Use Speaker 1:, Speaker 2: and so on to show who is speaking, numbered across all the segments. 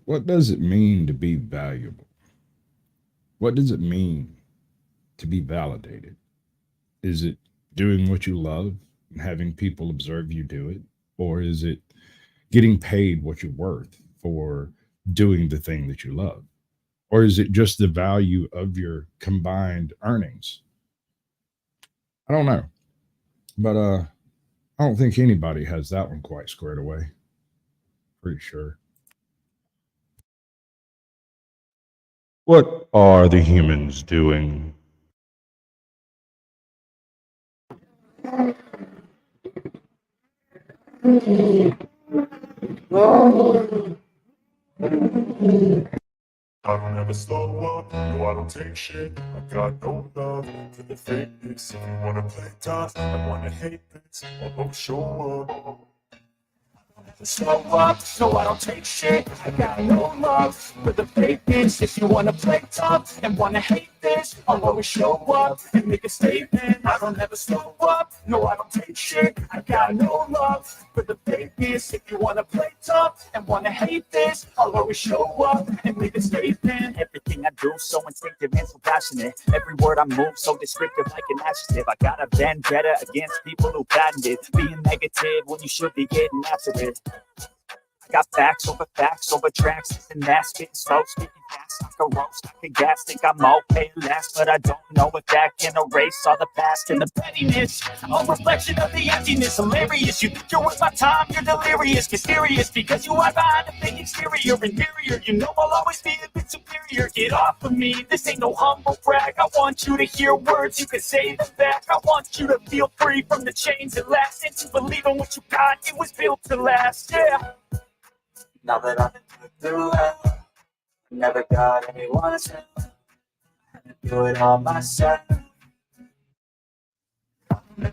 Speaker 1: What does it mean to be valuable? What does it mean to be validated? Is it doing what you love and having people observe you do it? Or is it getting paid what you're worth for doing the thing that you love? Or is it just the value of your combined earnings? I don't know. But I don't think anybody has that one quite squared away. Pretty sure. What are the humans doing?
Speaker 2: I don't ever slow up, no I don't take shit. I got no love for the fakeness. If you wanna play tough, I wanna hate this. I'll show up. Slow up, so I don't take shit. I got no love for the fakeness. If you wanna play tough and wanna hate this, I'll always show up and make a statement. I don't ever slow up, no I don't take shit. I got no love for the fakeness. If you wanna play tough and wanna hate this, I'll always show up and make a statement. Everything I do so instinctive and so passionate. Every word I move so descriptive like an adjective. I got a vendetta against people who patented being negative when you should be getting after it. I got facts over tracks, and that spitting slow, speaking fast, like a roast, like a gas. Think I'm okay last, but I don't know if that can erase all the past and the pettiness. A reflection of the emptiness, hilarious. You think you're worth my time, you're delirious, mysterious, because you are behind a fake exterior, inferior. You know I'll always be a bit superior. Get off of me, this ain't no humble brag. I want you to hear words, you can say them back. I want you to feel free from the chains that last, and to believe in what you got, it was built to last, yeah. Now that I've been through it, never got anyone's help. Had to do it all myself.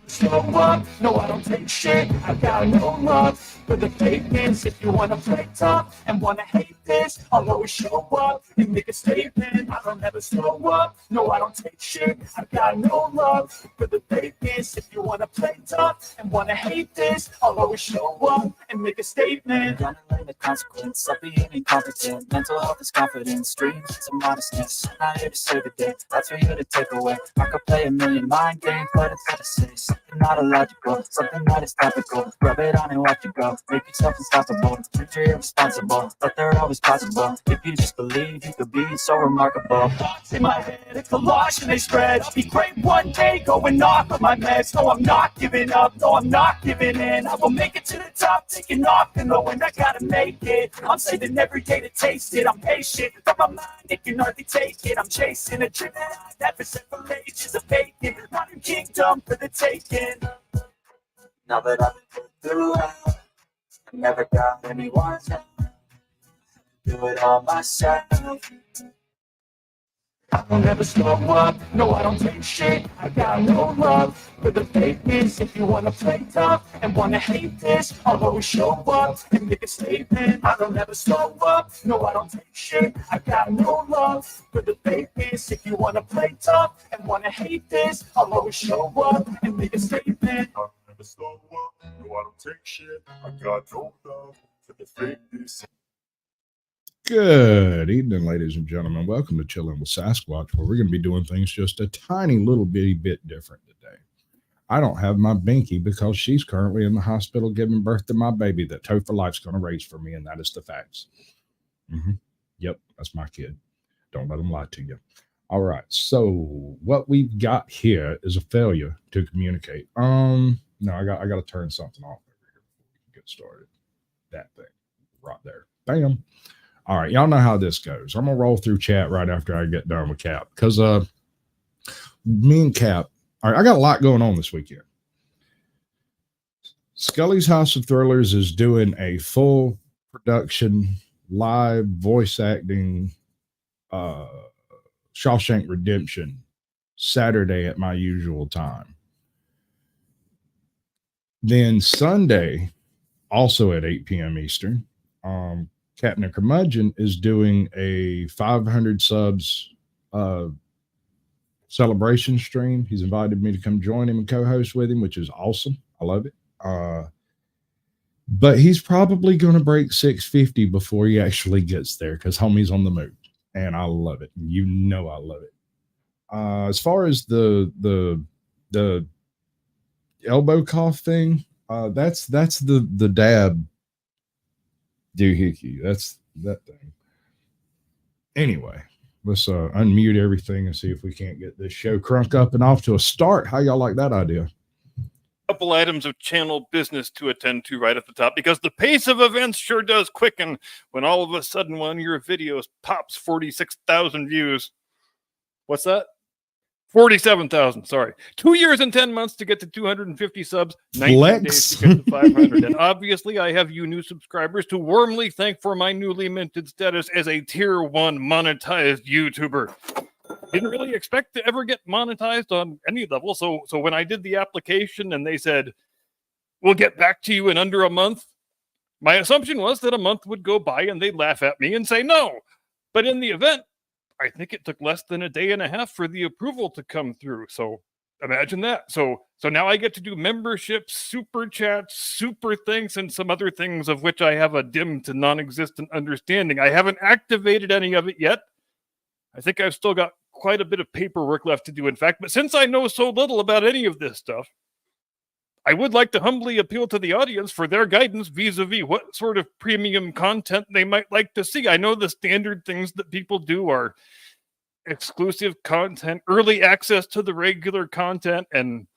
Speaker 2: Slow up, no I don't take shit. I got no love for the fakeness. If you wanna play tough and wanna hate this, I'll always show up and make a statement. I don't ever slow up, no I don't take shit. I got no love for the fakeness. If you wanna play tough and wanna hate this, I'll always show up and make a statement. Gonna learn the consequence of being incompetent. Mental health is confidence, dreams some modestness. Not here to save the day, that's for you to take away. I could play a million mind games, but it's gotta say something not illogical, something that is topical. Rub it on and watch it go. Make yourself unstoppable. Future irresponsible, but they're always possible. If you just believe, you could be so remarkable. Thoughts in my head, it's collage and they spread. I'll be great one day, going off of my meds. No, I'm not giving up. No, I'm not giving in. I will make it to the top, taking off and knowing I gotta make it. I'm saving every day to taste it. I'm patient, but my mind it can hardly take it. I'm chasing a dream that I've never set for ages of vacant. Modern kingdom for the taking. Now that I've been through it, I never got anyone's help. Do it all myself. I don't ever slow up, no I don't take shit. I got no love for the fakeness. If you wanna play tough and wanna hate this, I'll always show up and make a statement. I don't ever slow up, no I don't take shit. I got no love for the fakeness. If you wanna play tough and wanna hate this, I'll always show up and make a statement. I don't ever slow up, no I don't take shit. I got no love for the fakeness.
Speaker 1: Good evening, ladies and gentlemen. Welcome to Chilling with Sasquatch, where we're going to be doing things just a tiny little bitty bit different today. I don't have my Binky because she's currently in the hospital giving birth to my baby that Topher Life's going to raise for me, and that is the facts. hmm Yep, that's my kid. Don't let them lie to you. All right, so what we've got here is a failure to communicate. No, I got to turn something off over here before we can get started. That thing right there. Bam. All right, y'all know how this goes. I'm gonna roll through chat right after I get done with Cap because me and Cap. All right, I got a lot going on this weekend. Scully's House of Thrillers is doing a full production, live voice acting, uh, Shawshank Redemption Saturday at my usual time. Then Sunday, also at 8 p.m. Eastern, Captain Curmudgeon is doing a 500 subs uh, celebration stream. He's invited me to come join him and co-host with him, which is awesome. I love it. But he's probably going to break 650 before he actually gets there because homie's on the move, and I love it. You know I love it. As far as the elbow cough thing, that's the dab doohickey. That's that thing. Anyway, let's unmute everything and see if we can't get this show crunk up and off to a start. How y'all like that idea?
Speaker 3: Couple items of channel business to attend to right at the top, because the pace of events sure does quicken when all of a sudden one of your videos pops 46,000 views. What's that? 47,000, sorry. 2 years and 10 months to get to 250 subs, 19 days to get to 500. And obviously, I have you new subscribers to warmly thank for my newly minted status as a tier 1 monetized YouTuber. Didn't really expect to ever get monetized on any level. So when I did the application and they said, we'll get back to you in under a month, my assumption was that a month would go by and they'd laugh at me and say no. But in the event, I think it took less than a day and a half for the approval to come through. So imagine that. So now I get to do memberships, super chats, super thanks, and some other things of which I have a dim to non-existent understanding. I haven't activated any of it yet. I think I've still got quite a bit of paperwork left to do, in fact. But since I know so little about any of this stuff, I would like to humbly appeal to the audience for their guidance vis-a-vis what sort of premium content they might like to see. I know the standard things that people do are exclusive content, early access to the regular content, and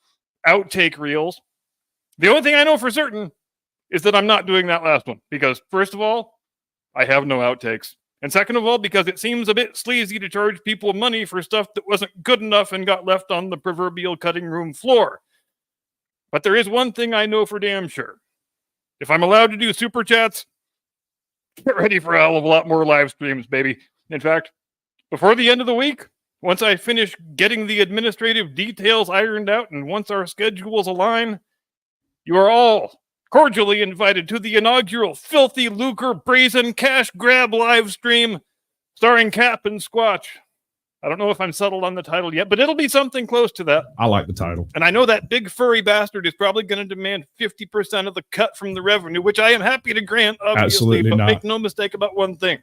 Speaker 3: outtake reels. The only thing I know for certain is that I'm not doing that last one, because first of all, I have no outtakes. And second of all, because it seems a bit sleazy to charge people money for stuff that wasn't good enough and got left on the proverbial cutting room floor. But there is one thing I know for damn sure. If I'm allowed to do super chats, get ready for a hell of a lot more live streams, baby. In fact, before the end of the week, once I finish getting the administrative details ironed out and once our schedules align, you are all cordially invited to the inaugural filthy lucre brazen cash grab live stream starring Cap and Squatch. I don't know if I'm settled on the title yet, but it'll be something close to that.
Speaker 1: I like the title.
Speaker 3: And I know that big furry bastard is probably going to demand 50% of the cut from the revenue, which I am happy to grant, obviously.
Speaker 1: Absolutely
Speaker 3: but
Speaker 1: not.
Speaker 3: Make no mistake about one thing.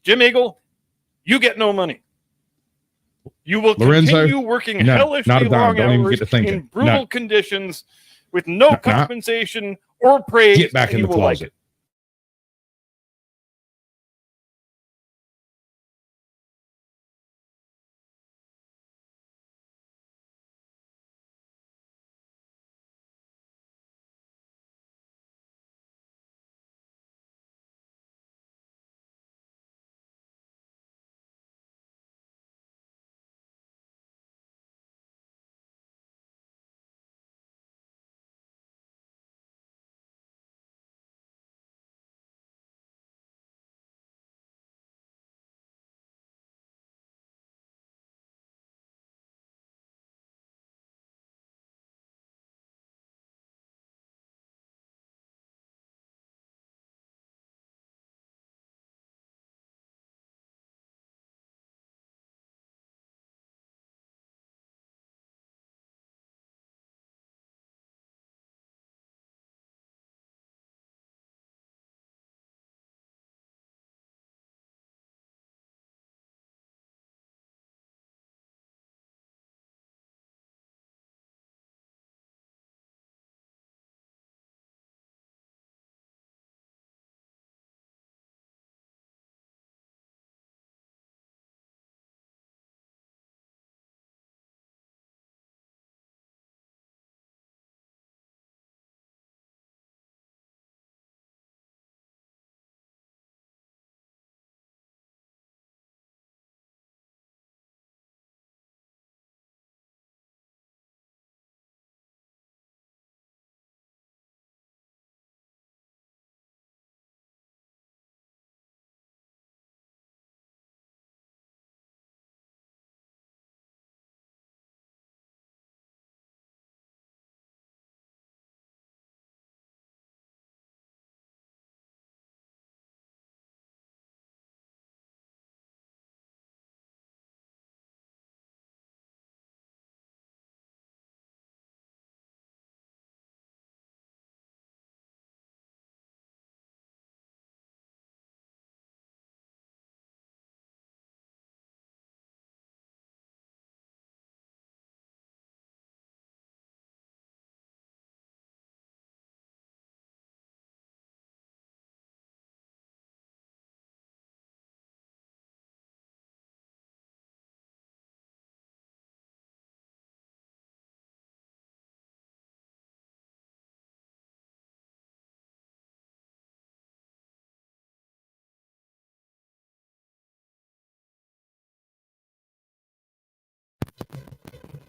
Speaker 3: Jim Eagle, you get no money. You will continue working hellishly long hours in brutal conditions with no compensation or praise.
Speaker 1: Get back in the closet.
Speaker 3: Like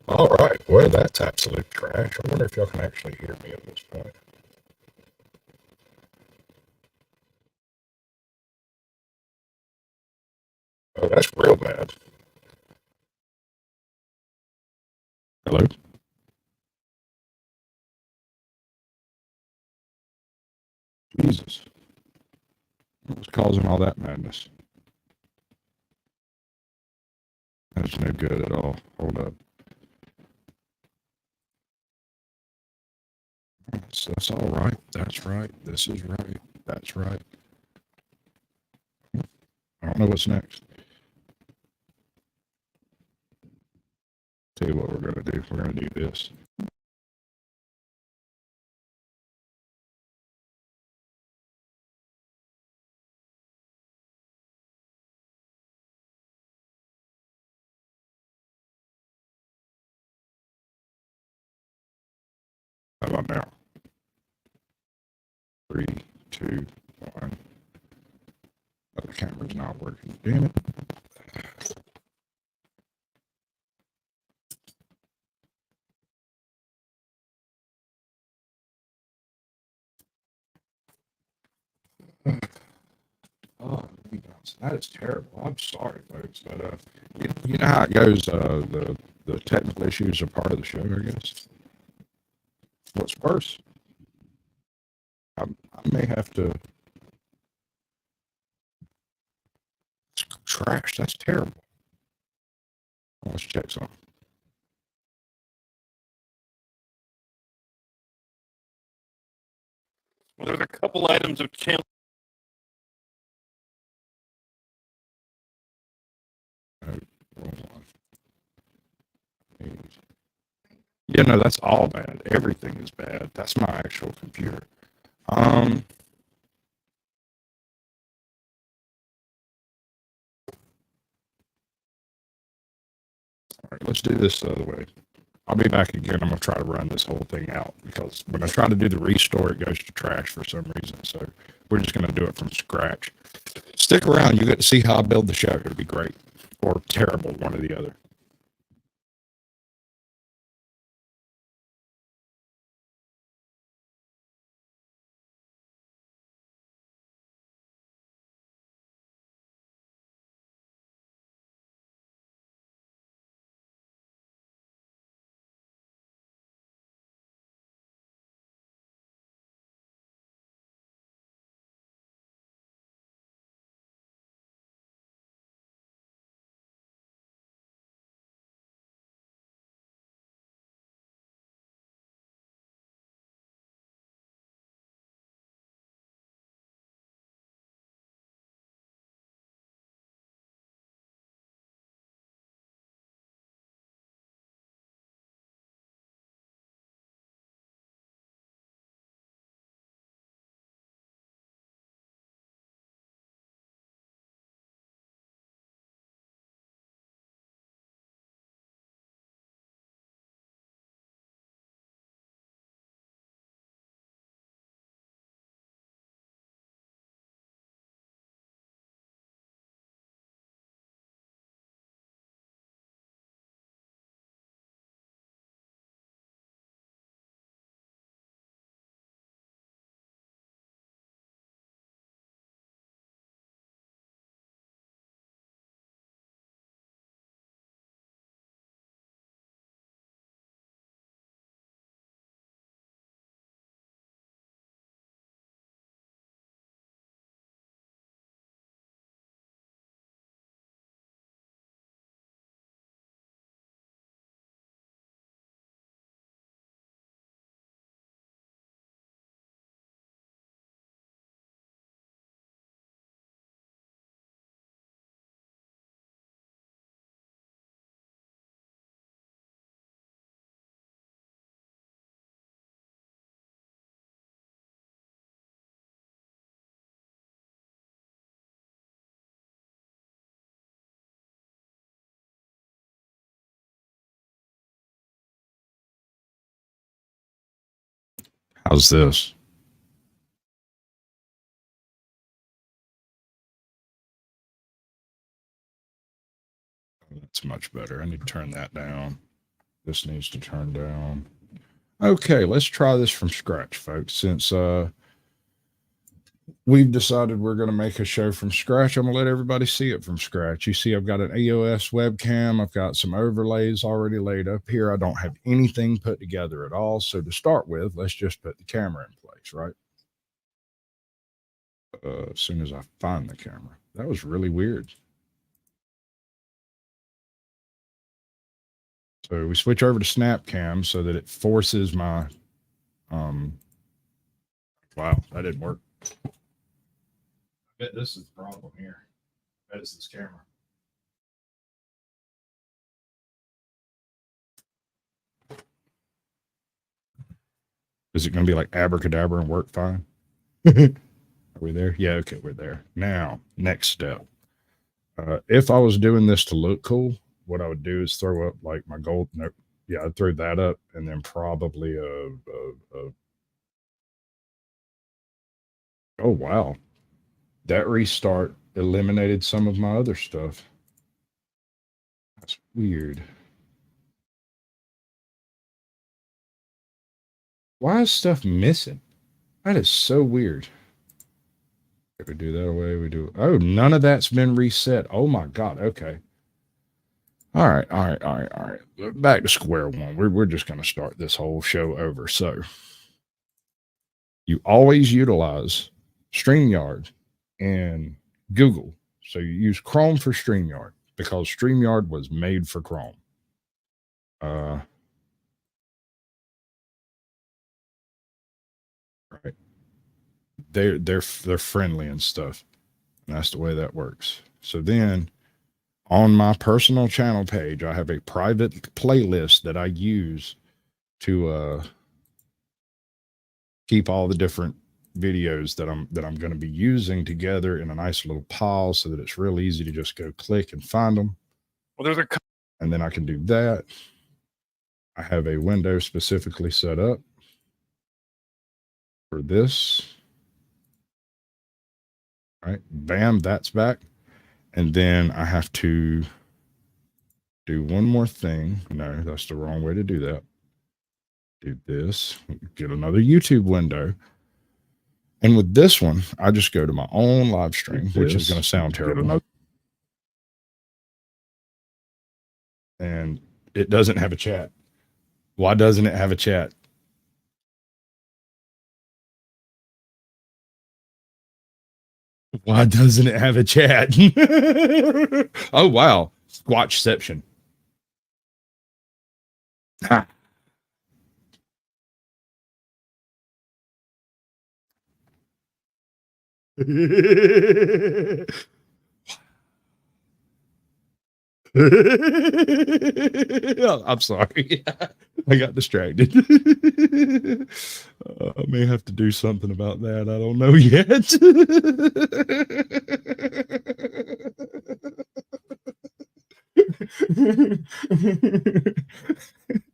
Speaker 1: All right. Well, that's absolute trash. I wonder if y'all can actually hear me at this point. Oh, that's real bad. Hello? Jesus. What was causing all that madness? That's no good at all. Hold up. That's all right. That's right. This is right. That's right. I don't know what's next. Tell you what we're going to do. We're going to do this. How about now? 3, 2, 1. Oh, the camera's not working. Damn it. Oh, that is terrible. I'm sorry, folks, but you know how it goes. The technical issues are part of the show, I guess. What's worse? I may have to trash. That's terrible. Let's check some.
Speaker 3: Well, there's a couple items of channel.
Speaker 1: Yeah, no, that's all bad. Everything is bad. That's my actual computer. All right, let's do this the other way. I'll be back again. I'm going to try to run this whole thing out because when I try to do the restore, it goes to trash for some reason. So we're just going to do it from scratch. Stick around. You get to see how I build the show. It'll be great or terrible, one or the other. How's this? That's much better. I need to turn that down. This needs to turn down. Okay, let's try this from scratch, folks. Since we've decided we're going to make a show from scratch, I'm going to let everybody see it from scratch. You see, I've got an EOS webcam. I've got some overlays already laid up here. I don't have anything put together at all. So to start with, let's just put the camera in place, right? As soon as I find the camera. That was really weird. So we switch over to SnapCam so that it forces my, wow, that didn't work. I bet this is the problem here. I bet it's this camera. Is it going to be like abracadabra and work fine? Are we there? Yeah, okay, we're there. Now, next step. If I was doing this to look cool, what I would do is throw up like my gold. No, yeah, I'd throw that up and then probably oh wow, that restart eliminated some of my other stuff. That's weird. Why is stuff missing? That is so weird. If we do that away, we do. Oh, none of that's been reset. Oh my God. Okay. All right. Back to square one. We're just going to start this whole show over. So you always utilize StreamYard and Google. So you use Chrome for StreamYard because StreamYard was made for Chrome. Right. They're friendly and stuff. And that's the way that works. So then on my personal channel page, I have a private playlist that I use to keep all the different videos that I'm going to be using together in a nice little pile so that it's real easy to just go click and find them.
Speaker 3: Well, there's
Speaker 1: and then I can do that. I have a window specifically set up for this. All right, bam, that's back. And then I have to do one more thing. No, that's the wrong way to do that. Do this, get another YouTube window. And with this one, I just go to my own live stream, which is going to sound terrible. And it doesn't have a chat. Why doesn't it have a chat? Why doesn't it have a chat? Oh, wow. Squatchception. Ha. I'm sorry. I got distracted. I may have to do something about that. I don't know yet.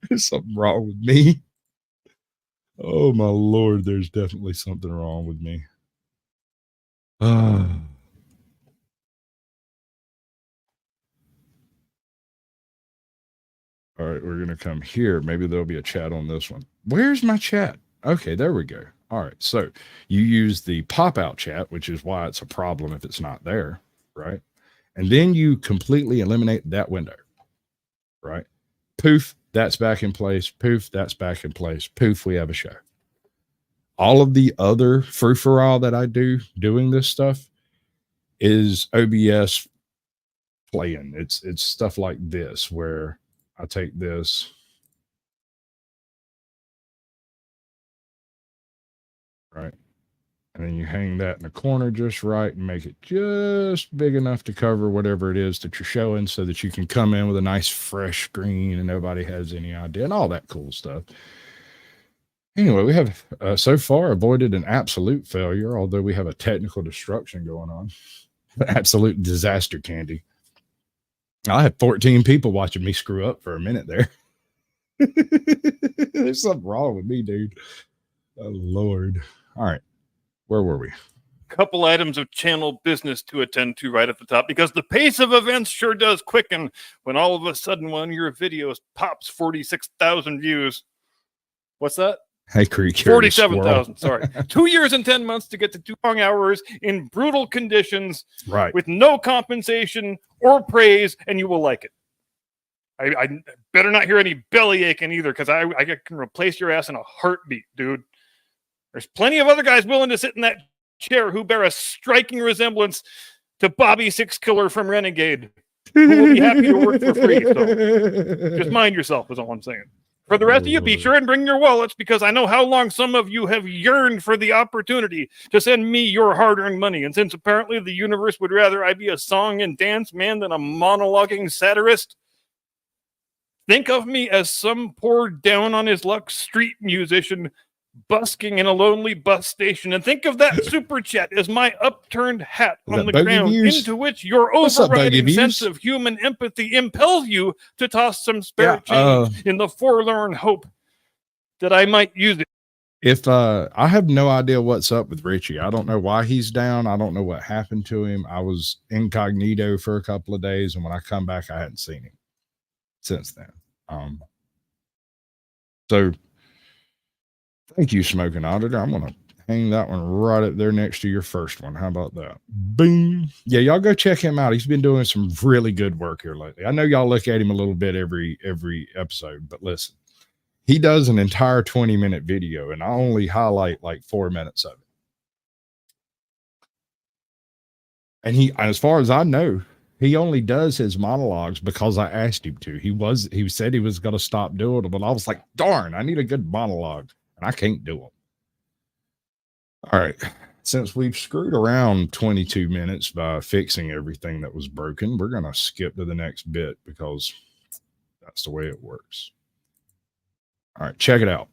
Speaker 1: There's something wrong with me. Oh my Lord, there's definitely something wrong with me. All right, we're going to come here. Maybe there'll be a chat on this one. Where's my chat? Okay, there we go. All right, so you use the pop-out chat, which is why it's a problem if it's not there, right? And then you completely eliminate that window, right? Poof, that's back in place. Poof, that's back in place. Poof, we have a show. All of the other frou-for-all that I do doing this stuff is OBS playing. It's stuff like this where I take this, right? And then you hang that in the corner just right and make it just big enough to cover whatever it is that you're showing so that you can come in with a nice fresh screen and nobody has any idea and all that cool stuff. Anyway, we have so far avoided an absolute failure, although we have a technical destruction going on. Absolute disaster candy. I had 14 people watching me screw up for a minute there. There's something wrong with me, dude. Oh, Lord. All right. Where were we?
Speaker 3: couple items of channel business to attend to right at the top, because the pace of events sure does quicken when all of a sudden one of your videos pops 46,000 views. What's that?
Speaker 1: Hey, Creek, 47,000.
Speaker 3: Sorry. 2 years and 10 months to get to 2 long hours in brutal conditions,
Speaker 1: Right.
Speaker 3: with no compensation or praise, and you will like it. I better not hear any belly aching either, because I can replace your ass in a heartbeat, dude. There's plenty of other guys willing to sit in that chair who bear a striking resemblance to Bobby Six Killer from Renegade, who will be happy to work for free. So just mind yourself is all I'm saying. For the rest of you, be sure and bring your wallets, because I know how long some of you have yearned for the opportunity to send me your hard-earned money. And since apparently the universe would rather I be a song and dance man than a monologuing satirist, think of me as some poor down-on-his-luck street musician busking in a lonely bus station, and think of that super chat as my upturned hat on the ground, into which your overriding sense of human empathy impels you to toss some spare change in the forlorn hope that I might use it.
Speaker 1: If I have no idea what's up with Richie. I don't know why he's down. I don't know what happened to him. I was incognito for a couple of days, and when I come back, I hadn't seen him since then. So thank you, Smoking Auditor. I'm going to hang that one right up there next to your first one. How about that? Bing. Yeah, y'all go check him out. He's been doing some really good work here lately. I know y'all look at him a little bit every episode, but listen, he does an entire 20-minute video, and I only highlight like 4 minutes of it. And he, as far as I know, he only does his monologues because I asked him to. He said he was going to stop doing them, but I was like, darn, I need a good monologue. I can't do them. All right. Since we've screwed around 22 minutes by fixing everything that was broken, we're going to skip to the next bit because that's the way it works. All right. Check it out.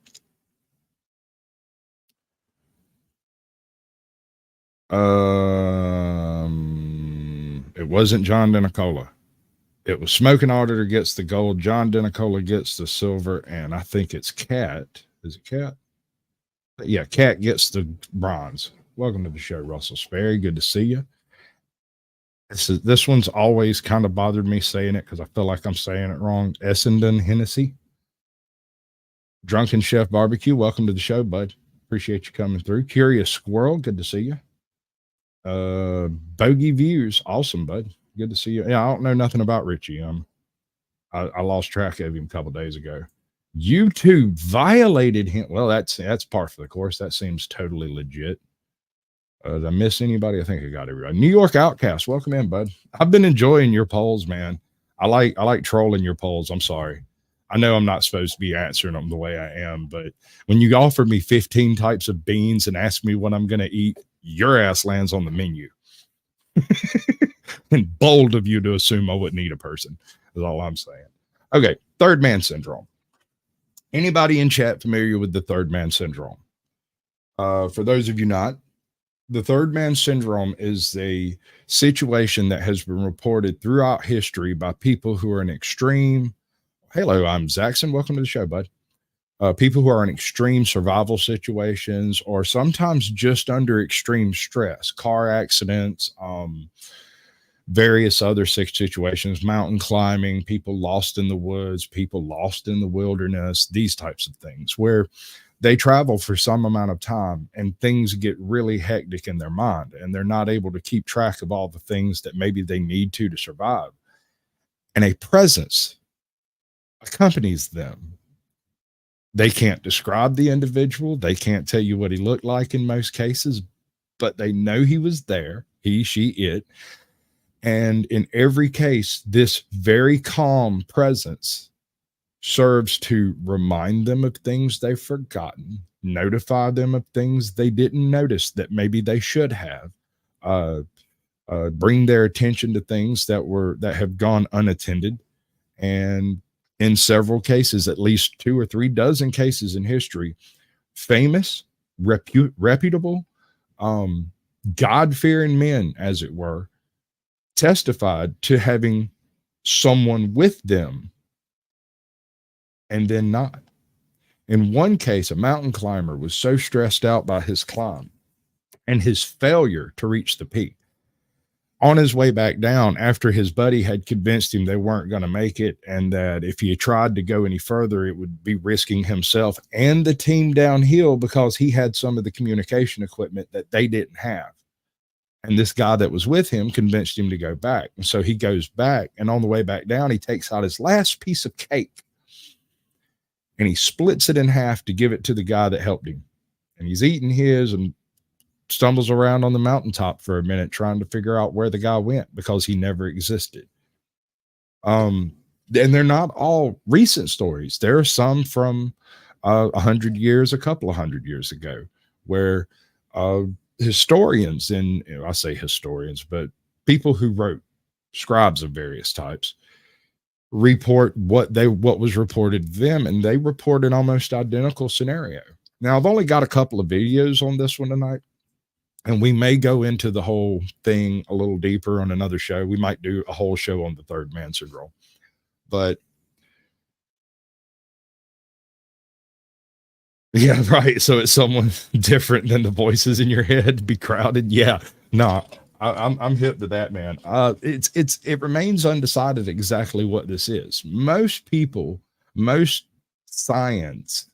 Speaker 1: It wasn't John Denicola. It was Smoking Auditor gets the gold. John Denicola gets the silver. And I think it's Cat. Is it Cat? Yeah, Cat gets the bronze. Welcome to the show, Russell Sperry. Good to see you. This one's always kind of bothered me saying it because I feel like I'm saying it wrong. Essendon Hennessy. Drunken Chef Barbecue. Welcome to the show, bud. Appreciate you coming through. Curious Squirrel. Good to see you. Bogey Views. Awesome, bud. Good to see you. Yeah, I don't know nothing about Richie. I lost track of him a couple days ago. YouTube violated him. Well, that's par for the course. That seems totally legit. Did I miss anybody? I think I got everybody. New York Outcast, welcome in, bud. I've been enjoying your polls, man. I like trolling your polls. I'm sorry. I know I'm not supposed to be answering them the way I am, but when you offer me 15 types of beans and ask me what I'm going to eat, your ass lands on the menu. And bold of you to assume I wouldn't eat a person is all I'm saying. Okay, third man syndrome. Anybody in chat familiar with the third man syndrome? For those of you not, the third man syndrome is a situation that has been reported throughout history by people who are in extreme. Hello, I'm Zaxxon. Welcome to the show, bud. People who are in extreme survival situations, or sometimes just under extreme stress, car accidents, various other situations, mountain climbing, people lost in the woods, people lost in the wilderness, these types of things where they travel for some amount of time and things get really hectic in their mind and they're not able to keep track of all the things that maybe they need to survive. And a presence accompanies them. They can't describe the individual. They can't tell you what he looked like in most cases, but they know he was there, he, she, it. And in every case, this very calm presence serves to remind them of things they've forgotten, notify them of things they didn't notice that maybe they should have, bring their attention to things that have gone unattended. And in several cases, at least 2 or 3 dozen cases in history, famous, reputable, God-fearing men, as it were, testified to having someone with them and then not. In one case, a mountain climber was so stressed out by his climb and his failure to reach the peak. On his way back down, after his buddy had convinced him they weren't going to make it and that if he tried to go any further, it would be risking himself and the team downhill because he had some of the communication equipment that they didn't have. And this guy that was with him convinced him to go back. And so he goes back, and on the way back down, he takes out his last piece of cake and he splits it in half to give it to the guy that helped him. And he's eating his and stumbles around on the mountaintop for a minute trying to figure out where the guy went because he never existed. And they're not all recent stories. There are some from 100 years, a couple of 100 years ago, where historians, and I say historians, but people who wrote, scribes of various types, report what was reported to them, and they report an almost identical scenario. Now, I've only got a couple of videos on this one tonight, and we may go into the whole thing a little deeper on another show. We might do a whole show on the third man syndrome. But yeah, right. So it's someone different than the voices in your head be crowded. Yeah, no, I'm hip to that, man. It remains undecided exactly what this is. Most science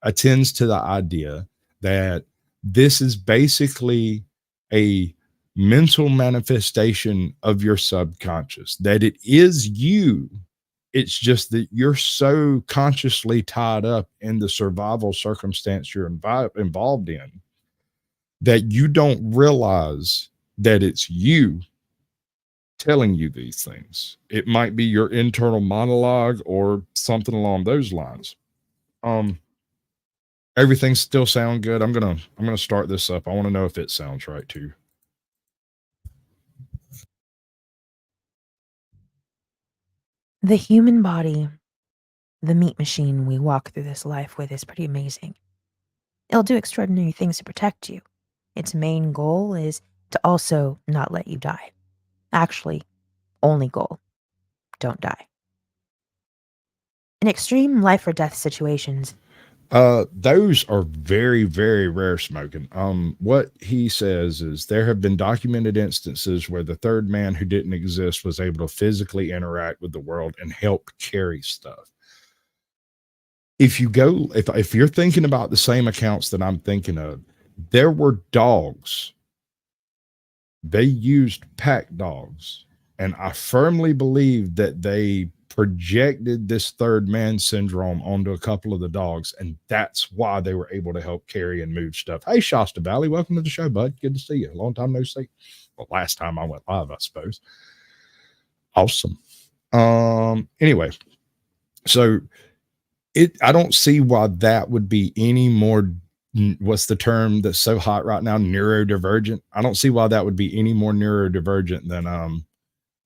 Speaker 1: attends to the idea that this is basically a mental manifestation of your subconscious, that it is you. It's just that you're so consciously tied up in the survival circumstance you're involved in that you don't realize that it's you telling you these things. It might be your internal monologue or something along those lines. Everything still sound good. I'm gonna start this up. I want to know if it sounds right too.
Speaker 4: The human body, the meat machine we walk through this life with, is pretty amazing. It'll do extraordinary things to protect you. Its main goal is to also not let you die. Actually, only goal, don't die. In extreme life or death situations,
Speaker 1: those are very, very rare, Smoking. What he says is there have been documented instances where the third man who didn't exist was able to physically interact with the world and help carry stuff. If you're thinking about the same accounts that I'm thinking of, there were dogs. They used pack dogs, and I firmly believe that they projected this third man syndrome onto a couple of the dogs, and that's why they were able to help carry and move stuff. Hey, Shasta Valley, welcome to the show, bud. Good to see you. Long time no see. Well, last time I went live, I suppose. Awesome. Anyway, so I don't see why that would be any more, what's the term that's so hot right now, neurodivergent. I don't see why that would be any more neurodivergent than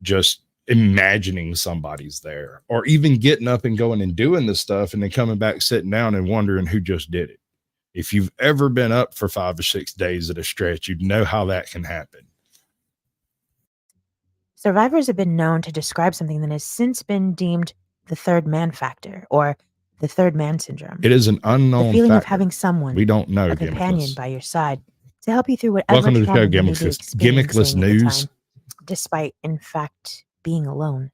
Speaker 1: just imagining somebody's there, or even getting up and going and doing the stuff and then coming back, sitting down and wondering who just did it. If you've ever been up for 5 or 6 days at a stretch, you'd know how that can happen.
Speaker 4: survivors have been known to describe something that has since been deemed the third man factor, or the third man syndrome.
Speaker 1: It is an unknown
Speaker 4: the feeling
Speaker 1: factor.
Speaker 4: of having someone,
Speaker 1: We don't know.
Speaker 4: a companion
Speaker 1: Gimmickless.
Speaker 4: by your side, to help you through whatever
Speaker 1: Welcome to the show,
Speaker 4: trauma you may be
Speaker 1: Gimmickless
Speaker 4: experiencing at the
Speaker 1: News.
Speaker 4: time, despite, in fact, being alone.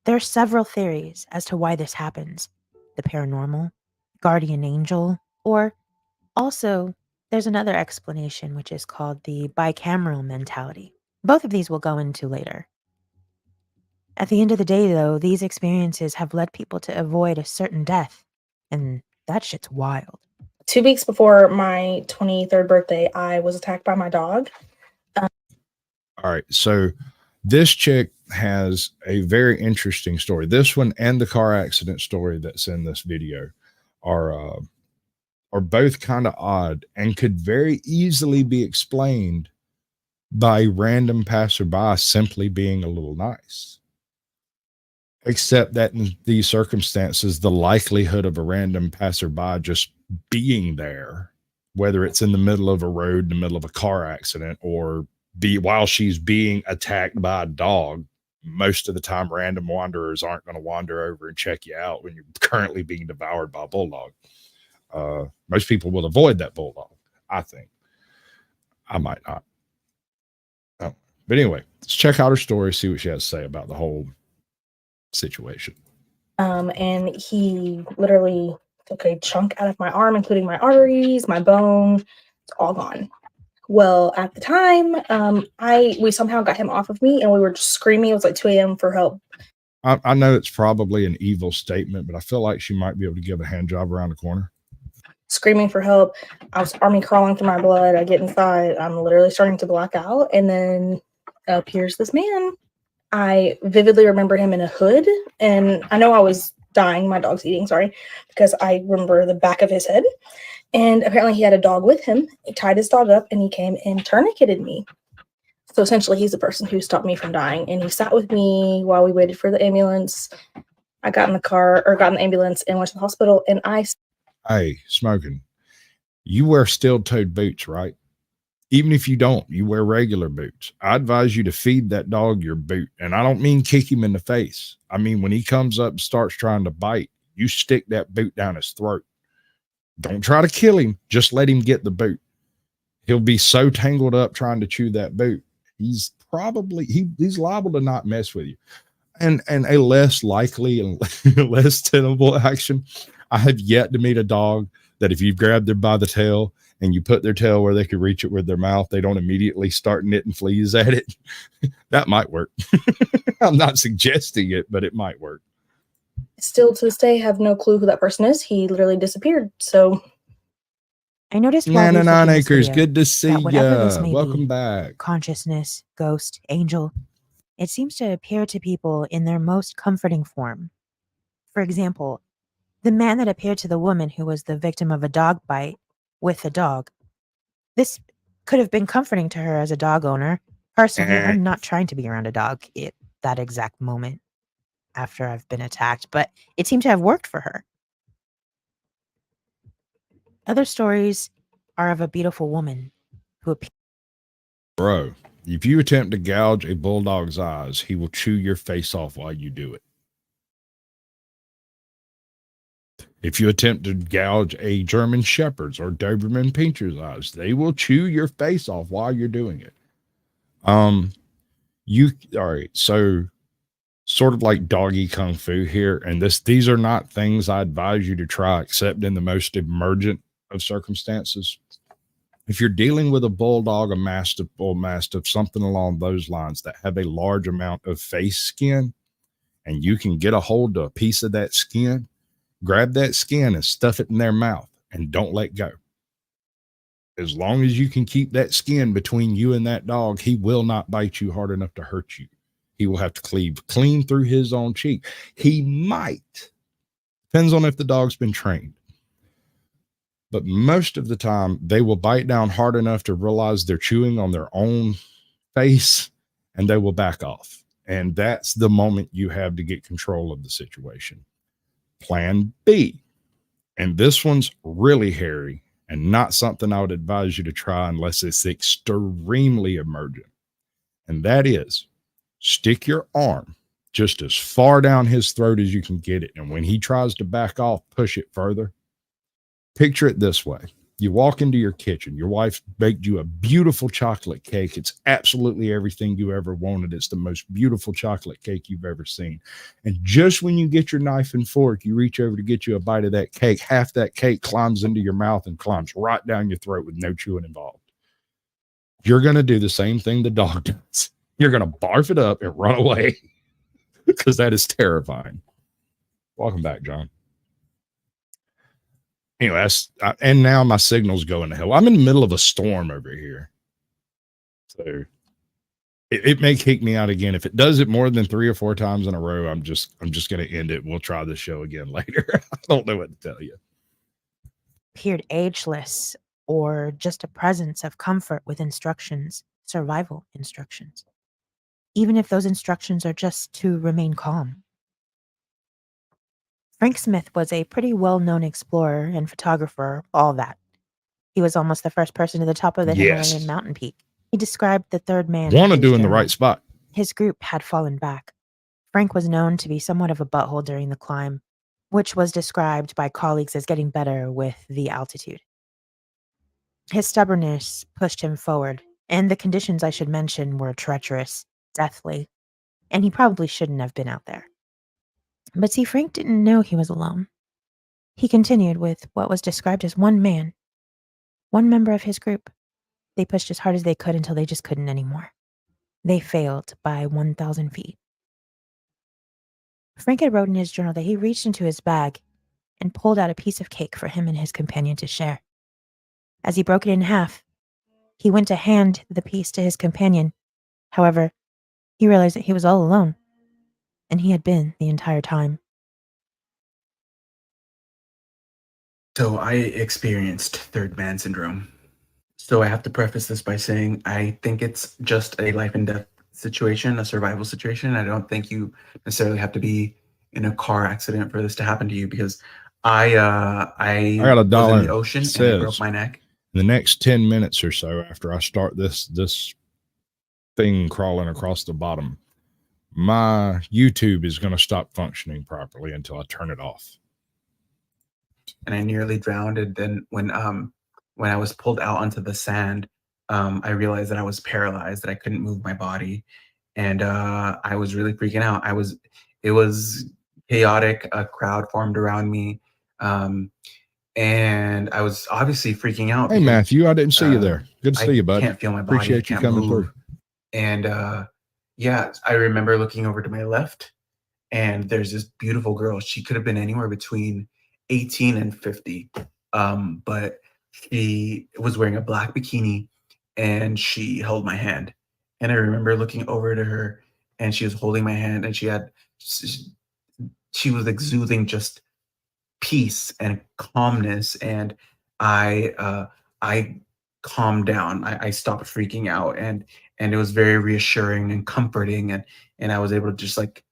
Speaker 4: There are several theories as to why this happens. The paranormal, guardian angel, or also there's another explanation which is called the bicameral mentality. Both of these we'll go into later. At the end of the day, though, these experiences have led people to avoid a certain death, and that shit's wild.
Speaker 5: 2 weeks before my 23rd birthday, I was attacked by my dog.
Speaker 1: All right. So this chick has a very interesting story. This one and the car accident story that's in this video are both kind of odd and could very easily be explained by random passerby simply being a little nice. Except that in these circumstances, the likelihood of a random passerby just being there, whether it's in the middle of a road, in the middle of a car accident, or while she's being attacked by a dog, most of the time random wanderers aren't going to wander over and check you out when you're currently being devoured by a bulldog. Most people will avoid that bulldog, I think. I might not. Oh. But anyway, let's check out her story, see what she has to say about the whole situation.
Speaker 5: And he literally took a chunk out of my arm, including my arteries, my bone. It's all gone. Well, at the time, we somehow got him off of me, and we were just screaming. It was like 2 a.m. for help.
Speaker 1: I know it's probably an evil statement, but I feel like she might be able to give a hand job around the corner.
Speaker 5: Screaming for help. I was army crawling through my blood. I get inside. I'm literally starting to black out, and then appears this man. I vividly remember him in a hood, and I know I was dying. My dog's eating, sorry, because I remember the back of his head. And apparently he had a dog with him. He tied his dog up, and he came and tourniqueted me. So essentially, he's the person who stopped me from dying, and he sat with me while we waited for the ambulance. I got in the ambulance and went to the hospital, and
Speaker 1: Hey, Smoking, you wear steel-toed boots, right? Even if you don't, you wear regular boots. I advise you to feed that dog your boot. And I don't mean kick him in the face. I mean, when he comes up and starts trying to bite, you stick that boot down his throat. Don't try to kill him. Just let him get the boot. He'll be so tangled up trying to chew that boot. He's liable to not mess with you. And a less likely and less tenable action. I have yet to meet a dog that if you've grabbed them by the tail and you put their tail where they could reach it with their mouth, they don't immediately start knitting fleas at it. That might work. I'm not suggesting it, but it might work.
Speaker 5: still to this day have no clue who that person is. He literally disappeared. So
Speaker 4: I noticed while
Speaker 1: 99
Speaker 4: researching this
Speaker 1: Acres,
Speaker 4: video
Speaker 1: good to see
Speaker 4: that whatever this
Speaker 1: ya.
Speaker 4: may
Speaker 1: Welcome
Speaker 4: be,
Speaker 1: back.
Speaker 4: consciousness, ghost, angel, it seems to appear to people in their most comforting form. For example, the man that appeared to the woman who was the victim of a dog bite with a dog. This could have been comforting to her as a dog owner. Personally, I'm not trying to be around a dog at that exact moment after I've been attacked, but it seemed to have worked for her. Other stories are of a beautiful woman who appeared.
Speaker 1: Bro, if you attempt to gouge a bulldog's eyes, he will chew your face off while you do it. If you attempt to gouge a German Shepherd's or Doberman Pinscher's eyes, they will chew your face off while you're doing it. All right, so sort of like doggy kung fu here, and these are not things I advise you to try except in the most emergent of circumstances. If you're dealing with a bulldog, a mastiff, bull mastiff, something along those lines that have a large amount of face skin, and you can get a hold of a piece of that skin, grab that skin and stuff it in their mouth and don't let go. As long as you can keep that skin between you and that dog, he will not bite you hard enough to hurt you. He will have to cleave clean through his own cheek. He might. Depends on if the dog's been trained. But most of the time, they will bite down hard enough to realize they're chewing on their own face and they will back off. And that's the moment you have to get control of the situation. Plan B. And this one's really hairy and not something I would advise you to try unless it's extremely emergent. And that is stick your arm just as far down his throat as you can get it. And when he tries to back off, push it further. Picture it this way. You walk into your kitchen. Your wife baked you a beautiful chocolate cake. It's absolutely everything you ever wanted. It's the most beautiful chocolate cake you've ever seen. And just when you get your knife and fork, you reach over to get you a bite of that cake. Half that cake climbs into your mouth and climbs right down your throat with no chewing involved. You're going to do the same thing the dog does. You're going to barf it up and run away because that is terrifying. Welcome back, John. Anyway, and now my signal's going to hell. I'm in the middle of a storm over here. So it may kick me out again. If it does it more than 3 or 4 times in a row, I'm just going to end it. We'll try the show again later. I don't know what to tell you.
Speaker 4: Appeared ageless or just a presence of comfort with instructions, survival instructions, even if those instructions are just to remain calm. Frank Smith was a pretty well-known explorer and photographer, all that. He was almost the first person to the top of the Himalayan mountain peak. He described the third man.
Speaker 1: Want to do in the right spot.
Speaker 4: His group had fallen back. Frank was known to be somewhat of a butthole during the climb, which was described by colleagues as getting better with the altitude. His stubbornness pushed him forward, and the conditions I should mention were treacherous, deathly, and he probably shouldn't have been out there. But see, Frank didn't know he was alone. He continued with what was described as one man, one member of his group. They pushed as hard as they could until they just couldn't anymore. They failed by 1,000 feet. Frank had wrote in his journal that he reached into his bag and pulled out a piece of cake for him and his companion to share. As he broke it in half, he went to hand the piece to his companion. However, he realized that he was all alone, and he had been the entire time.
Speaker 6: So I experienced third man syndrome. So I have to preface this by saying I think it's just a life and death situation, a survival situation. I don't think you necessarily have to be in a car accident for this to happen to you, because I
Speaker 1: got a
Speaker 6: was in
Speaker 1: dollar.
Speaker 6: the ocean
Speaker 1: It
Speaker 6: and I broke
Speaker 1: says,
Speaker 6: my neck.
Speaker 1: in the next 10 minutes or so after I start this thing crawling across the bottom, my YouTube is going to stop functioning properly until I turn it off.
Speaker 6: And I nearly drowned. And then when I was pulled out onto the sand, I realized that I was paralyzed, that I couldn't move my body, and I was really freaking out. It was chaotic. A crowd formed around me, and I was obviously freaking out.
Speaker 1: Hey,
Speaker 6: because,
Speaker 1: Matthew, I didn't see you there. Good to
Speaker 6: I
Speaker 1: see you, bud.
Speaker 6: can't feel my body.
Speaker 1: Appreciate you
Speaker 6: I can't
Speaker 1: coming
Speaker 6: move.
Speaker 1: through.
Speaker 6: And yeah, I remember looking over to my left, and there's this beautiful girl. She could have been anywhere between 18 and 50. But she was wearing a black bikini, and she held my hand. And I remember looking over to her, and she was holding my hand, and she was exuding just peace and calmness. And I calmed down. I stopped freaking out, and it was very reassuring and comforting, and I was able to just like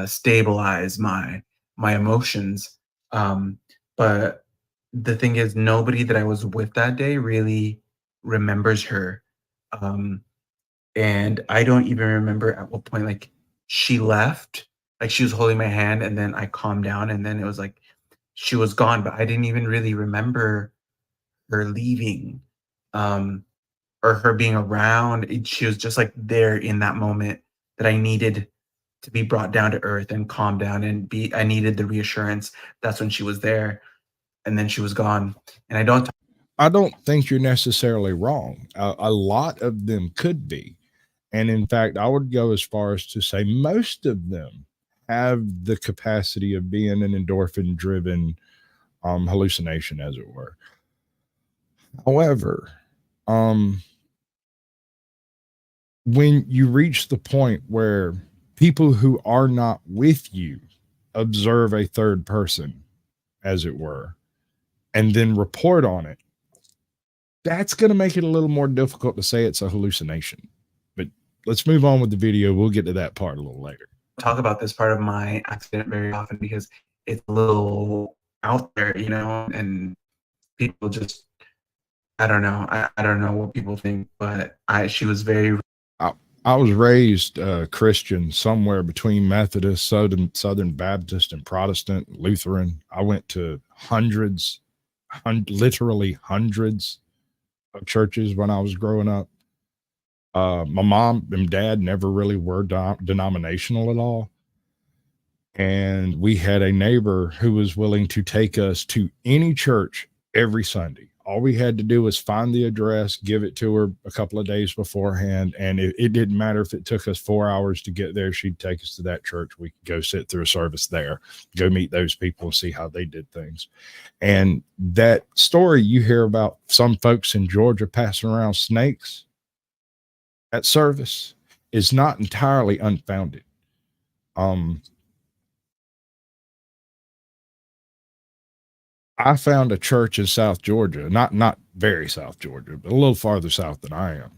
Speaker 6: stabilize my emotions. But the thing is, nobody that I was with that day really remembers her. And I don't even remember at what point like she left. Like, she was holding my hand, and then I calmed down, and then it was like she was gone, but I didn't even really remember her leaving, um, or her being around. She was just like there in that moment that I needed to be brought down to earth and calm down and be. I needed the reassurance. That's when she was there, and then she was gone. And
Speaker 1: I don't think you're necessarily wrong. A lot of them could be. And in fact, I would go as far as to say most of them have the capacity of being an endorphin driven hallucination, as it were. However, when you reach the point where people who are not with you observe a third person, as it were, and then report on it, that's going to make it a little more difficult to say it's a hallucination. But let's move on with the video. We'll get to that part a little later.
Speaker 6: talk about this part of my accident very often because it's a little out there, and people just, I don't know. I don't know what people think, but she was very.
Speaker 1: I was raised Christian, somewhere between Methodist, Southern Baptist, and Protestant, Lutheran. I went to literally hundreds of churches when I was growing up. My mom and dad never really were denominational at all. And we had a neighbor who was willing to take us to any church every Sunday. All we had to do was find the address, give it to her a couple of days beforehand. And it didn't matter if it took us 4 hours to get there. She'd take us to that church. We could go sit through a service there, go meet those people and see how they did things. And that story you hear about some folks in Georgia passing around snakes at service is not entirely unfounded. I found a church in South Georgia, not very South Georgia, but a little farther south than I am,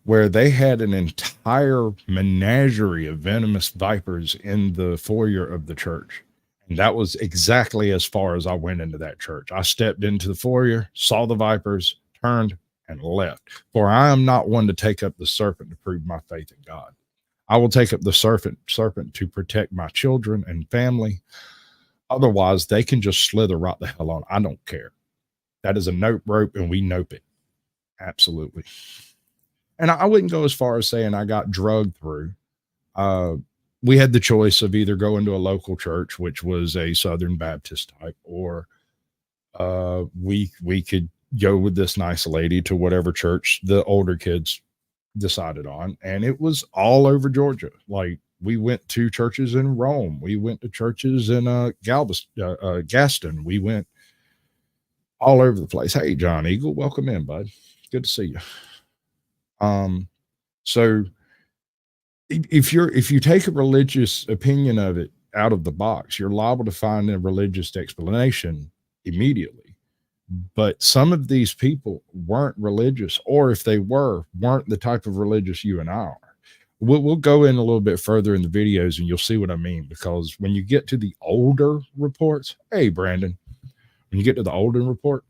Speaker 1: where they had an entire menagerie of venomous vipers in the foyer of the church. And that was exactly as far as I went into that church. I stepped into the foyer, saw the vipers, turned, and left. For I am not one to take up the serpent to prove my faith in God. I will take up the serpent to protect my children and family. Otherwise, they can just slither right the hell on. I don't care. That is a nope rope, and we nope it. Absolutely. And I wouldn't go as far as saying I got drugged through. We had the choice of either going to a local church, which was a Southern Baptist type, or we could go with this nice lady to whatever church the older kids decided on, and it was all over Georgia. Like, we went to churches in Rome, we went to churches in Gaston, we went all over the place. Hey, John Eagle, welcome in, bud. Good to see you. So if you take a religious opinion of it out of the box, you're liable to find a religious explanation immediately. But some of these people weren't religious, or if they weren't the type of religious you and I are. We'll go in a little bit further in the videos and you'll see what I mean, because when you get to the older reports, hey, Brandon, when you get to the older report,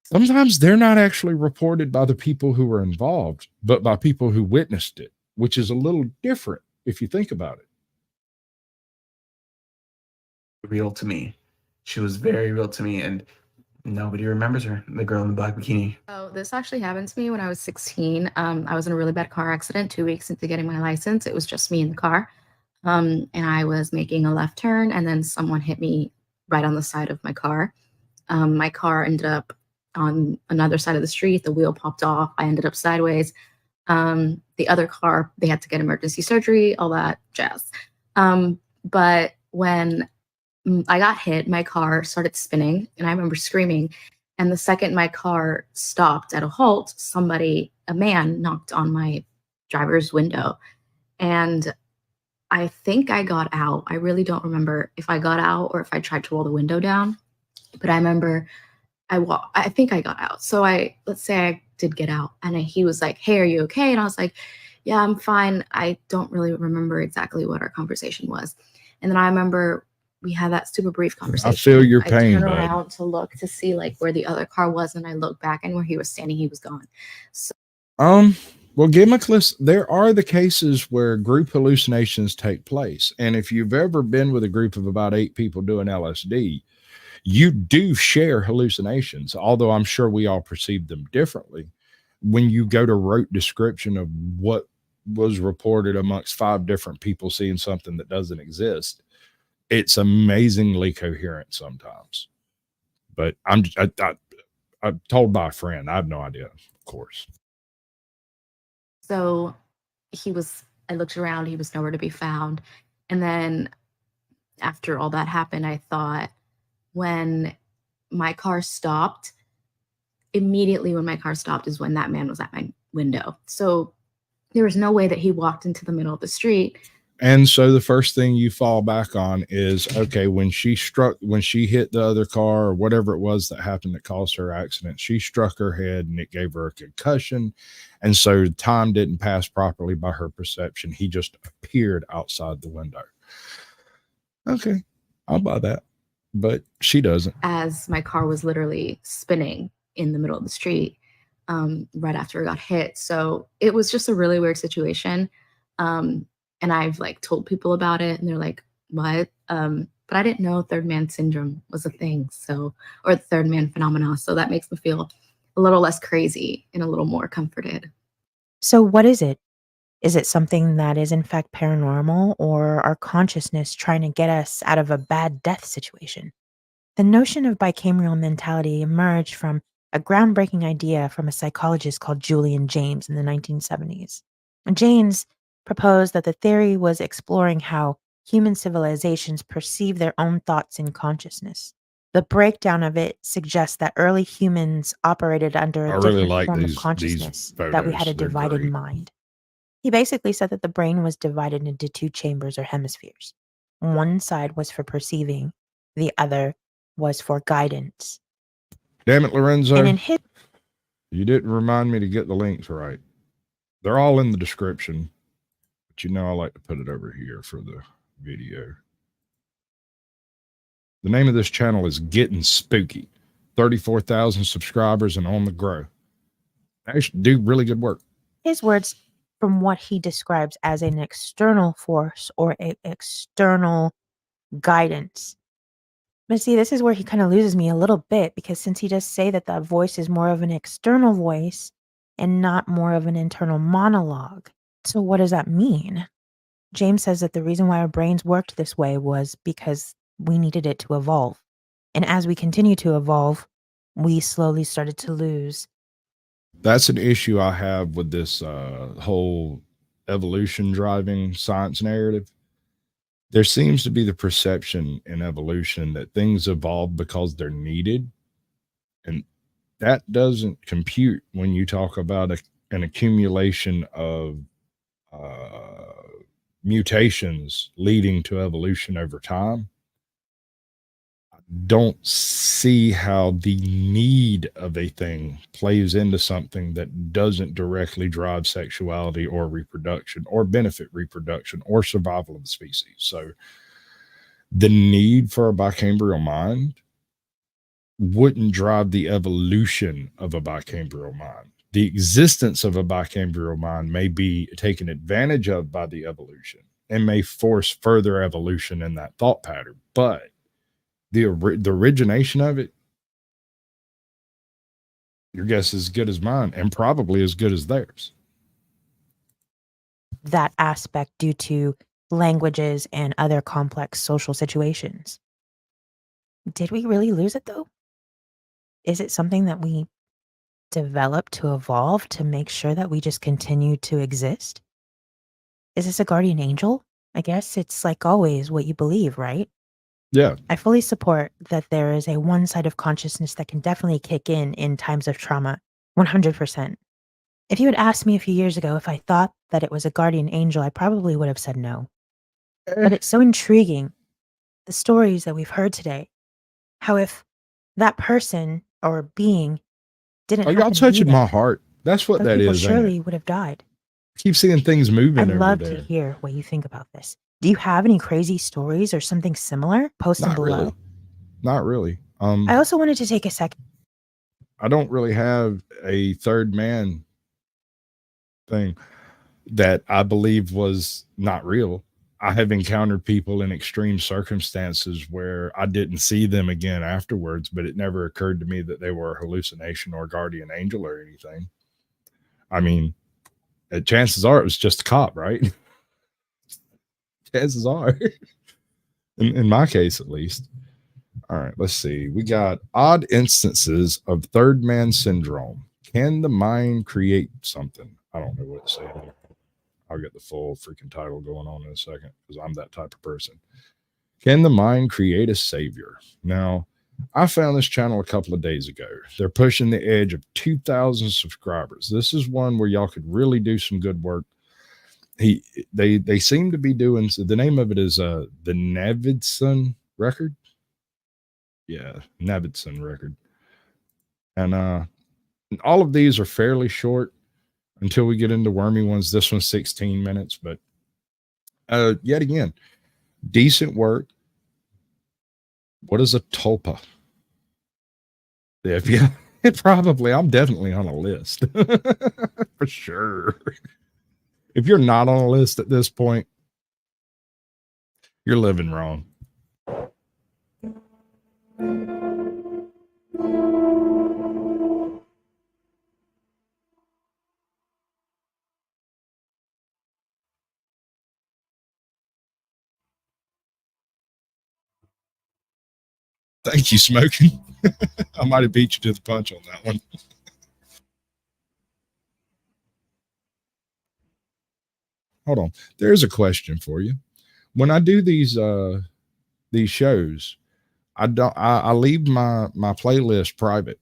Speaker 1: sometimes they're not actually reported by the people who were involved, but by people who witnessed it, which is a little different if you think about it.
Speaker 6: Real to me. She was very real to me, and nobody remembers her, the girl in the black bikini.
Speaker 7: Oh, this actually happened to me when I was 16. I was in a really bad car accident 2 weeks into getting my license. It was just me in the car. And I was making a left turn, and then someone hit me right on the side of my car. My car ended up on another side of the street. The wheel popped off. I ended up sideways. The other car, they had to get emergency surgery, all that jazz. But when I got hit, my car started spinning, and I remember screaming. And the second my car stopped at a halt, a man knocked on my driver's window. And I think I got out. I really don't remember if I got out or if I tried to roll the window down. But I remember I think I got out. So let's say I did get out, and he was like, "Hey, are you okay?" And I was like, "Yeah, I'm fine." I don't really remember exactly what our conversation was. And then I remember we had that super brief conversation.
Speaker 1: I feel your
Speaker 7: I
Speaker 1: pain,
Speaker 7: turned
Speaker 1: bud.
Speaker 7: around to look to see like where the other car was, and I looked back, and where he was standing, he was gone. So
Speaker 1: Well, Gimmick, there are the cases where group hallucinations take place. And if you've ever been with a group of about 8 people doing LSD, you do share hallucinations, although I'm sure we all perceive them differently. When you go to rote description of what was reported amongst 5 different people seeing something that doesn't exist, it's amazingly coherent sometimes. But I'm told by a friend. I have no idea, of course.
Speaker 7: So I looked around, he was nowhere to be found. And then after all that happened, I thought, when my car stopped, immediately when my car stopped is when that man was at my window. So there was no way that he walked into the middle of the street.
Speaker 1: And so the first thing you fall back on is, okay, when she hit the other car or whatever it was that happened that caused her accident, she struck her head and it gave her a concussion. And so time didn't pass properly by her perception. He just appeared outside the window. Okay, I'll buy that. But she doesn't.
Speaker 7: As my car was literally spinning in the middle of the street right after it got hit. So it was just a really weird situation. And I've like told people about it, and they're like, "What?" But I didn't know third man syndrome was a thing, or the third man phenomena. So that makes me feel a little less crazy and a little more comforted.
Speaker 4: So what is it? Is it something that is in fact paranormal, or our consciousness trying to get us out of a bad death situation? The notion of bicameral mentality emerged from a groundbreaking idea from a psychologist called Julian James in the 1970s. James proposed that the theory was exploring how human civilizations perceive their own thoughts in consciousness. The breakdown of it suggests that early humans operated under a different form of consciousness, that we had a divided mind. He basically said that the brain was divided into 2 chambers or hemispheres. One side was for perceiving, the other was for guidance.
Speaker 1: Damn it, Lorenzo.
Speaker 4: And in his
Speaker 1: You didn't remind me to get the links right. They're all in the description, but I like to put it over here for the video. The name of this channel is Getting Spooky. 34,000 subscribers and on the grow. They do really good work.
Speaker 4: his words, from what he describes as an external force or an external guidance. But see, this is where he kind of loses me a little bit because since he does say that that voice is more of an external voice and not more of an internal monologue. So what does that mean? James says that the reason why our brains worked this way was because we needed it to evolve. And as we continue to evolve, we slowly started to lose.
Speaker 1: That's an issue I have with this whole evolution driving science narrative. There seems to be the perception in evolution that things evolve because they're needed. And that doesn't compute when you talk about an accumulation of mutations leading to evolution over time. Don't see how the need of a thing plays into something that doesn't directly drive sexuality or reproduction or benefit reproduction or survival of the species. So the need for a bicambrial mind wouldn't drive the evolution of a bicambrial mind. The existence of a bicambrial mind may be taken advantage of by the evolution and may force further evolution in that thought pattern. But the origination of it, your guess is as good as mine and probably as good as theirs.
Speaker 4: That aspect due to languages and other complex social situations. Did we really lose it though? Is it something that we developed to evolve to make sure that we just continue to exist? Is this a guardian angel? I guess it's like always what you believe, right?
Speaker 1: Yeah.
Speaker 4: I fully support that there is a one side of consciousness that can definitely kick in times of trauma, 100%. If you had asked me a few years ago if I thought that it was a guardian angel, I probably would have said no. But it's so intriguing, the stories that we've heard today, how if that person or being didn't
Speaker 1: Oh, y'all
Speaker 4: happen to be
Speaker 1: touching my
Speaker 4: there,
Speaker 1: heart. That's what
Speaker 4: those
Speaker 1: that
Speaker 4: people
Speaker 1: is, ain't it?
Speaker 4: surely would have died.
Speaker 1: Keep seeing things moving
Speaker 4: I'd
Speaker 1: over
Speaker 4: love to
Speaker 1: there.
Speaker 4: hear what you think about this. Do you have any crazy stories or something similar? Post them
Speaker 1: Not
Speaker 4: below.
Speaker 1: really. Not really.
Speaker 4: I also wanted to take a second.
Speaker 1: I don't really have a third man thing that I believe was not real. I have encountered people in extreme circumstances where I didn't see them again afterwards, but it never occurred to me that they were a hallucination or guardian angel or anything. I mean, chances are it was just a cop, right? Chances are, in my case at least. All right, let's see. We got odd instances of third man syndrome. Can the mind create something? I don't know what it's saying. I'll get the full freaking title going on in a second because I'm that type of person. Can the mind create a savior? Now, I found this channel a couple of days ago. They're pushing the edge of 2,000 subscribers. This is one where y'all could really do some good work. They seem to be doing, so the name of it is the Navidson record. Yeah, Navidson record. And all of these are fairly short until we get into wormy ones. This one's 16 minutes, but yet again, decent work. What is a tulpa? If you probably, I'm definitely on a list for sure. If you're not on a list at this point, you're living wrong. Thank you, Smoking. I might have beat you to the punch on that one. Hold on. There's a question for you. When I do these shows, I leave my playlist private.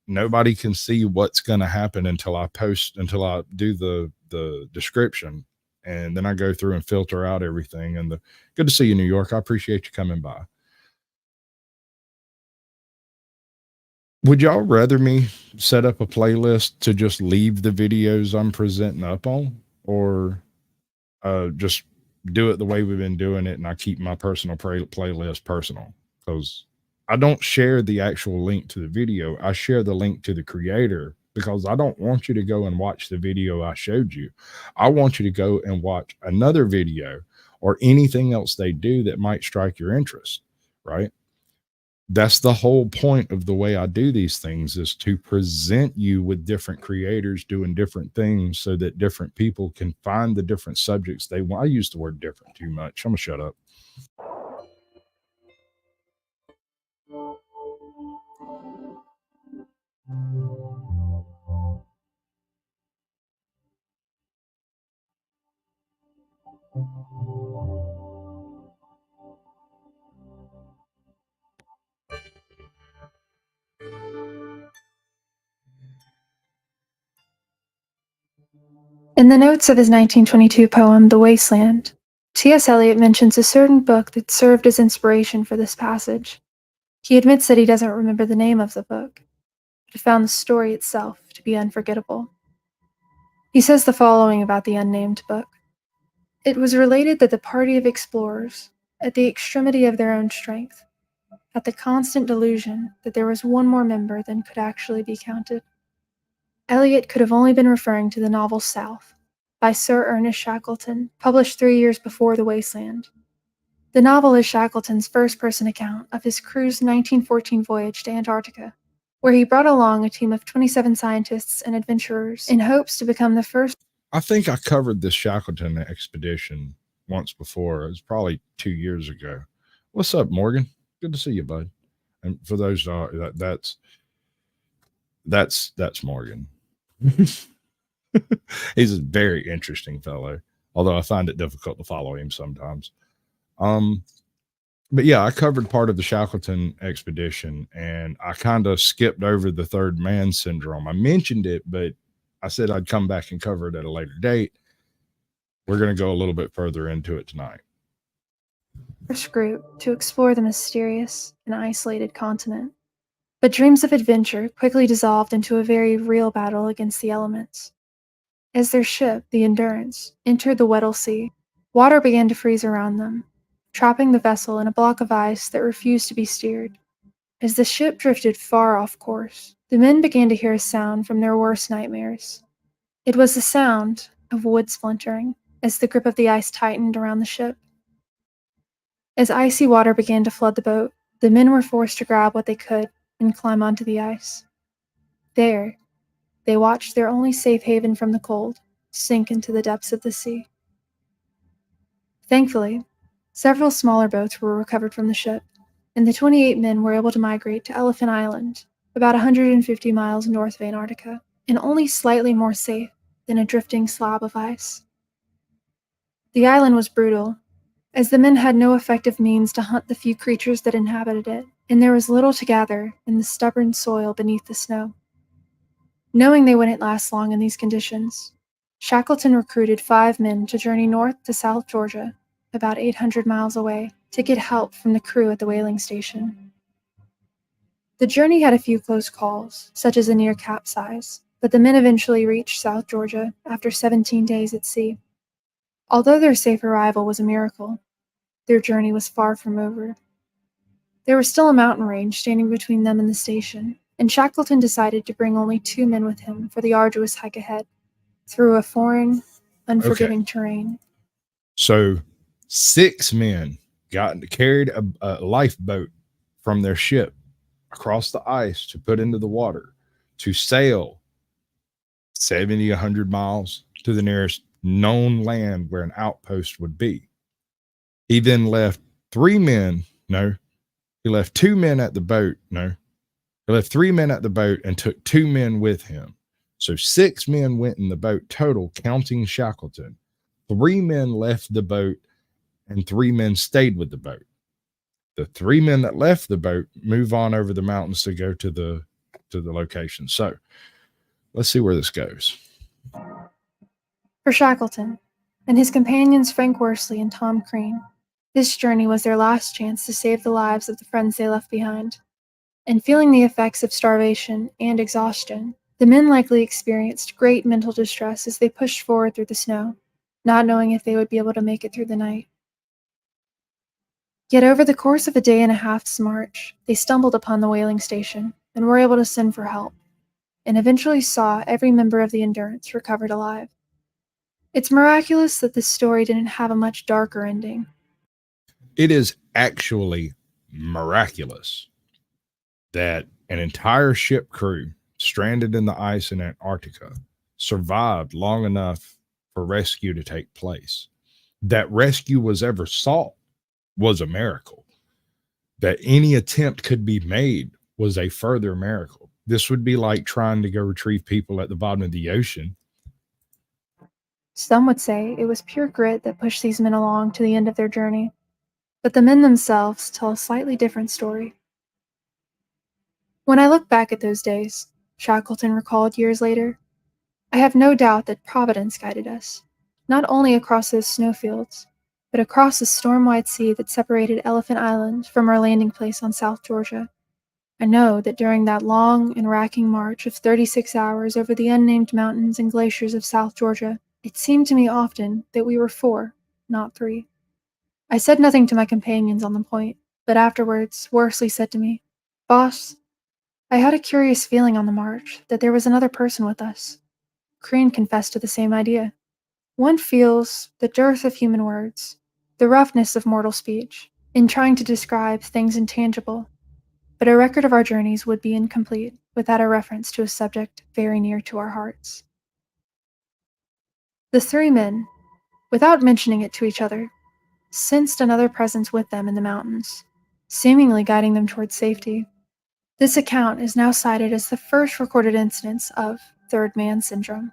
Speaker 1: Nobody can see what's going to happen until I do the description, and then I go through and filter out everything. And good to see you, New York. I appreciate you coming by. Would y'all rather me set up a playlist to just leave the videos I'm presenting up on, or just do it the way we've been doing it, and I keep my personal playlist personal? Because I don't share the actual link to the video. I share the link to the creator because I don't want you to go and watch the video I showed you. I want you to go and watch another video or anything else they do that might strike your interest, right? That's the whole point of the way I do these things, is to present you with different creators doing different things so that different people can find the different subjects they want. I use the word different too much. I'm gonna shut up.
Speaker 8: In the notes of his 1922 poem, The Wasteland, T.S. Eliot mentions a certain book that served as inspiration for this passage. He admits that he doesn't remember the name of the book, but found the story itself to be unforgettable. He says the following about the unnamed book. It was related that the party of explorers, at the extremity of their own strength, had the constant delusion that there was one more member than could actually be counted. Eliot could have only been referring to the novel South, by Sir Ernest Shackleton, published 3 years before The Wasteland. The novel is Shackleton's first-person account of his crew's 1914 voyage to Antarctica, where he brought along a team of 27 scientists and adventurers in hopes to become the first.
Speaker 1: I think I covered this Shackleton expedition once before. It was probably 2 years ago. What's up, Morgan? Good to see you, bud. And for those that's Morgan. He's a very interesting fellow, although I find it difficult to follow him sometimes. But yeah, I covered part of the Shackleton expedition, and I kind of skipped over the third man syndrome. I mentioned it, but I said I'd come back and cover it at a later date. We're going to go a little bit further into it tonight.
Speaker 8: First group to explore the mysterious and isolated continent. But dreams of adventure quickly dissolved into a very real battle against the elements. As their ship, the Endurance, entered the Weddell Sea, water began to freeze around them, trapping the vessel in a block of ice that refused to be steered. As the ship drifted far off course, the men began to hear a sound from their worst nightmares. It was the sound of wood splintering as the grip of the ice tightened around the ship. As icy water began to flood the boat, the men were forced to grab what they could and climb onto the ice. There, they watched their only safe haven from the cold sink into the depths of the sea. Thankfully, several smaller boats were recovered from the ship, and the 28 men were able to migrate to Elephant Island, about 150 miles north of Antarctica, and only slightly more safe than a drifting slab of ice. The island was brutal, as the men had no effective means to hunt the few creatures that inhabited it, and there was little to gather in the stubborn soil beneath the snow. Knowing they wouldn't last long in these conditions, Shackleton recruited 5 men to journey north to South Georgia, about 800 miles away, to get help from the crew at the whaling station. The journey had a few close calls, such as a near capsize, but the men eventually reached South Georgia after 17 days at sea. Although their safe arrival was a miracle, their journey was far from over. There was still a mountain range standing between them and the station, and Shackleton decided to bring only 2 men with him for the arduous hike ahead, through a foreign, unforgiving terrain.
Speaker 1: So 6 men carried a lifeboat from their ship across the ice to put into the water to sail 70, 100 miles to the nearest known land where an outpost would be. He then left 3 men. No, he left 2 men at the boat. No, he left 3 men at the boat and took 2 men with him. So 6 men went in the boat total, counting Shackleton. 3 men left the boat and 3 men stayed with the boat. The 3 men that left the boat move on over the mountains to go to the location. So let's see where this goes.
Speaker 8: For Shackleton and his companions Frank Worsley and Tom Crean, this journey was their last chance to save the lives of the friends they left behind. And feeling the effects of starvation and exhaustion, the men likely experienced great mental distress as they pushed forward through the snow, not knowing if they would be able to make it through the night. Yet over the course of a day and a half's march, they stumbled upon the whaling station and were able to send for help, and eventually saw every member of the Endurance recovered alive. It's miraculous that this story didn't have a much darker ending.
Speaker 1: It is actually miraculous that an entire ship crew stranded in the ice in Antarctica survived long enough for rescue to take place. That rescue was ever sought was a miracle. That any attempt could be made was a further miracle. This would be like trying to go retrieve people at the bottom of the ocean.
Speaker 8: Some would say it was pure grit that pushed these men along to the end of their journey, but the men themselves tell a slightly different story. When I look back at those days, Shackleton recalled years later, I have no doubt that Providence guided us, not only across those snowfields, but across the storm-wide sea that separated Elephant Island from our landing place on South Georgia. I know that during that long and racking march of 36 hours over the unnamed mountains and glaciers of South Georgia, it seemed to me often that we were 4, not 3. I said nothing to my companions on the point, but afterwards, Worsley said to me, "Boss, I had a curious feeling on the march that there was another person with us." Crean confessed to the same idea. One feels the dearth of human words, the roughness of mortal speech, in trying to describe things intangible, but a record of our journeys would be incomplete without a reference to a subject very near to our hearts. The 3 men, without mentioning it to each other, sensed another presence with them in the mountains, seemingly guiding them towards safety. This account is now cited as the first recorded instance of third man syndrome,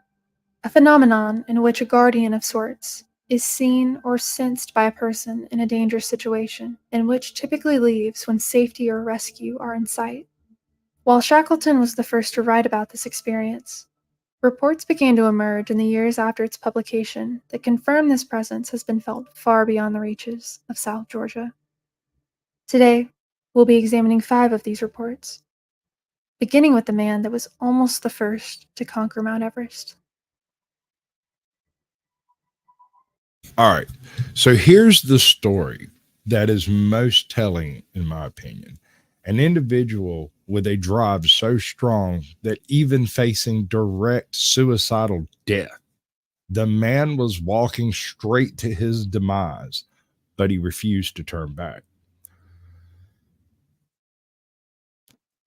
Speaker 8: a phenomenon in which a guardian of sorts is seen or sensed by a person in a dangerous situation, and which typically leaves when safety or rescue are in sight. While Shackleton was the first to write about this experience, reports began to emerge in the years after its publication that confirm this presence has been felt far beyond the reaches of South Georgia. Today, we'll be examining 5 of these reports, beginning with the man that was almost the first to conquer Mount Everest.
Speaker 1: All right. So here's the story that is most telling, in my opinion. An individual with a drive so strong that even facing direct suicidal death, the man was walking straight to his demise, but he refused to turn back.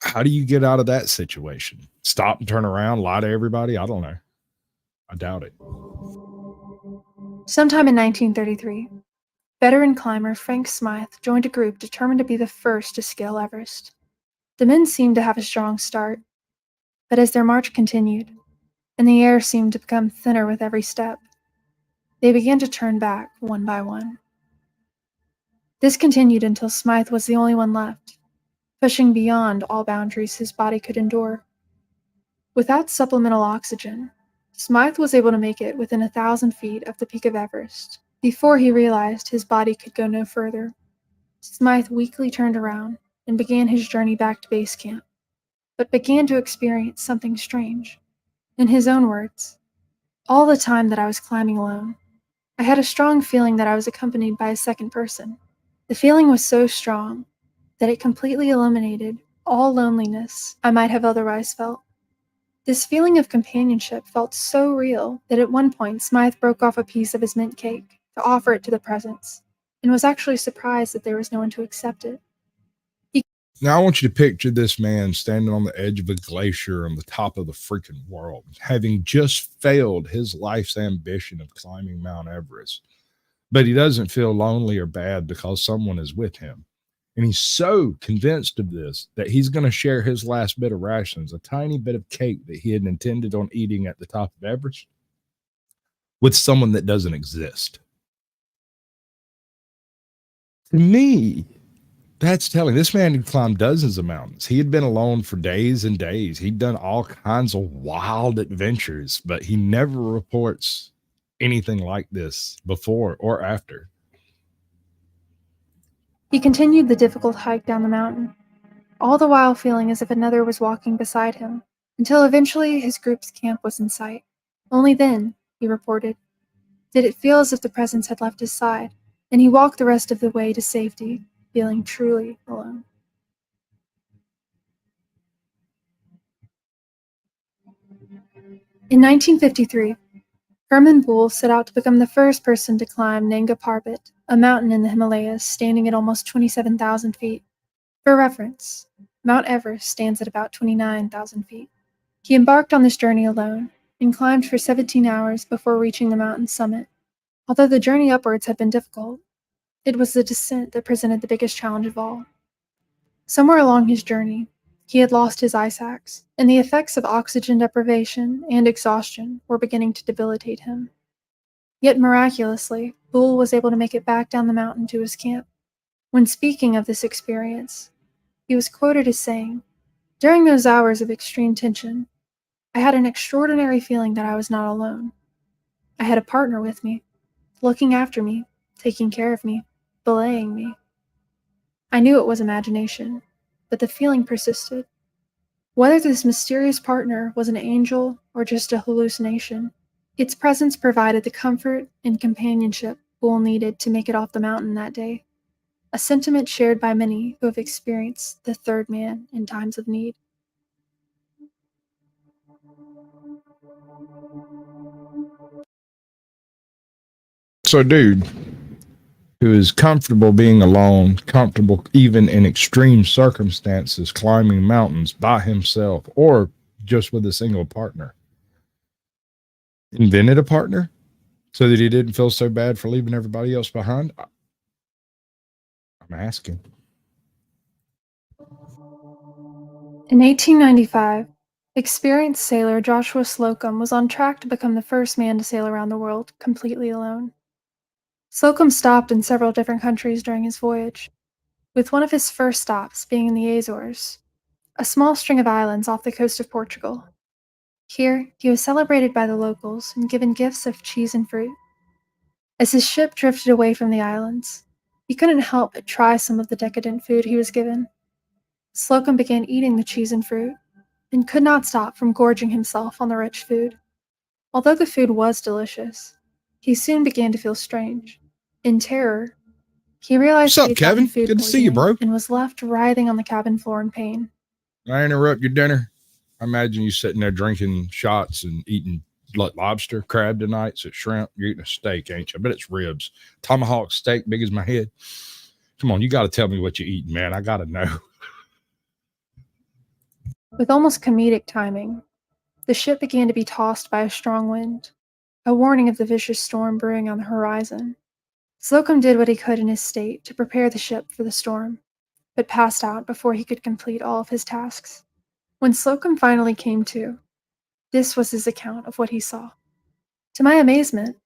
Speaker 1: How do you get out of that situation? Stop and turn around, lie to everybody? I don't know. I doubt it.
Speaker 8: Sometime in 1933, veteran climber Frank Smythe joined a group determined to be the first to scale Everest. The men seemed to have a strong start, but as their march continued, and the air seemed to become thinner with every step, they began to turn back one by one. This continued until Smythe was the only one left, pushing beyond all boundaries his body could endure. Without supplemental oxygen, Smythe was able to make it within 1,000 feet of the peak of Everest before he realized his body could go no further. Smythe weakly turned around and began his journey back to base camp, but began to experience something strange. In his own words, "All the time that I was climbing alone, I had a strong feeling that I was accompanied by a second person. The feeling was so strong that it completely eliminated all loneliness I might have otherwise felt. This feeling of companionship felt so real that at one point Smythe broke off a piece of his mint cake to offer it to the presence, and was actually surprised that there was no one to accept it.
Speaker 1: Now, I want you to picture this man standing on the edge of a glacier on the top of the freaking world, having just failed his life's ambition of climbing Mount Everest. But he doesn't feel lonely or bad because someone is with him. And he's so convinced of this that he's going to share his last bit of rations, a tiny bit of cake that he had intended on eating at the top of Everest, with someone that doesn't exist. To me, that's telling. This man had climbed dozens of mountains. He had been alone for days and days. He'd done all kinds of wild adventures, but he never reports anything like this before or after.
Speaker 8: He continued the difficult hike down the mountain, all the while feeling as if another was walking beside him, until eventually his group's camp was in sight. Only then, he reported, did it feel as if the presence had left his side, and he walked the rest of the way to safety, feeling truly alone. In 1953, Herman Bull set out to become the first person to climb Nanga Parbat, a mountain in the Himalayas standing at almost 27,000 feet. For reference, Mount Everest stands at about 29,000 feet. He embarked on this journey alone and climbed for 17 hours before reaching the mountain's summit. Although the journey upwards had been difficult, it was the descent that presented the biggest challenge of all. Somewhere along his journey, he had lost his ice axe, and the effects of oxygen deprivation and exhaustion were beginning to debilitate him. Yet miraculously, Bull was able to make it back down the mountain to his camp. When speaking of this experience, he was quoted as saying, "During those hours of extreme tension, I had an extraordinary feeling that I was not alone. I had a partner with me, looking after me, taking care of me, belaying me. I knew it was imagination, but the feeling persisted. Whether this mysterious partner was an angel or just a hallucination, its presence provided the comfort and companionship Bull needed to make it off the mountain that day, a sentiment shared by many who have experienced the third man in times of need."
Speaker 1: So, dude who is comfortable being alone, comfortable even in extreme circumstances, climbing mountains by himself or just with a single partner, invented a partner so that he didn't feel so bad for leaving everybody else behind. I'm asking.
Speaker 8: In 1895, experienced sailor Joshua Slocum was on track to become the first man to sail around the world completely alone. Slocum stopped in several different countries during his voyage, with one of his first stops being in the Azores, a small string of islands off the coast of Portugal. Here, he was celebrated by the locals and given gifts of cheese and fruit. As his ship drifted away from the islands, he couldn't help but try some of the decadent food he was given. Slocum began eating the cheese and fruit, and could not stop from gorging himself on the rich food. Although the food was delicious, he soon began to feel strange. In terror, he realized
Speaker 1: What's up,
Speaker 8: he had gotten
Speaker 1: Kevin?
Speaker 8: food
Speaker 1: Good to see you,
Speaker 8: poisoning
Speaker 1: bro.
Speaker 8: and was left writhing on the cabin floor in pain.
Speaker 1: I interrupt your dinner. I imagine you sitting there drinking shots and eating lobster, crab tonight. So shrimp. You're eating a steak, ain't you? I bet it's ribs. Tomahawk steak, big as my head. Come on, you got to tell me what you're eating, man. I got to know.
Speaker 8: With almost comedic timing, the ship began to be tossed by a strong wind, a warning of the vicious storm brewing on the horizon. Slocum did what he could in his state to prepare the ship for the storm, but passed out before he could complete all of his tasks. When Slocum finally came to, this was his account of what he saw. "To my amazement,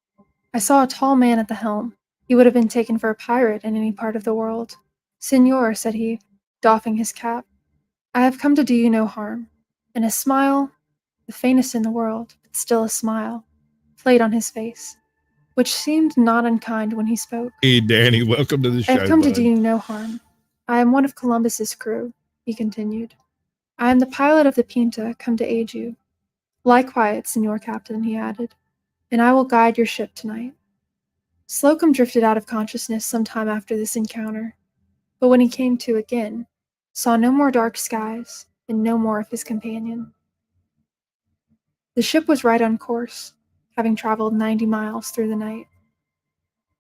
Speaker 8: I saw a tall man at the helm. He would have been taken for a pirate in any part of the world. 'Signor,' said he, doffing his cap, 'I have come to do you no harm.' And a smile, the faintest in the world, but still a smile, played on his face, which seemed not unkind when he spoke.
Speaker 1: Hey, Danny, welcome to the show.
Speaker 8: I have come to
Speaker 1: bud.
Speaker 8: do you no harm. I am one of Columbus's crew," he continued. "I am the pilot of the Pinta, come to aid you. Lie quiet, Senor Captain," he added, "and I will guide your ship tonight." Slocum drifted out of consciousness some time after this encounter, but when he came to again, saw no more dark skies and no more of his companion. The ship was right on course, having traveled 90 miles through the night.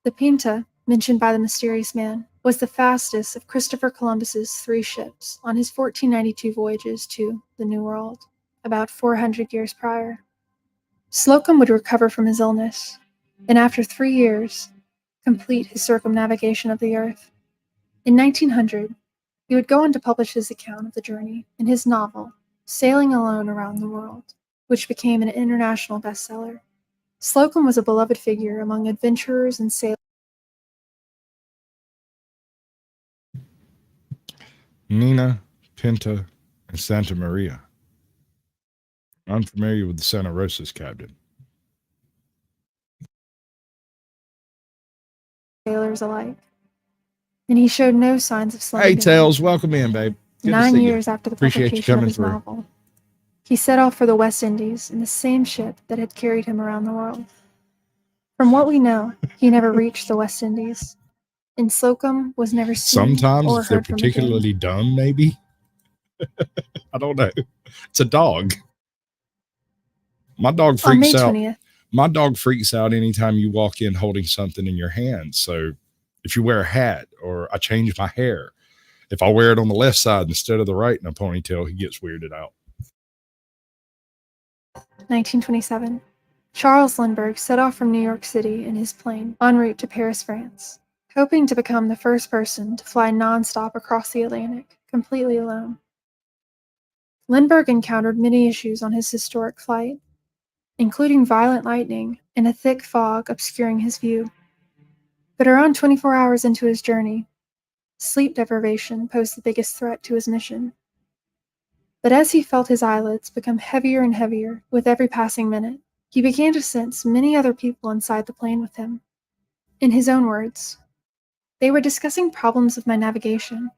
Speaker 8: The Pinta, mentioned by the mysterious man, was the fastest of Christopher Columbus's 3 ships on his 1492 voyages to the New World, about 400 years prior. Slocum would recover from his illness, and after 3 years, complete his circumnavigation of the Earth. In 1900, he would go on to publish his account of the journey in his novel, Sailing Alone Around the World, which became an international bestseller. Slocum was a beloved figure among adventurers and sailors.
Speaker 1: Nina, Pinta, and Santa Maria. I'm familiar with the Santa Rosa's captain.
Speaker 8: Sailors alike, and he showed no signs of slowing
Speaker 1: Hey,
Speaker 8: down.
Speaker 1: Tails, welcome in, babe. Good to
Speaker 8: 9
Speaker 1: see you.
Speaker 8: years after the
Speaker 1: Appreciate you
Speaker 8: publication of
Speaker 1: coming
Speaker 8: his
Speaker 1: through.
Speaker 8: novel, he set off for the West Indies in the same ship that had carried him around the world. From what we know, he never reached the West Indies, and Slocum was never seen
Speaker 1: Sometimes
Speaker 8: or
Speaker 1: if they're
Speaker 8: heard from again.
Speaker 1: particularly dumb, maybe. I don't know. It's a dog. My dog
Speaker 8: On May
Speaker 1: freaks out.
Speaker 8: 20th,
Speaker 1: My dog freaks out anytime you walk in holding something in your hand. So if you wear a hat or I change my hair, If I wear it on the left side instead of the right in a ponytail, he gets weirded out.
Speaker 8: 1927. Charles Lindbergh set off from New York City in his plane en route to Paris, France, hoping to become the first person to fly nonstop across the Atlantic, completely alone. Lindbergh encountered many issues on his historic flight, including violent lightning and a thick fog obscuring his view. But around 24 hours into his journey, sleep deprivation posed the biggest threat to his mission. But as he felt his eyelids become heavier and heavier with every passing minute, he began to sense many other people inside the plane with him. In his own words, "They were discussing problems of my navigation,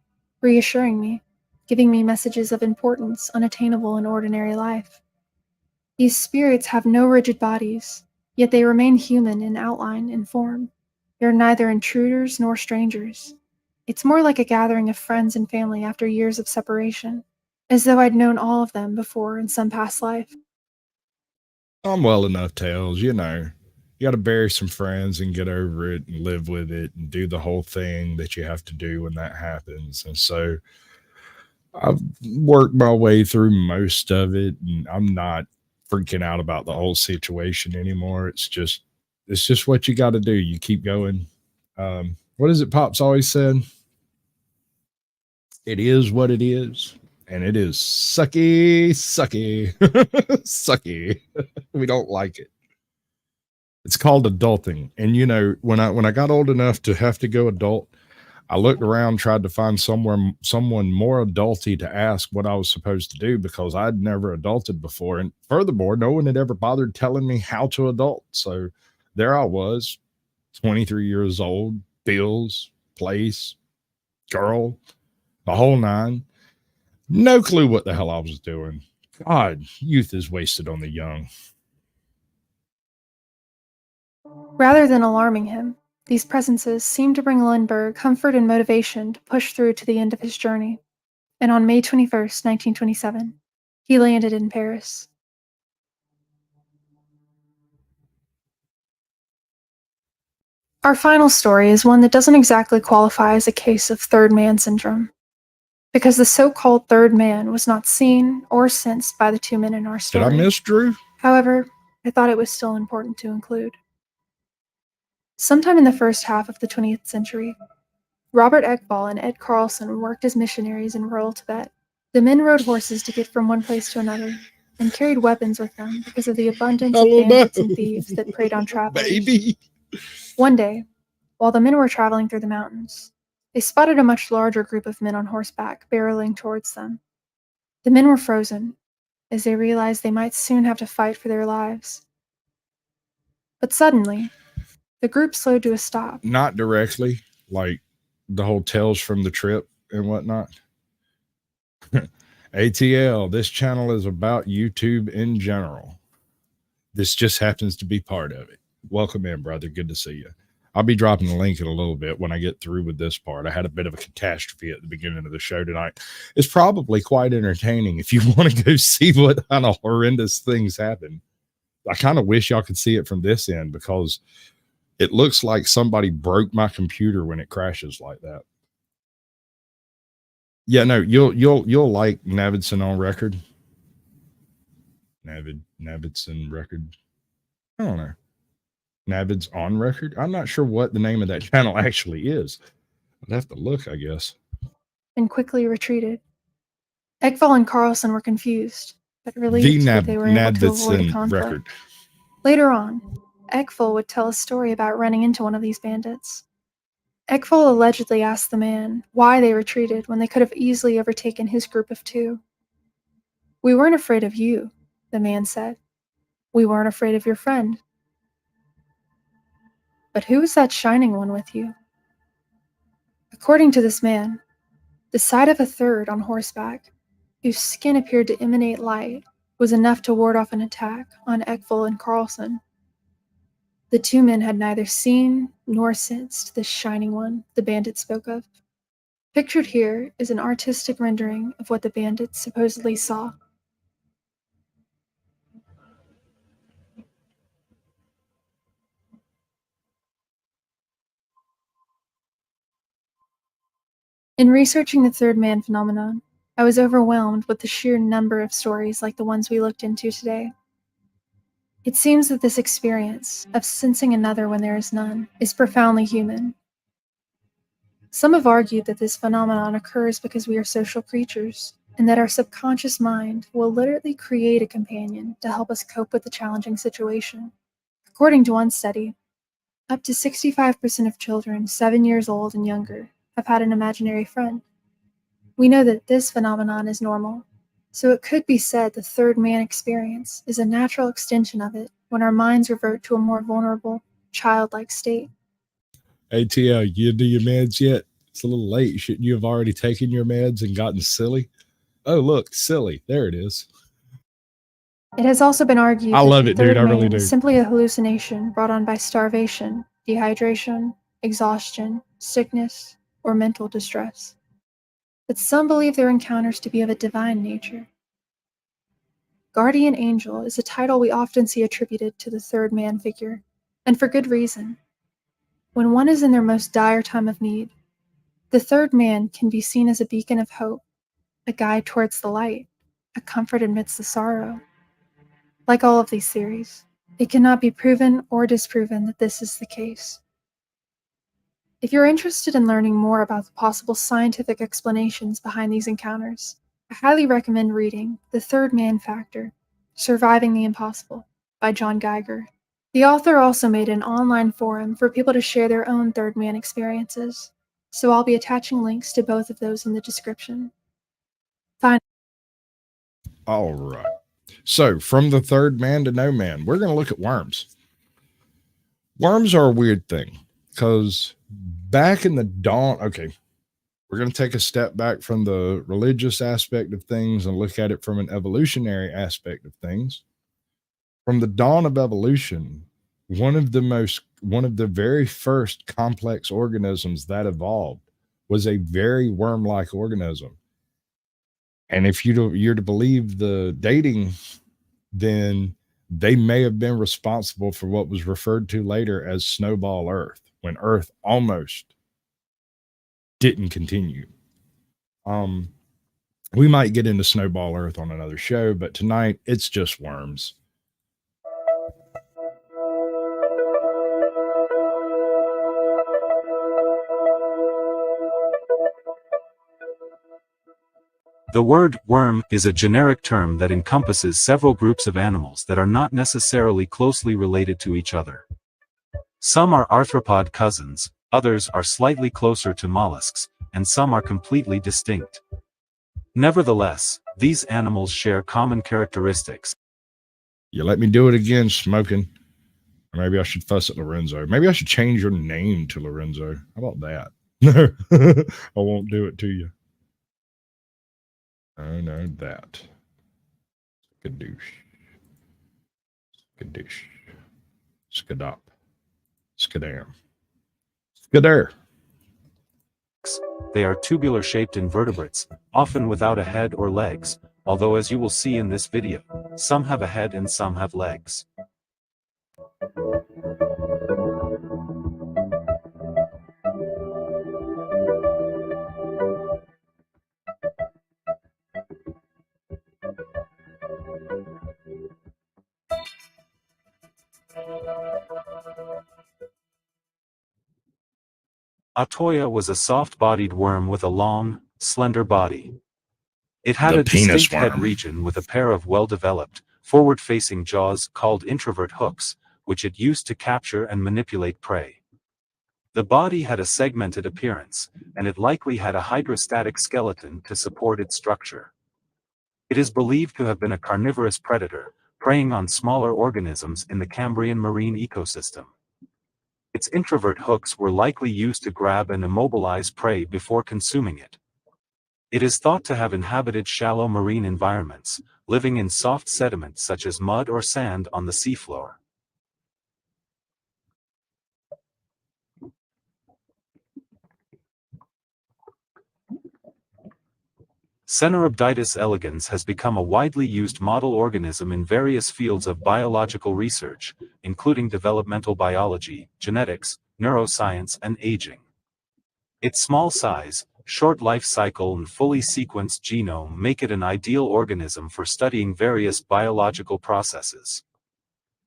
Speaker 8: reassuring me, giving me messages of importance unattainable in ordinary life. These spirits have no rigid bodies, yet they remain human in outline and form. They're neither intruders nor strangers. It's more like a gathering of friends and family after years of separation, as though I'd known all of them before in some past life."
Speaker 1: I'm well enough, Tails. You got to bury some friends and get over it and live with it and do the whole thing that you have to do when that happens. And so I've worked my way through most of it, and I'm not freaking out about the whole situation anymore. It's just what you got to do. You keep going. What is it Pops always said? It is what it is, and it is sucky, sucky, sucky. We don't like it. It's called adulting. And when I got old enough to have to go adult, I looked around, tried to find someone more adulty to ask what I was supposed to do because I'd never adulted before. And furthermore, no one had ever bothered telling me how to adult. So there I was, 23 years old, bills, place, girl, the whole nine. No clue what the hell I was doing. God, youth is wasted on the young.
Speaker 8: Rather than alarming him, these presences seemed to bring Lindbergh comfort and motivation to push through to the end of his journey. And on May 21st, 1927, he landed in Paris. Our final story is one that doesn't exactly qualify as a case of third man syndrome, because the so-called third man was not seen or sensed by the two men in our
Speaker 1: Did
Speaker 8: story.
Speaker 1: I miss Drew?
Speaker 8: However, I thought it was still important to include. Sometime in the first half of the 20th century, Robert Ekbal and Ed Carlson worked as missionaries in rural Tibet. The men rode horses to get from one place to another and carried weapons with them because of the abundance of bandits and thieves that preyed on travelers.
Speaker 1: Baby.
Speaker 8: One day, while the men were traveling through the mountains, they spotted a much larger group of men on horseback barreling towards them. The men were frozen, as they realized they might soon have to fight for their lives. But suddenly, the group slowed to a stop.
Speaker 1: Not directly, like the whole tales from the trip and whatnot. ATL, this channel is about YouTube in general. This just happens to be part of it. Welcome in, brother. Good to see you. I'll be dropping the link in a little bit when I get through with this part. I had a bit of a catastrophe at the beginning of the show tonight. It's probably quite entertaining if you want to go see what kind of horrendous things happen. I kind of wish y'all could see it from this end because it looks like somebody broke my computer when it crashes like that. Yeah, no, you'll like Navidson on record. Navidson record. I don't know. Navid's on record. I'm not sure what the name of that channel actually is. I'd have to look, I guess.
Speaker 8: And quickly retreated. Ekval and Carlson were confused, but relieved that they were able to avoid a conflict.
Speaker 1: Record.
Speaker 8: Later on, Ekval would tell a story about running into one of these bandits. Ekval allegedly asked the man why they retreated when they could have easily overtaken his group of two. "We weren't afraid of you," the man said. "We weren't afraid of your friend." "But who is that shining one with you?" According to this man, the sight of a third on horseback, whose skin appeared to emanate light, was enough to ward off an attack on Ekval and Carlson. The two men had neither seen nor sensed this shining one the bandits spoke of. Pictured here is an artistic rendering of what the bandits supposedly saw. In researching the third man phenomenon, I was overwhelmed with the sheer number of stories like the ones we looked into today. It seems that this experience of sensing another when there is none is profoundly human. Some have argued that this phenomenon occurs because we are social creatures, and that our subconscious mind will literally create a companion to help us cope with a challenging situation. According to one study, up to 65% of children 7 years old and younger have had an imaginary friend. We know that this phenomenon is normal, so it could be said the third man experience is a natural extension of it when our minds revert to a more vulnerable, childlike state.
Speaker 1: ATL, you do your meds yet? It's a little late. Shouldn't you have already taken your meds and gotten silly? Oh, look, silly. There it is.
Speaker 8: It has also been argued
Speaker 1: I
Speaker 8: that
Speaker 1: love
Speaker 8: the
Speaker 1: it, dude.
Speaker 8: third
Speaker 1: I really
Speaker 8: man
Speaker 1: do.
Speaker 8: is simply a hallucination brought on by starvation, dehydration, exhaustion, sickness, or mental distress. But some believe their encounters to be of a divine nature. Guardian angel is a title we often see attributed to the third man figure, and for good reason. When one is in their most dire time of need, the third man can be seen as a beacon of hope, a guide towards the light, a comfort amidst the sorrow. Like all of these theories, it cannot be proven or disproven that this is the case. If you're interested in learning more about the possible scientific explanations behind these encounters, I highly recommend reading The Third Man Factor: Surviving the Impossible by John Geiger. The author also made an online forum for people to share their own third man experiences, so I'll be attaching links to both of those in the description.
Speaker 1: All right. So, from the third man to no man, we're going to look at worms. Worms are a weird thing because back in the dawn, okay, we're going to take a step back from the religious aspect of things and look at it from an evolutionary aspect of things. From the dawn of evolution, one of the very first complex organisms that evolved was a very worm-like organism. And if you're to believe the dating, then they may have been responsible for what was referred to later as Snowball Earth, when Earth almost didn't continue. We might get into Snowball Earth on another show, but tonight it's just worms.
Speaker 9: The word worm is a generic term that encompasses several groups of animals that are not necessarily closely related to each other. Some are arthropod cousins, others are slightly closer to mollusks, and some are completely distinct. Nevertheless, these animals share common characteristics.
Speaker 1: You let me do it again, smoking. Or maybe I should fuss at Lorenzo. Maybe I should change your name to Lorenzo. How about that? No, I won't do it to you. Oh, no, that. Skadoosh. Skadoosh. Skadop. Skadam. Skadare.
Speaker 9: They are tubular-shaped invertebrates, often without a head or legs, although as you will see in this video, some have a head and some have legs. Atoya was a soft-bodied worm with a long, slender body. It had
Speaker 1: The
Speaker 9: a
Speaker 1: penis
Speaker 9: distinct head
Speaker 1: worm.
Speaker 9: region with a pair of well-developed, forward-facing jaws called introvert hooks, which it used to capture and manipulate prey. The body had a segmented appearance, and it likely had a hydrostatic skeleton to support its structure. It is believed to have been a carnivorous predator, preying on smaller organisms in the Cambrian marine ecosystem. Its introvert hooks were likely used to grab and immobilize prey before consuming it. It is thought to have inhabited shallow marine environments, living in soft sediment such as mud or sand on the seafloor. Cenorhabditis elegans has become a widely used model organism in various fields of biological research, including developmental biology, genetics, neuroscience, and aging. Its small size, short life cycle and fully sequenced genome make it an ideal organism for studying various biological processes.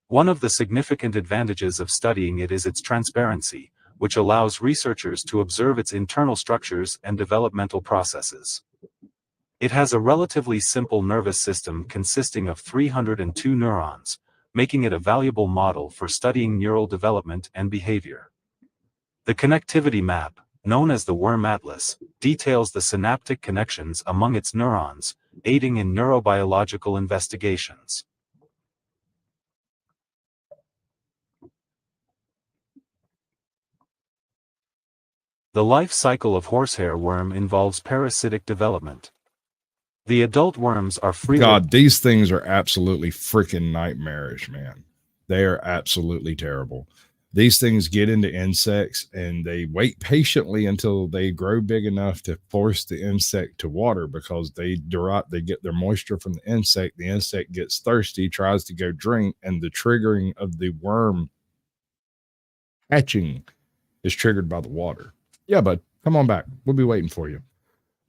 Speaker 9: One of the significant advantages of studying it is its transparency, which allows researchers to observe its internal structures and developmental processes. It has a relatively simple nervous system consisting of 302 neurons, making it a valuable model for studying neural development and behavior. The connectivity map, known as the worm atlas, details the synaptic connections among its neurons, aiding in neurobiological investigations. The life cycle of horsehair worm involves parasitic development. The adult worms are freely...
Speaker 1: God, these things are absolutely freaking nightmarish, man. They are absolutely terrible. These things get into insects and they wait patiently until they grow big enough to force the insect to water, because they get their moisture from the insect. The insect gets thirsty, tries to go drink, and the triggering of the worm hatching is triggered by the water. Yeah, bud, come on back. We'll be waiting for you.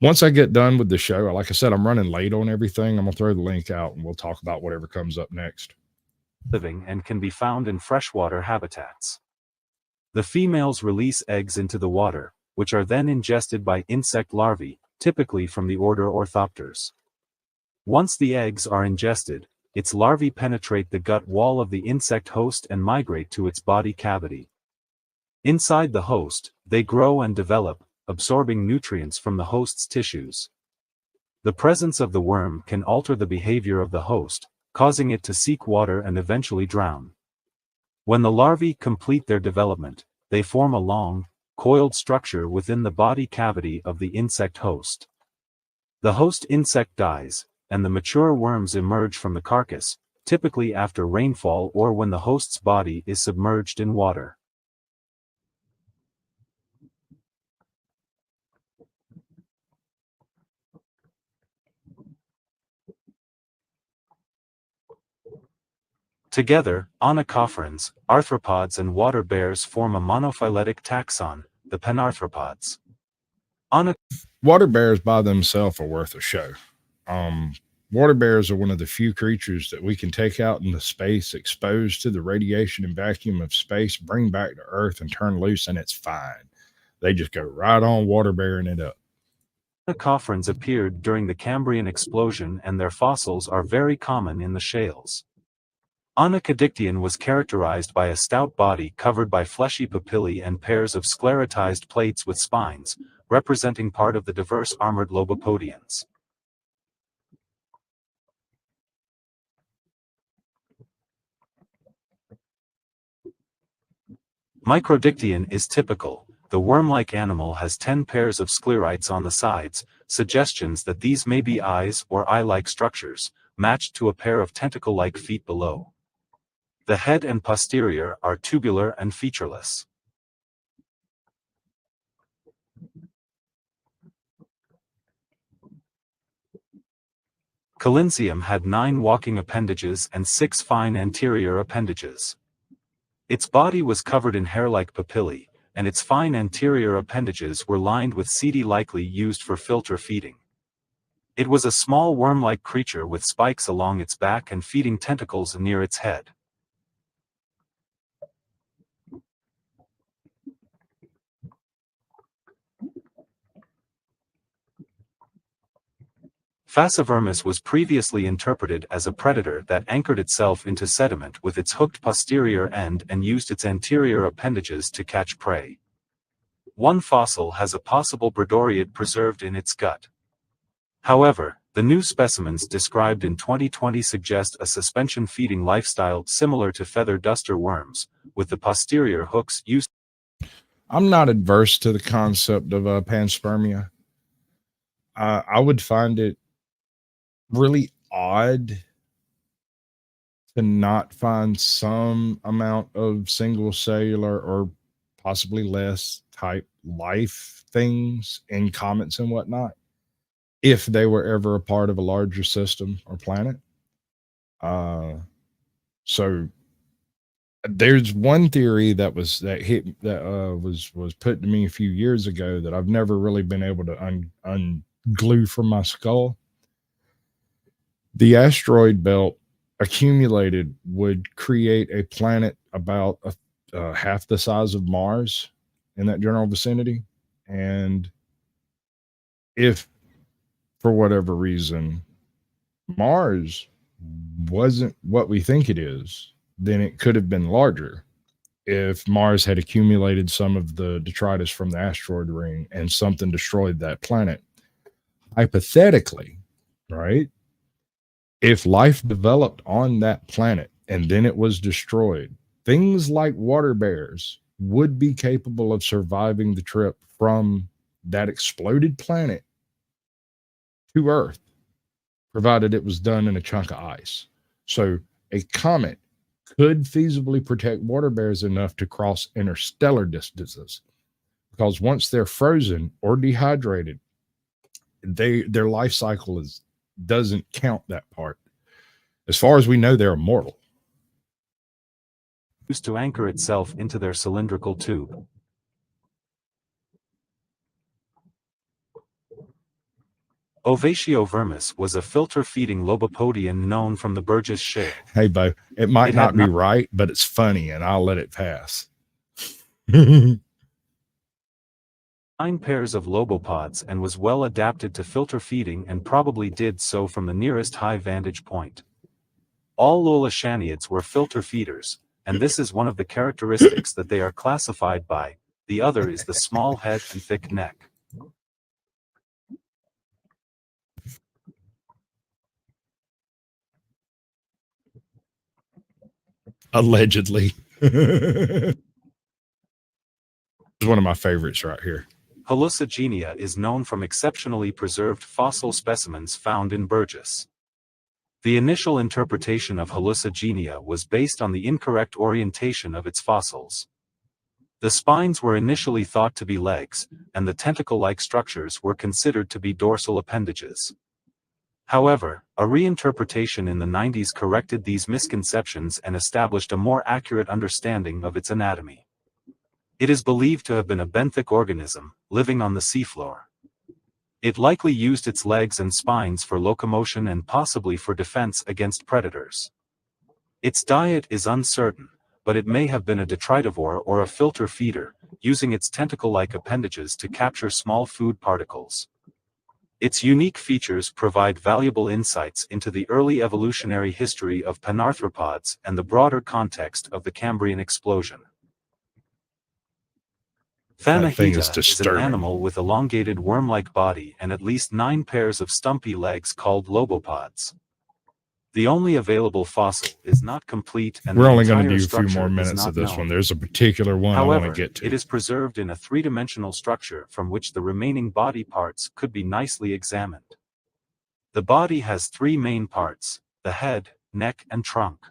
Speaker 1: Once I get done with the show, like I said, I'm running late on everything. I'm going to throw the link out and we'll talk about whatever comes up next.
Speaker 9: Living and can be found in freshwater habitats. The females release eggs into the water, which are then ingested by insect larvae, typically from the order Orthopters. Once the eggs are ingested, its larvae penetrate the gut wall of the insect host and migrate to its body cavity. Inside the host, they grow and develop, absorbing nutrients from the host's tissues. The presence of the worm can alter the behavior of the host, causing it to seek water and eventually drown. When the larvae complete their development, they form a long, coiled structure within the body cavity of the insect host. The host insect dies, and the mature worms emerge from the carcass, typically after rainfall or when the host's body is submerged in water. Together, onychophorans, arthropods and water bears form a monophyletic taxon, the panarthropods.
Speaker 1: Water bears by themselves are worth a show. Water bears are one of the few creatures that we can take out into space, exposed to the radiation and vacuum of space, bring back to Earth and turn loose, and it's fine. They just go right on water bearing it up.
Speaker 9: Onychophorans appeared during the Cambrian explosion and their fossils are very common in the shales. Onychodictyon was characterized by a stout body covered by fleshy papillae and pairs of sclerotized plates with spines, representing part of the diverse armored lobopodians. Microdictyon is typical. The worm-like animal has 10 pairs of sclerites on the sides, suggestions that these may be eyes or eye-like structures, matched to a pair of tentacle-like feet below. The head and posterior are tubular and featureless. Collinsium had 9 walking appendages and 6 fine anterior appendages. Its body was covered in hair-like papillae, and its fine anterior appendages were lined with seedy, likely used for filter feeding. It was a small worm-like creature with spikes along its back and feeding tentacles near its head. Falcivermis was previously interpreted as a predator that anchored itself into sediment with its hooked posterior end and used its anterior appendages to catch prey. One fossil has a possible bradoriid preserved in its gut. However, the new specimens described in 2020 suggest a suspension-feeding lifestyle similar to feather duster worms, with the posterior hooks used.
Speaker 1: I'm not adverse to the concept of panspermia. I would find it really odd to not find some amount of single cellular or possibly less type life things in comets and whatnot, if they were ever a part of a larger system or planet. So There's one theory that was put to me a few years ago that I've never really been able to unglue from my skull. The asteroid belt accumulated would create a planet about half the size of Mars in that general vicinity. And if, for whatever reason, Mars wasn't what we think it is, then it could have been larger. If Mars had accumulated some of the detritus from the asteroid ring and something destroyed that planet, hypothetically, right? If life developed on that planet and then it was destroyed, things like water bears would be capable of surviving the trip from that exploded planet to Earth, provided it was done in a chunk of ice. So a comet could feasibly protect water bears enough to cross interstellar distances, because once they're frozen or dehydrated, their life cycle doesn't count that part. As far as we know, they're immortal.
Speaker 9: Used to anchor itself into their cylindrical tube. Ovatio vermis was a filter-feeding lobopodian known from the Burgess Shale.
Speaker 1: Hey, Bo, it might not be right, but it's funny, and I'll let it pass.
Speaker 9: 9 pairs of lobopods and was well adapted to filter feeding and probably did so from the nearest high vantage point. All lolashaniids were filter feeders, and this is one of the characteristics that they are classified by. The other is the small head and thick neck.
Speaker 1: Allegedly. It's one of my favorites right here.
Speaker 9: Hallucigenia is known from exceptionally preserved fossil specimens found in Burgess. The initial interpretation of hallucigenia was based on the incorrect orientation of its fossils. The spines were initially thought to be legs, and the tentacle-like structures were considered to be dorsal appendages. However, a reinterpretation in the 90s corrected these misconceptions and established a more accurate understanding of its anatomy. It is believed to have been a benthic organism, living on the seafloor. It likely used its legs and spines for locomotion and possibly for defense against predators. Its diet is uncertain, but it may have been a detritivore or a filter feeder, using its tentacle-like appendages to capture small food particles. Its unique features provide valuable insights into the early evolutionary history of panarthropods and the broader context of the Cambrian explosion. Phanahita is an animal with elongated worm-like body and at least 9 pairs of stumpy legs called lobopods. The only available fossil is not complete, and
Speaker 1: we're
Speaker 9: the
Speaker 1: only going to
Speaker 9: entire
Speaker 1: do a few more
Speaker 9: structure is
Speaker 1: minutes
Speaker 9: not
Speaker 1: of this
Speaker 9: known.
Speaker 1: one. There's a particular one
Speaker 9: However,
Speaker 1: I want to get to.
Speaker 9: It is preserved in a 3-dimensional structure from which the remaining body parts could be nicely examined. The body has 3 main parts: the head, neck, and trunk.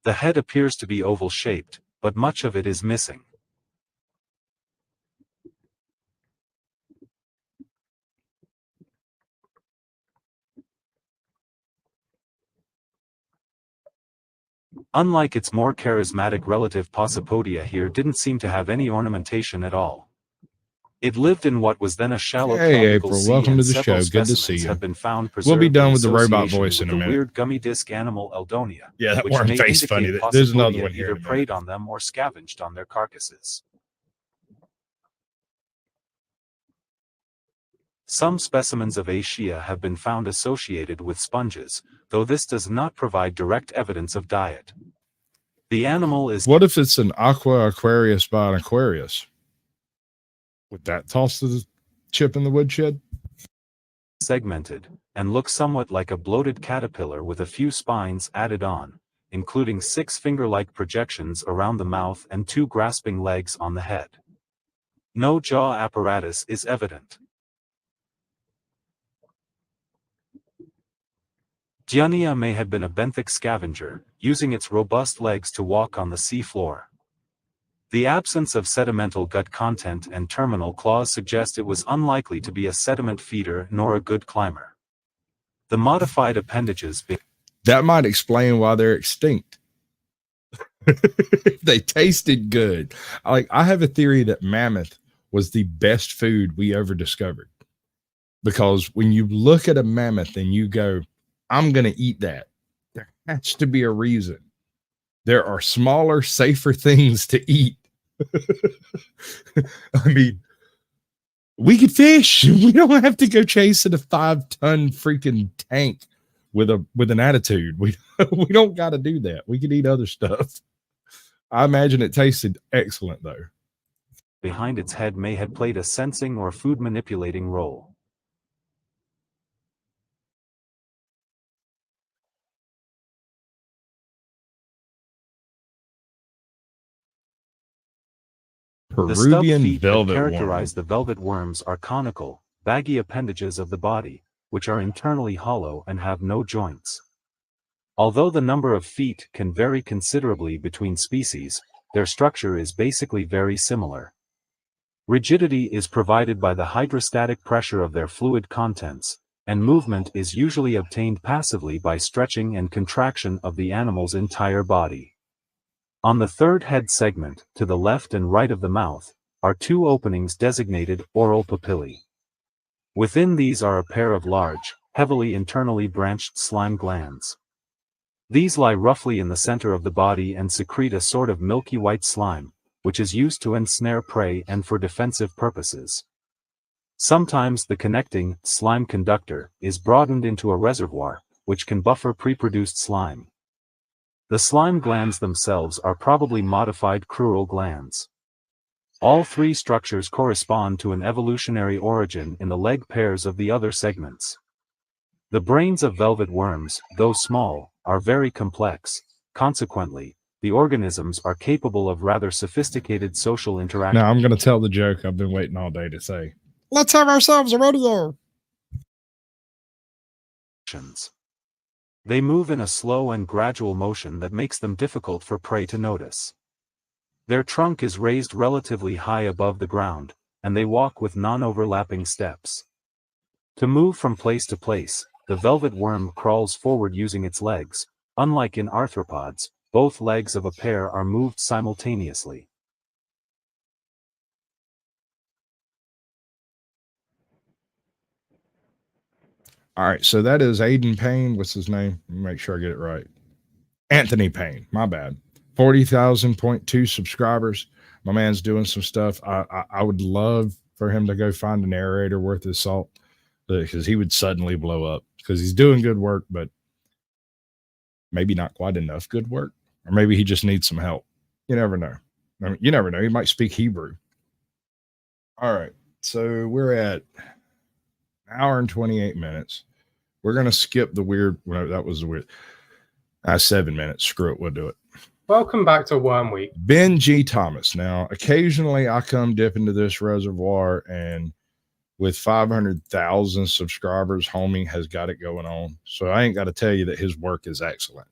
Speaker 9: The head appears to be oval-shaped, but much of it is missing. Unlike its more charismatic relative Possipodia, here didn't seem to have any ornamentation at all. It lived in what was then a shallow tropical
Speaker 1: April,
Speaker 9: sea,
Speaker 1: welcome
Speaker 9: and
Speaker 1: to the
Speaker 9: several
Speaker 1: show. Good to see
Speaker 9: specimens
Speaker 1: you.
Speaker 9: have been found
Speaker 1: We'll be
Speaker 9: preserved
Speaker 1: done
Speaker 9: in
Speaker 1: with the robot
Speaker 9: association
Speaker 1: voice in
Speaker 9: with
Speaker 1: a
Speaker 9: the
Speaker 1: minute.
Speaker 9: weird gummy disc animal Eldonia,
Speaker 1: Yeah, that
Speaker 9: which
Speaker 1: worm
Speaker 9: may
Speaker 1: face
Speaker 9: indicate
Speaker 1: funny. There's another
Speaker 9: Possipodia
Speaker 1: one here
Speaker 9: either
Speaker 1: in a minute.
Speaker 9: preyed on them or scavenged on their carcasses. Some specimens of Aschia have been found associated with sponges, though this does not provide direct evidence of diet. The animal is...
Speaker 1: What if it's an aqua aquarius by an Aquarius? Would that toss the chip in the woodshed?
Speaker 9: segmented, and looks somewhat like a bloated caterpillar with a few spines added on, including 6 finger-like projections around the mouth and 2 grasping legs on the head. No jaw apparatus is evident. Giania may have been a benthic scavenger, using its robust legs to walk on the sea floor. The absence of sedimental gut content and terminal claws suggest it was unlikely to be a sediment feeder nor a good climber. The modified appendages...
Speaker 1: That might explain why they're extinct. They tasted good. I have a theory that mammoth was the best food we ever discovered, because when you look at a mammoth and you go, I'm going to eat that, there has to be a reason. There are smaller, safer things to eat. I mean, we could fish. We don't have to go chasing a 5-ton freaking tank with an attitude. We don't got to do that. We can eat other stuff. I imagine it tasted excellent though.
Speaker 9: Behind its head may have played a sensing or food manipulating role. The stub
Speaker 1: Peruvian
Speaker 9: feet that
Speaker 1: velvet
Speaker 9: characterize
Speaker 1: worm.
Speaker 9: the velvet worms are conical, baggy appendages of the body, which are internally hollow and have no joints. Although the number of feet can vary considerably between species, their structure is basically very similar. Rigidity is provided by the hydrostatic pressure of their fluid contents, and movement is usually obtained passively by stretching and contraction of the animal's entire body. On the third head segment, to the left and right of the mouth, are two openings designated oral papillae. Within these are a pair of large, heavily internally branched slime glands. These lie roughly in the center of the body and secrete a sort of milky white slime, which is used to ensnare prey and for defensive purposes. Sometimes the connecting, slime conductor, is broadened into a reservoir, which can buffer pre-produced slime. The slime glands themselves are probably modified crural glands. All three structures correspond to an evolutionary origin in the leg pairs of the other segments. The brains of velvet worms, though small, are very complex. Consequently, the organisms are capable of rather sophisticated social interactions.
Speaker 1: Now I'm going to tell the joke I've been waiting all day to say. Let's have ourselves a rodeo.
Speaker 9: They move in a slow and gradual motion that makes them difficult for prey to notice. Their trunk is raised relatively high above the ground, and they walk with non-overlapping steps. To move from place to place, the velvet worm crawls forward using its legs. Unlike in arthropods, both legs of a pair are moved simultaneously.
Speaker 1: All right, so that is Aiden Payne. What's his name? Make sure I get it right. Anthony Payne. My bad. 40,000.2 subscribers. My man's doing some stuff. I would love for him to go find a narrator worth his salt, because he would suddenly blow up, because he's doing good work, but maybe not quite enough good work, or maybe he just needs some help. You never know. I mean, you never know. He might speak Hebrew. All right, so we're at an hour and 28 minutes. We're going to skip the weird. Well, that was the weird. 7 minutes. Screw it. We'll do it.
Speaker 10: Welcome back to Worm Week.
Speaker 1: Ben G. Thomas. Now, occasionally I come dip into this reservoir, and with 500,000 subscribers, homie has got it going on. So I ain't got to tell you that his work is excellent.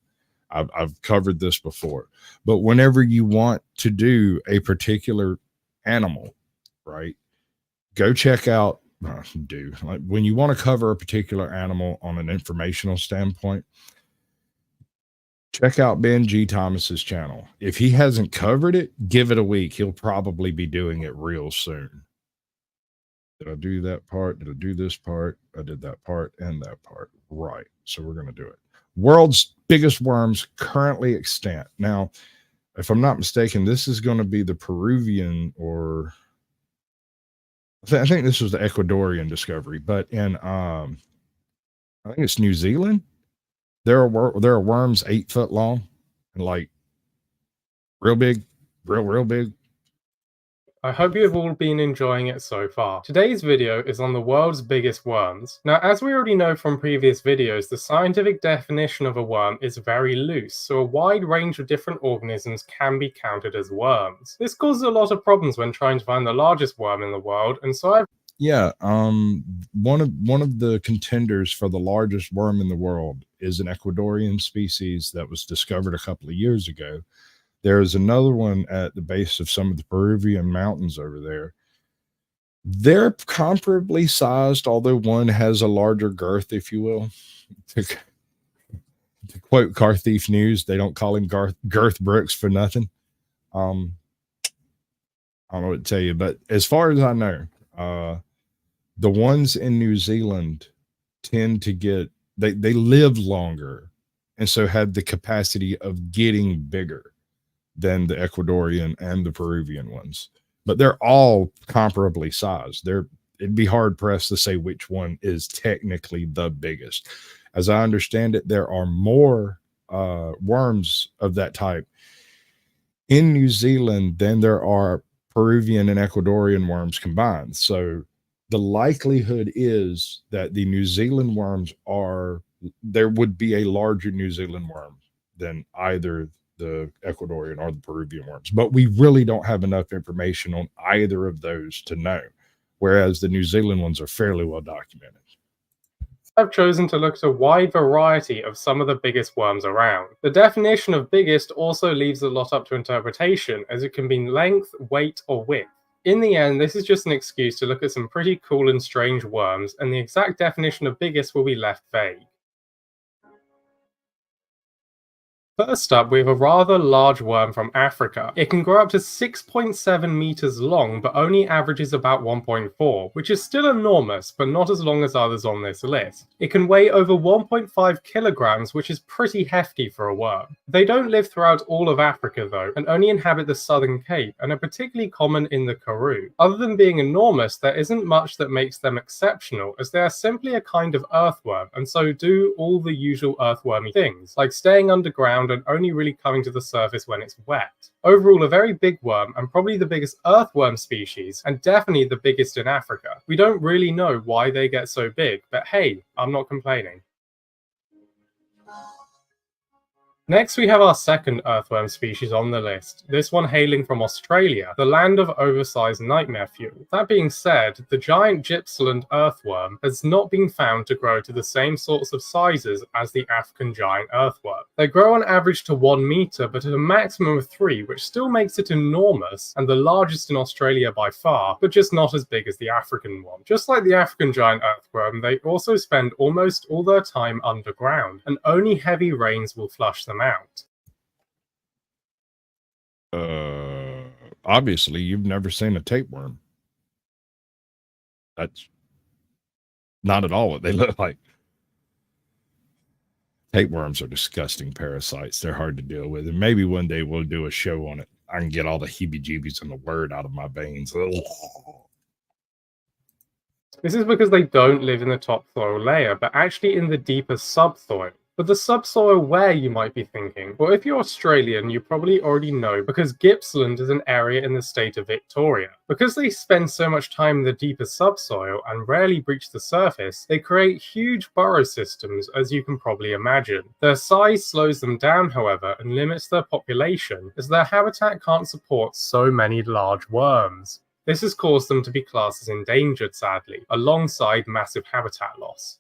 Speaker 1: I've covered this before. But whenever you want to do a particular animal, right, go check out, when you want to cover a particular animal on an informational standpoint, check out Ben G. Thomas's channel. If he hasn't covered it, give it a week. He'll probably be doing it real soon. Did I do that part? Did I do this part? I did that part and that part. Right. So we're going to do it. World's biggest worms currently extant. Now, if I'm not mistaken, this is going to be the Peruvian, or I think this was the Ecuadorian discovery, but in I think it's New Zealand. There are worms 8 foot long and like real big, real big.
Speaker 10: I hope you have all been enjoying it so far. Today's video is on the world's biggest worms. Now, as we already know from previous videos, the scientific definition of a worm is very loose, so a wide range of different organisms can be counted as worms. This causes a lot of problems when trying to find the largest worm in the world, and so
Speaker 1: one of the contenders for the largest worm in the world is an Ecuadorian species that was discovered a couple of years ago. There's another one at the base of some of the Peruvian mountains over there. They're comparably sized, although one has a larger girth, if you will. to quote Car Thief News, they don't call him Girth Brooks for nothing. I don't know what to tell you, but as far as I know, the ones in New Zealand tend to get they live longer, and so have the capacity of getting bigger than the Ecuadorian and the Peruvian ones. But they're all comparably sized. It'd be hard pressed to say which one is technically the biggest. As I understand it, there are more worms of that type in New Zealand than there are Peruvian and Ecuadorian worms combined. So the likelihood is that the New Zealand worms there would be a larger New Zealand worm than either the Ecuadorian or the Peruvian worms. But we really don't have enough information on either of those to know, whereas the New Zealand ones are fairly well documented.
Speaker 10: I've chosen to look at a wide variety of some of the biggest worms around. The definition of biggest also leaves a lot up to interpretation, as it can mean length, weight, or width. In the end, this is just an excuse to look at some pretty cool and strange worms, and the exact definition of biggest will be left vague. First up, we have a rather large worm from Africa. It can grow up to 6.7 meters long, but only averages about 1.4, which is still enormous, but not as long as others on this list. It can weigh over 1.5 kilograms, which is pretty hefty for a worm. They don't live throughout all of Africa though, and only inhabit the southern Cape, and are particularly common in the Karoo. Other than being enormous, there isn't much that makes them exceptional, as they are simply a kind of earthworm, and so do all the usual earthwormy things, like staying underground and only really coming to the surface when it's wet. Overall, a very big worm, and probably the biggest earthworm species, and definitely the biggest in Africa. We don't really know why they get so big, but hey, I'm not complaining. Next, we have our second earthworm species on the list, this one hailing from Australia, the land of oversized nightmare fuel. That being said, the giant Gippsland earthworm has not been found to grow to the same sorts of sizes as the African giant earthworm. They grow on average to 1 meter, but at a maximum of 3, which still makes it enormous, and the largest in Australia by far, but just not as big as the African one. Just like the African giant earthworm, they also spend almost all their time underground, and only heavy rains will flush them out.
Speaker 1: Obviously, you've never seen a tapeworm. That's not at all what they look like. Tapeworms are disgusting parasites. They're hard to deal with. And maybe one day we'll do a show on it. I can get all the heebie-jeebies in the word out of my veins.
Speaker 10: This is because they don't live in the topsoil layer, but actually in the deeper subsoil. But the subsoil where, you might be thinking? Well, if you're Australian, you probably already know, because Gippsland is an area in the state of Victoria. Because they spend so much time in the deeper subsoil and rarely breach the surface, they create huge burrow systems, as you can probably imagine. Their size slows them down, however, and limits their population, as their habitat can't support so many large worms. This has caused them to be classed as endangered, sadly, alongside massive habitat loss.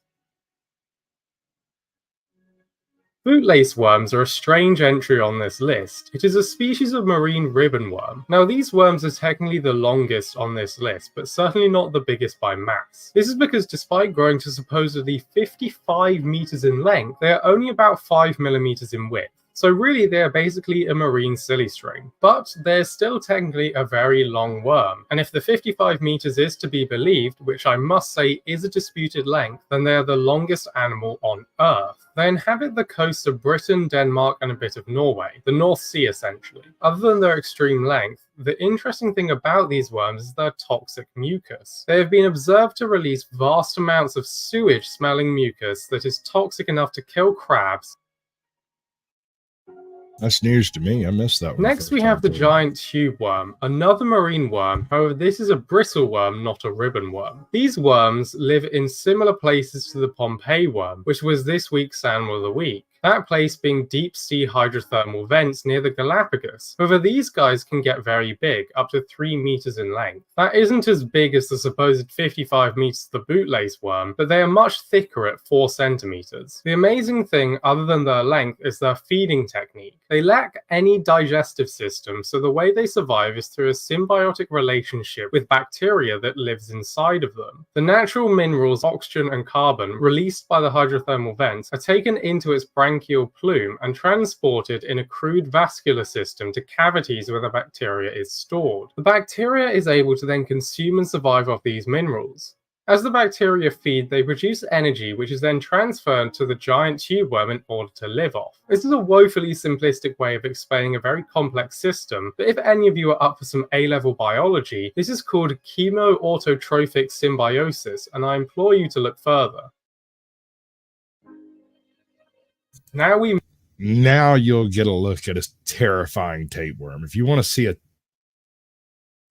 Speaker 10: Bootlace worms are a strange entry on this list. It is a species of marine ribbon worm. Now, these worms are technically the longest on this list, but certainly not the biggest by mass. This is because despite growing to supposedly 55 meters in length, they are only about 5 millimeters in width. So really, they're basically a marine silly string. But they're still technically a very long worm. And if the 55 meters is to be believed, which I must say is a disputed length, then they are the longest animal on Earth. They inhabit the coasts of Britain, Denmark, and a bit of Norway, the North Sea essentially. Other than their extreme length, the interesting thing about these worms is their toxic mucus. They have been observed to release vast amounts of sewage-smelling mucus that is toxic enough to kill crabs.
Speaker 1: That's news to me. I missed that one.
Speaker 10: Next, we have the giant tube worm, another marine worm. However, this is a bristle worm, not a ribbon worm. These worms live in similar places to the Pompeii worm, which was this week's Animal of the Week. That place being deep sea hydrothermal vents near the Galapagos. However, these guys can get very big, up to 3 meters in length. That isn't as big as the supposed 55 meters of the bootlace worm, but they are much thicker at 4 centimeters. The amazing thing, other than their length, is their feeding technique. They lack any digestive system, so the way they survive is through a symbiotic relationship with bacteria that lives inside of them. The natural minerals, oxygen and carbon, released by the hydrothermal vents are taken into its brain branchial plume and transported in a crude vascular system to cavities where the bacteria is stored. The bacteria is able to then consume and survive off these minerals. As the bacteria feed, they produce energy which is then transferred to the giant tube worm in order to live off. This is a woefully simplistic way of explaining a very complex system, but if any of you are up for some A-level biology, this is called chemoautotrophic symbiosis, and I implore you to look further.
Speaker 1: Now you'll get a look at a terrifying tapeworm. If you want to see a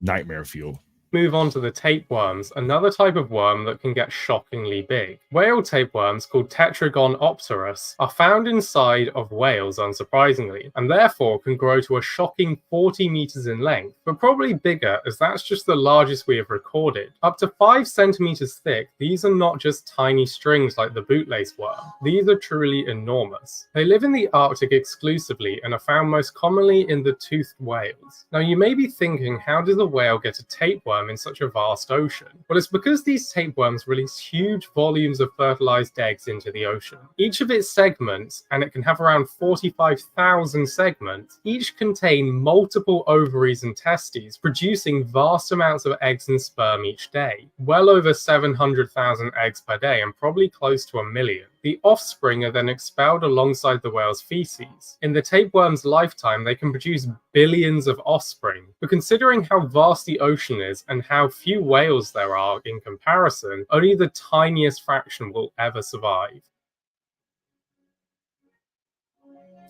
Speaker 1: nightmare fuel.
Speaker 10: Move on to the tapeworms, another type of worm that can get shockingly big. Whale tapeworms, called Tetragonopterus, are found inside of whales, unsurprisingly, and therefore can grow to a shocking 40 meters in length, but probably bigger, as that's just the largest we have recorded. Up to 5 centimeters thick, these are not just tiny strings like the bootlace worm. These are truly enormous. They live in the Arctic exclusively and are found most commonly in the toothed whales. Now you may be thinking, how does a whale get a tapeworm in such a vast ocean? Well, it's because these tapeworms release huge volumes of fertilized eggs into the ocean. Each of its segments, and it can have around 45,000 segments, each contain multiple ovaries and testes, producing vast amounts of eggs and sperm each day. Well over 700,000 eggs per day, and probably close to 1 million. The offspring are then expelled alongside the whale's feces. In the tapeworm's lifetime, they can produce billions of offspring. But considering how vast the ocean is and how few whales there are in comparison, only the tiniest fraction will ever survive.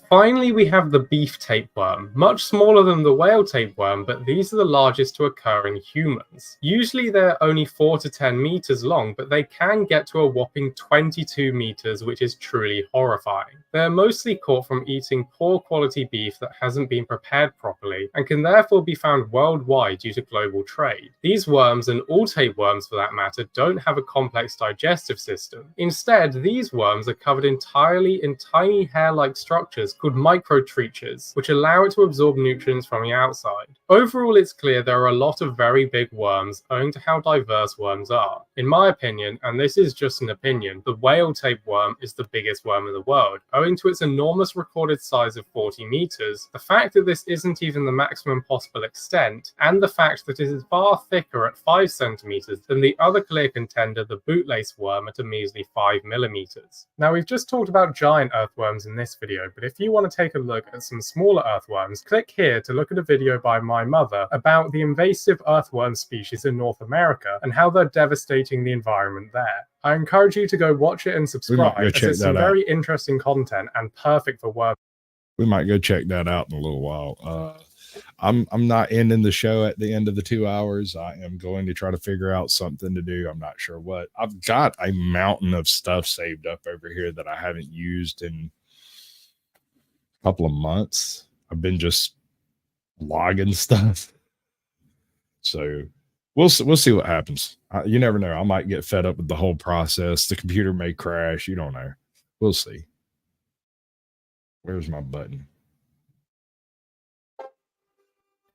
Speaker 10: Finally, we have the beef tapeworm, much smaller than the whale tapeworm, but these are the largest to occur in humans. Usually they're only 4 to 10 meters long, but they can get to a whopping 22 meters, which is truly horrifying. They're mostly caught from eating poor quality beef that hasn't been prepared properly, and can therefore be found worldwide due to global trade. These worms, and all tapeworms for that matter, don't have a complex digestive system. Instead, these worms are covered entirely in tiny hair-like structures called microtrichas, which allow it to absorb nutrients from the outside. Overall, it's clear there are a lot of very big worms owing to how diverse worms are. In my opinion, and this is just an opinion, the whale tapeworm is the biggest worm in the world. Owing to its enormous recorded size of 40 meters, the fact that this isn't even the maximum possible extent, and the fact that it is far thicker at 5 centimeters than the other clear contender, the bootlace worm, at a measly 5 millimeters. Now, we've just talked about giant earthworms in this video, but if you want to take a look at some smaller earthworms, click here to look at a video by my mother about the invasive earthworm species in North America and how they're devastating the environment there. I encourage you to go watch it and subscribe, as it's some very interesting content and perfect for work.
Speaker 1: We might go check that out in a little while. I'm not ending the show at the end of the 2 hours. I am going to try to figure out something to do. I'm not sure what. I've got a mountain of stuff saved up over here that I haven't used in couple of months. I've been just logging stuff, so we'll see what happens. You never know. I might get fed up with the whole process. The computer may crash. You don't know. We'll see. Where's my button?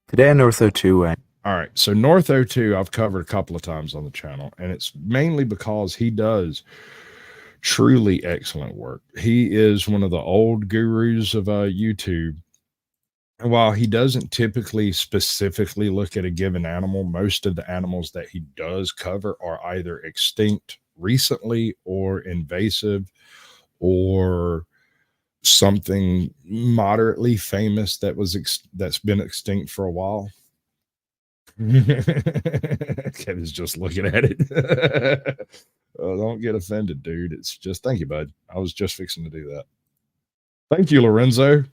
Speaker 11: Today on North 02.
Speaker 1: All right, so North 02 I've covered a couple of times on the channel, and it's mainly because he does truly excellent work. He is one of the old gurus of YouTube. And while he doesn't typically specifically look at a given animal, most of the animals that he does cover are either extinct recently or invasive or something moderately famous that was that's been extinct for a while. Kevin's just looking at it. Oh, don't get offended, dude. It's just, thank you, bud. I was just fixing to do that. Thank you, Lorenzo.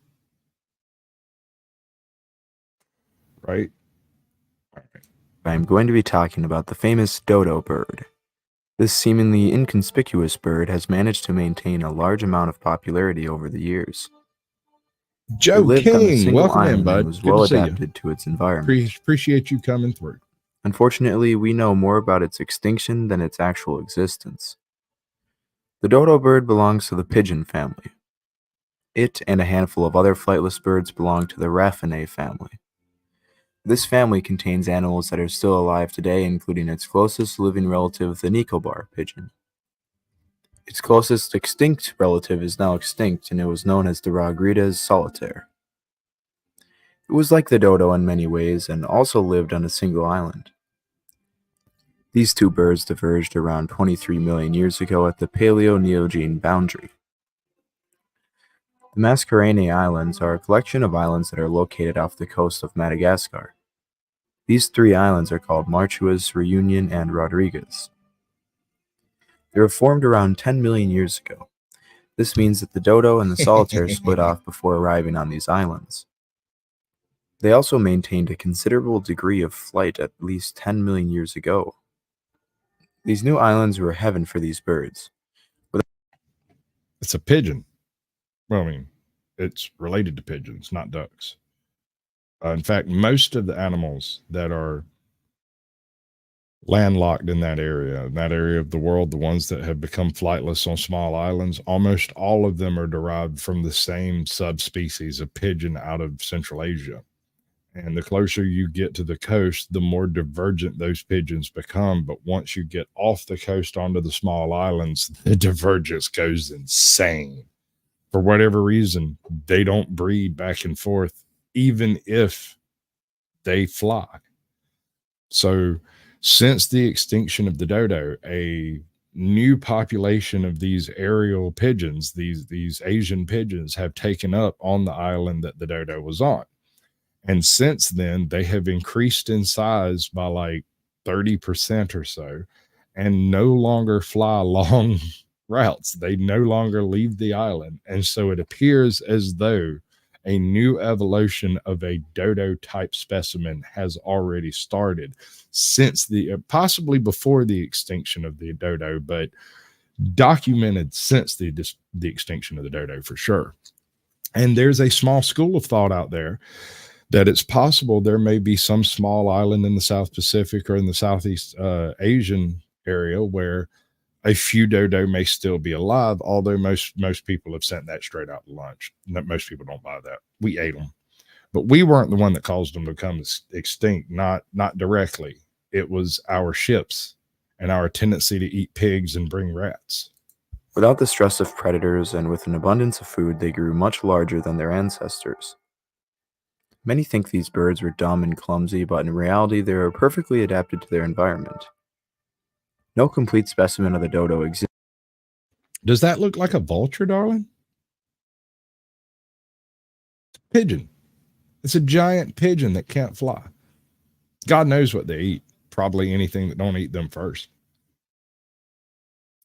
Speaker 1: Right.
Speaker 11: I'm going to be talking about the famous dodo bird. This seemingly inconspicuous bird has managed to maintain a large amount of popularity over the years.
Speaker 1: Joe
Speaker 11: It lived on a
Speaker 1: King,
Speaker 11: single
Speaker 1: welcome in,
Speaker 11: island
Speaker 1: bud.
Speaker 11: and was
Speaker 1: Good
Speaker 11: well
Speaker 1: to see you.
Speaker 11: adapted to its environment.
Speaker 1: Appreciate you coming through.
Speaker 11: Unfortunately, we know more about its extinction than its actual existence. The dodo bird belongs to the pigeon family. It and a handful of other flightless birds belong to the Raphinae family. This family contains animals that are still alive today, including its closest living relative, the Nicobar pigeon. Its closest extinct relative is now extinct, and it was known as the Ragrides solitaire. It was like the dodo in many ways and also lived on a single island. These two birds diverged around 23 million years ago at the Paleo-Neogene boundary. The Mascarene Islands are a collection of islands that are located off the coast of Madagascar. These three islands are called Marchuas, Reunion, and Rodriguez. They were formed around 10 million years ago. This means that the dodo and the solitaire split off before arriving on these islands. They also maintained a considerable degree of flight at least 10 million years ago. These new islands were heaven for these birds.
Speaker 1: It's a pigeon. Well, I mean, it's related to pigeons, not ducks. In fact, most of the animals that are landlocked in that area of the world, the ones that have become flightless on small islands, almost all of them are derived from the same subspecies of pigeon out of Central Asia. And the closer you get to the coast, the more divergent those pigeons become. But once you get off the coast onto the small islands, the divergence goes insane. For whatever reason, they don't breed back and forth, even if they fly. So since the extinction of the dodo, a new population of these aerial pigeons, these Asian pigeons, have taken up on the island that the dodo was on. And since then, they have increased in size by like 30% or so, and no longer fly long routes. They no longer leave the island. And so it appears as though a new evolution of a dodo type specimen has already started since the possibly before the extinction of the dodo, but documented since the extinction of the dodo for sure. And there's a small school of thought out there that it's possible there may be some small island in the South Pacific or in the Southeast Asian area where a few dodo may still be alive, although most people have sent that straight out to lunch. Most people don't buy that. We ate them. But we weren't the one that caused them to become extinct, not directly. It was our ships and our tendency to eat pigs and bring rats.
Speaker 11: Without the stress of predators and with an abundance of food, they grew much larger than their ancestors. Many think these birds were dumb and clumsy, but in reality, they were perfectly adapted to their environment. No complete specimen of the dodo exists.
Speaker 1: Does that look like a vulture, darling? Pigeon. It's a giant pigeon that can't fly. God knows what they eat. Probably anything that don't eat them first.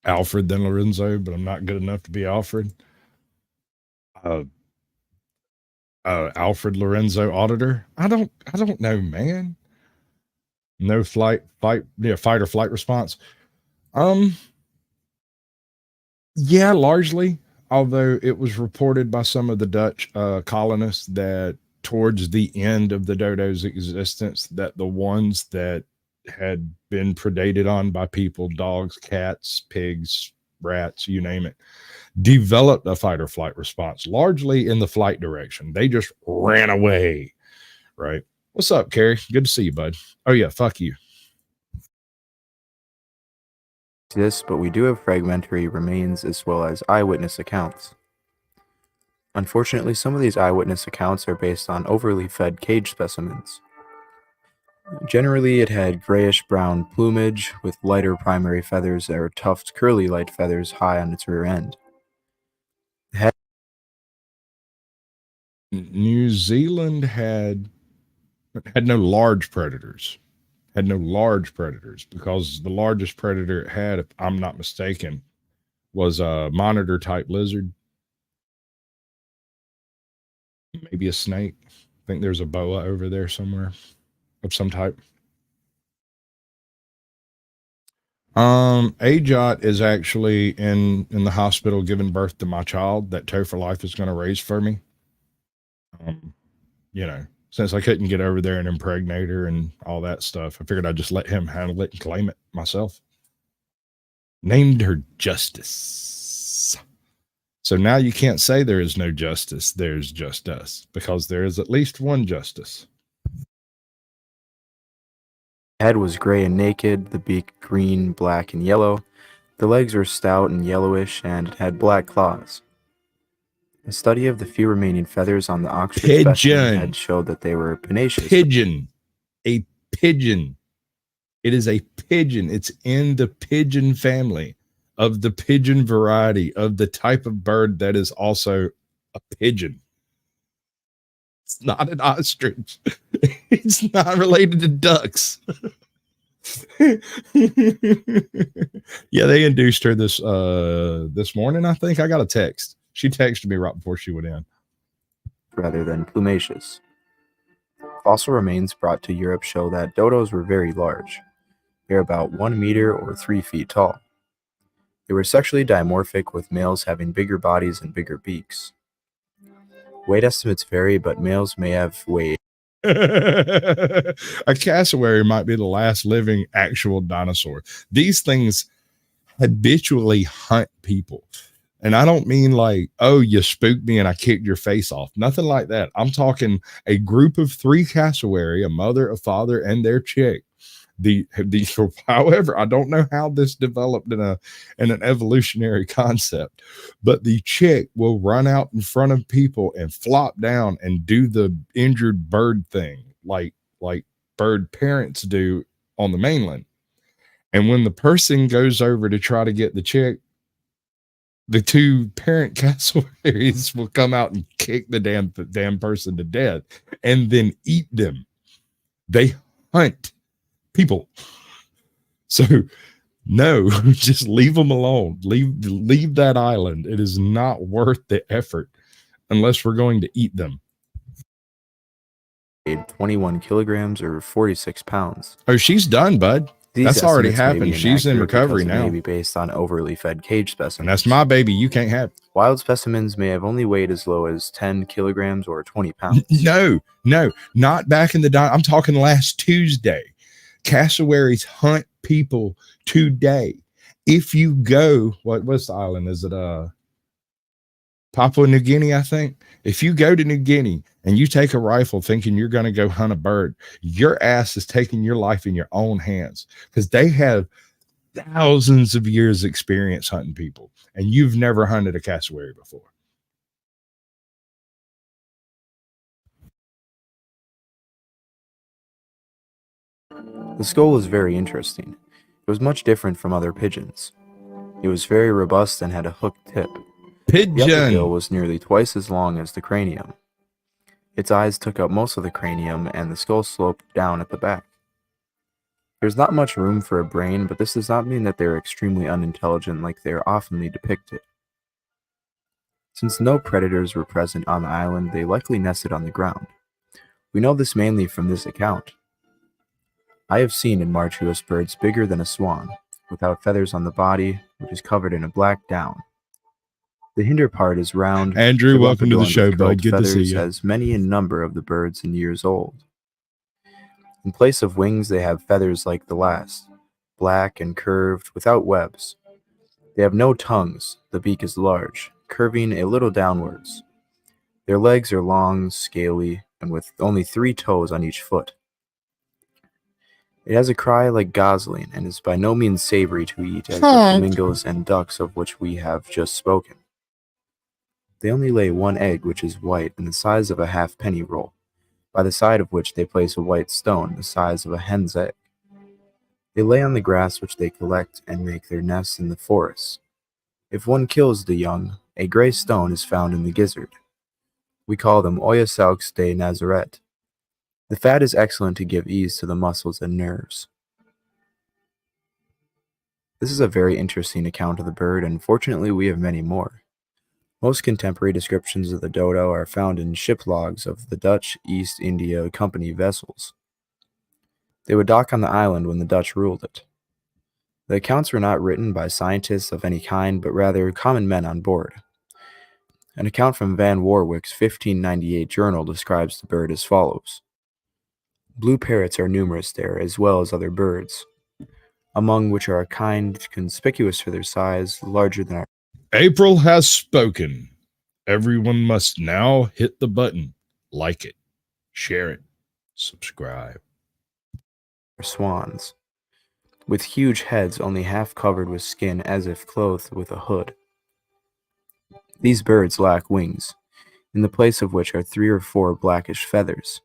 Speaker 1: Alfred then Lorenzo, but I'm not good enough to be Alfred. Alfred Lorenzo auditor. I don't know, man. No fight or flight response. Yeah, largely. Although it was reported by some of the Dutch colonists that towards the end of the dodo's existence, that the ones that had been predated on by people, dogs, cats, pigs, rats, you name it, developed a fight or flight response, largely in the flight direction. They just ran away, right? What's up, Carrie? Good to see you, bud. Oh, yeah, fuck you.
Speaker 11: But we do have fragmentary remains as well as eyewitness accounts. Unfortunately, some of these eyewitness accounts are based on overly fed cage specimens. Generally, it had grayish-brown plumage with lighter primary feathers or tufted curly light feathers high on its rear end.
Speaker 1: New Zealand had no large predators. Had no large predators because the largest predator it had, if I'm not mistaken, was a monitor type lizard. Maybe a snake. I think there's a boa over there somewhere of some type. Ajot is actually in the hospital giving birth to my child that Toe for Life is going to raise for me. Since I couldn't get over there and impregnate her and all that stuff, I figured I'd just let him handle it and claim it myself. Named her Justice. So now you can't say there is no justice. There's just us, because there is at least one justice.
Speaker 11: The head was gray and naked, the beak green, black, and yellow. The legs were stout and yellowish, and it had black claws. A study of the few remaining feathers on the Oxford specimen head showed that they were pinaceous.
Speaker 1: Pigeon. A pigeon. It is a pigeon. It's in the pigeon family of the pigeon variety of the type of bird that is also a pigeon. It's not an ostrich. It's not related to ducks. Yeah, they induced her this morning. I think I got a text. She texted me right before she went in.
Speaker 11: Rather than plumaceous. Fossil remains brought to Europe show that dodos were very large. They're about 1 meter or 3 feet tall. They were sexually dimorphic, with males having bigger bodies and bigger beaks. Weight estimates vary, but males may have weighed.
Speaker 1: A cassowary might be the last living actual dinosaur. These things habitually hunt people. And I don't mean like, oh, you spooked me and I kicked your face off. Nothing like that. I'm talking a group of 3 cassowary, a mother, a father, and their chick. However, I don't know how this developed in an evolutionary concept, but the chick will run out in front of people and flop down and do the injured bird thing, like bird parents do on the mainland. And when the person goes over to try to get the chick, the 2 parent cassowaries will come out and kick the damn person to death and then eat them. They hunt people. So no, just leave them alone. Leave that island. It is not worth the effort unless we're going to eat them.
Speaker 11: 21 kilograms or 46 pounds.
Speaker 1: Oh, she's done, bud. That's already happened. She's in recovery now.
Speaker 11: Maybe based on overly fed cage specimens.
Speaker 1: And that's my baby. You can't have.
Speaker 11: Wild specimens may have only weighed as low as 10 kilograms or 20 pounds.
Speaker 1: No, not back in the day. I'm talking last Tuesday. Cassowaries hunt people today. If you go, what's the island? Is it Papua New Guinea, I think? If you go to New Guinea and you take a rifle thinking you're going to go hunt a bird, your ass is taking your life in your own hands, because they have thousands of years experience hunting people, and you've never hunted a cassowary before.
Speaker 11: The skull was very interesting. It was much different from other pigeons. It was very robust and had a hooked tip.
Speaker 1: Pigeon!
Speaker 11: The upper gill was nearly twice as long as the cranium. Its eyes took up most of the cranium, and the skull sloped down at the back. There's not much room for a brain, but this does not mean that they're extremely unintelligent like they are oftenly depicted. Since no predators were present on the island, they likely nested on the ground. We know this mainly from this account. I have seen in marsupial birds bigger than a swan, without feathers on the body, which is covered in a black down. The hinder part is round.
Speaker 1: Andrew, welcome to the show, bud. Good to see you.
Speaker 11: As many in number of the birds and years old. In place of wings, they have feathers like the last, black and curved, without webs. They have no tongues. The beak is large, curving a little downwards. Their legs are long, scaly, and with only 3 toes on each foot. It has a cry like gosling and is by no means savory to eat as the flamingos and ducks of which we have just spoken. They only lay 1 egg, which is white and the size of a halfpenny roll, by the side of which they place a white stone the size of a hen's egg. They lay on the grass which they collect and make their nests in the forests. If one kills the young, a gray stone is found in the gizzard. We call them Oyasaux de Nazareth. The fat is excellent to give ease to the muscles and nerves. This is a very interesting account of the bird, and fortunately we have many more. Most contemporary descriptions of the dodo are found in ship logs of the Dutch East India Company vessels. They would dock on the island when the Dutch ruled it. The accounts were not written by scientists of any kind, but rather common men on board. An account from Van Warwick's 1598 journal describes the bird as follows. Blue parrots are numerous there, as well as other birds, among which are a kind conspicuous for their size, larger than our...
Speaker 1: April has spoken. Everyone must now hit the button, like it, share it, subscribe.
Speaker 11: swans. with huge heads only half covered with skin as if clothed with a hood. These birds lack wings, in the place of which are 3 or 4 blackish feathers.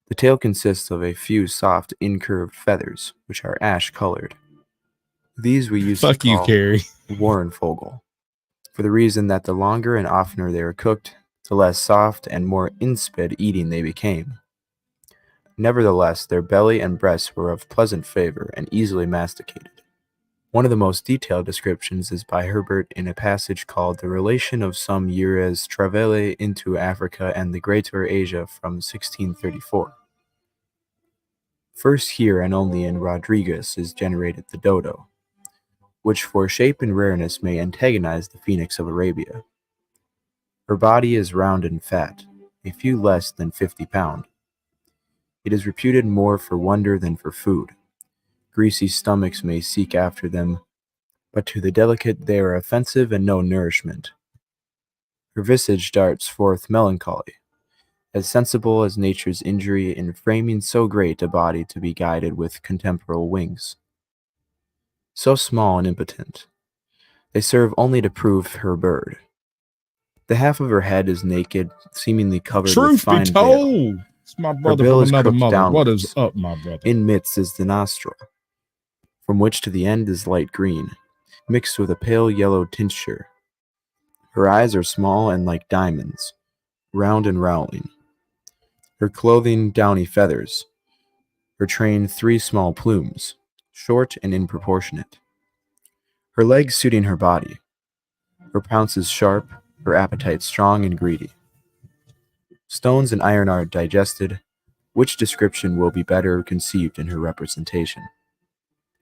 Speaker 11: The tail consists of a few soft, incurved feathers, which are ash-colored. These we used
Speaker 1: Fuck
Speaker 11: to
Speaker 1: you,
Speaker 11: call
Speaker 1: Carrie.
Speaker 11: Warrenvogel, for the reason that the longer and oftener they were cooked, the less soft and more insipid eating they became. Nevertheless, their belly and breasts were of pleasant flavor and easily masticated. One of the most detailed descriptions is by Herbert in a passage called The Relation of some Years Travaille into Africa and the Greater Asia from 1634. First here and only in Rodriguez is generated the dodo, which for shape and rareness may antagonize the phoenix of Arabia. Her body is round and fat, a few less than 50 pound. It is reputed more for wonder than for food. Greasy stomachs may seek after them, but to the delicate they are offensive and no nourishment. Her visage darts forth melancholy, as sensible as nature's injury in framing so great a body to be guided with contemporal wings. So small and impotent, they serve only to prove her bird. The half of her head is naked, seemingly covered with
Speaker 1: Truth be
Speaker 11: fine veil.
Speaker 1: told, it's my
Speaker 11: Her
Speaker 1: brother
Speaker 11: bill
Speaker 1: from
Speaker 11: is
Speaker 1: another
Speaker 11: crooked
Speaker 1: mother. What is
Speaker 11: downwards.
Speaker 1: up, my brother?
Speaker 11: In midst is the nostril, from which to the end is light green, mixed with a pale yellow tincture. Her eyes are small and like diamonds, round and rounding. Her clothing downy feathers. Her train 3 small plumes, short and inproportionate. Her legs suiting her body. Her pounces sharp, her appetite strong and greedy. Stones and iron are digested, which description will be better conceived in her representation.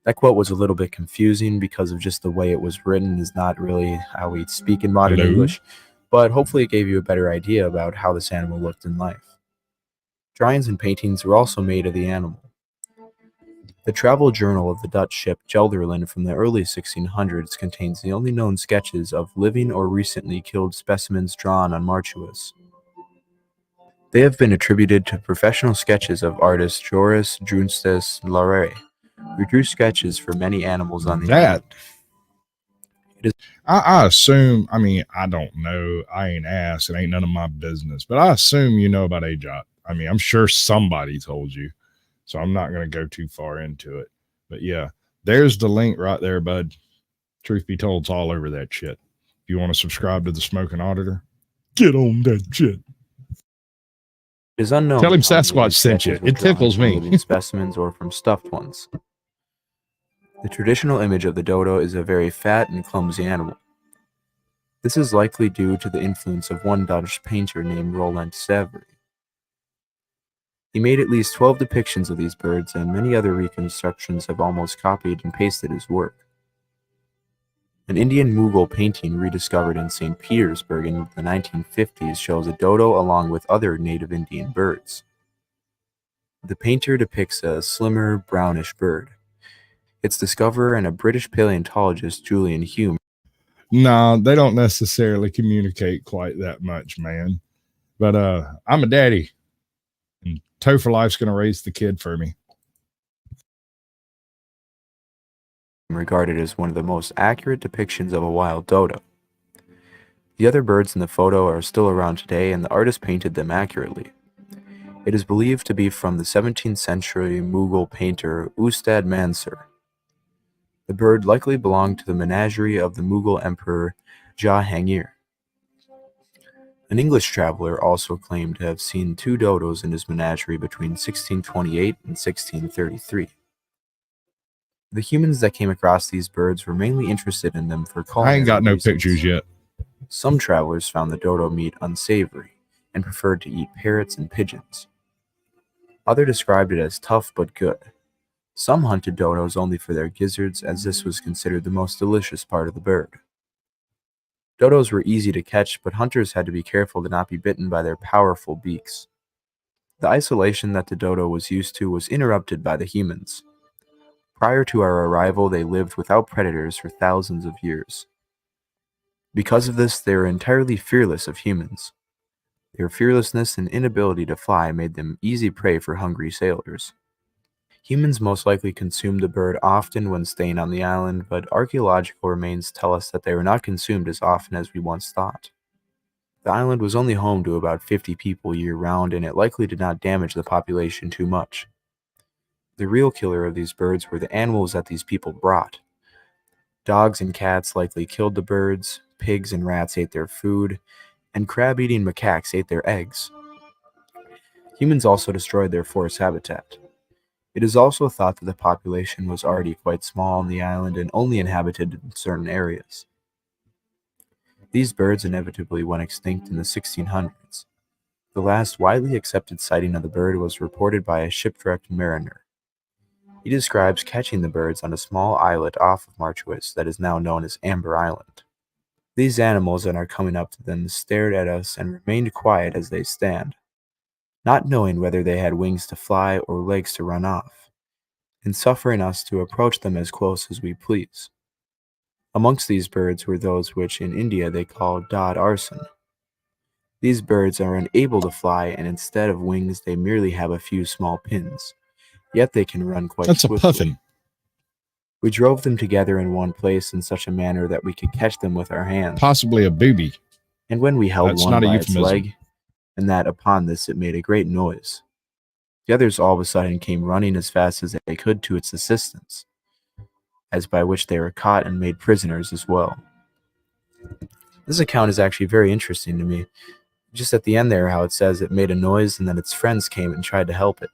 Speaker 11: That quote was a little bit confusing because of just the way it was written is not really how we speak in modern
Speaker 1: Hello?
Speaker 11: English, but hopefully it gave you a better idea about how this animal looked in life. Drawings and paintings were also made of the animal. The travel journal of the Dutch ship Gelderland from the early 1600s contains the only known sketches of living or recently killed specimens drawn on Marchuas. They have been attributed to professional sketches of artist Joris Drunstes Larrey, who drew sketches for many animals on the island.
Speaker 1: I assume, I mean, I don't know. I ain't asked. It ain't none of my business. But I assume you know about AJOT. I mean, I'm sure somebody told you. So I'm not going to go too far into it. But yeah, there's the link right there, bud. Truth be told, it's all over that shit. If you want to subscribe to the Smoking Auditor, get on that shit.
Speaker 11: It is unknown
Speaker 1: Tell him
Speaker 11: how many of
Speaker 1: Sasquatch
Speaker 11: these
Speaker 1: sent you.
Speaker 11: sketches were
Speaker 1: It
Speaker 11: drawn
Speaker 1: tickles
Speaker 11: from
Speaker 1: me.
Speaker 11: living specimens or from stuffed ones. The traditional image of the dodo is a very fat and clumsy animal. This is likely due to the influence of one Dutch painter named Roland Savary. He made at least 12 depictions of these birds, and many other reconstructions have almost copied and pasted his work. An Indian Mughal painting rediscovered in St. Petersburg in the 1950s shows a dodo along with other native Indian birds. The painter depicts a slimmer, brownish bird. Its discoverer and a British paleontologist, Julian Hume.
Speaker 1: No, they don't necessarily communicate quite that much, man. But I'm a daddy, and Toe for Life's going to raise the kid for me.
Speaker 11: Regarded as one of the most accurate depictions of a wild dodo. The other birds in the photo are still around today, and the artist painted them accurately. It is believed to be from the 17th century Mughal painter Ustad Mansur. The bird likely belonged to the menagerie of the Mughal emperor Jahangir. An English traveler also claimed to have seen 2 dodos in his menagerie between 1628 and 1633. The humans that came across these birds were mainly interested in them for culinary
Speaker 1: I ain't got no
Speaker 11: reasons.
Speaker 1: pictures yet.
Speaker 11: Some travelers found the dodo meat unsavory and preferred to eat parrots and pigeons. Others described it as tough but good. Some hunted dodos only for their gizzards, as this was considered the most delicious part of the bird. Dodos were easy to catch, but hunters had to be careful to not be bitten by their powerful beaks. The isolation that the dodo was used to was interrupted by the humans. Prior to our arrival, they lived without predators for thousands of years. Because of this, they were entirely fearless of humans. Their fearlessness and inability to fly made them easy prey for hungry sailors. Humans most likely consumed the bird often when staying on the island, but archaeological remains tell us that they were not consumed as often as we once thought. The island was only home to about 50 people year-round, and it likely did not damage the population too much. The real killer of these birds were the animals that these people brought. Dogs and cats likely killed the birds, pigs and rats ate their food, and crab-eating macaques ate their eggs. Humans also destroyed their forest habitat. It is also thought that the population was already quite small on the island and only inhabited in certain areas. These birds inevitably went extinct in the 1600s. The last widely accepted sighting of the bird was reported by a shipwrecked mariner. He describes catching the birds on a small islet off of CwS that is now known as Amber Island. These animals that are coming up to them stared at us and remained quiet as they stand, not knowing whether they had wings to fly or legs to run off, and suffering us to approach them as close as we please. Amongst these birds were those which in India they call dod arson. These birds are unable to fly, and instead of wings they merely have a few small pins, yet they can run quite
Speaker 1: That's
Speaker 11: swiftly.
Speaker 1: a puffin.
Speaker 11: We drove them together in one place in such a manner that we could catch them with our hands.
Speaker 1: Possibly a booby.
Speaker 11: And when we held
Speaker 1: That's
Speaker 11: one
Speaker 1: not a
Speaker 11: by its
Speaker 1: euphemism.
Speaker 11: leg, and that upon this it made a great noise. The others all of a sudden came running as fast as they could to its assistance, as by which they were caught and made prisoners as well. This account is actually very interesting to me. Just at the end there, how it says it made a noise and then its friends came and tried to help it.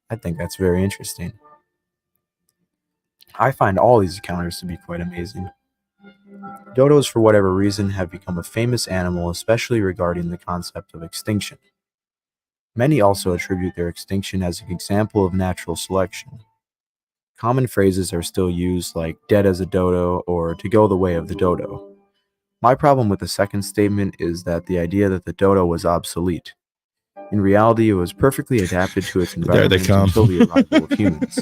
Speaker 11: I think that's very interesting. I find all these encounters to be quite amazing. Dodos, for whatever reason, have become a famous animal, especially regarding the concept of extinction. Many also attribute their extinction as an example of natural selection. Common phrases are still used like dead as a dodo or to go the way of the dodo. My problem with the second statement is that the idea that the dodo was obsolete. In reality, it was perfectly adapted to its
Speaker 1: There they
Speaker 11: environment
Speaker 1: come.
Speaker 11: until the arrival of humans.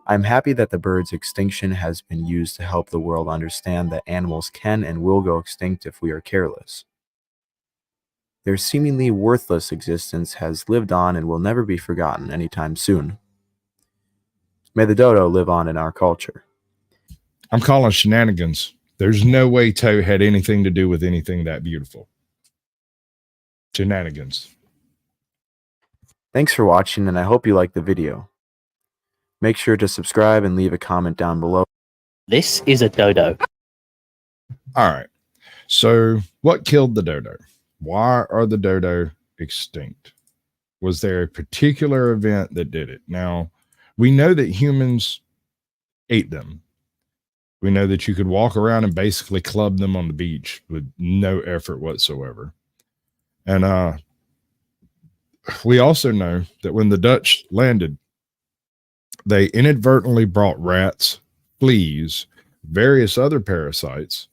Speaker 11: I'm happy that the bird's extinction has been used to help the world understand that animals can and will go extinct if we are careless. Their seemingly worthless existence has lived on and will never be forgotten anytime soon. May the dodo live on in our culture.
Speaker 1: I'm calling shenanigans. There's no way Toe had anything to do with anything that beautiful. Shenanigans.
Speaker 11: Thanks for watching, and I hope you liked the video. Make sure to subscribe and leave a comment down below.
Speaker 12: This is a dodo.
Speaker 1: All right. So what killed the dodo? Why are the dodo extinct? Was there a particular event that did it? Now, we know that humans ate them. We know that you could walk around and basically club them on the beach with no effort whatsoever. And we also know that when the Dutch landed, they inadvertently brought rats, fleas, various other parasites.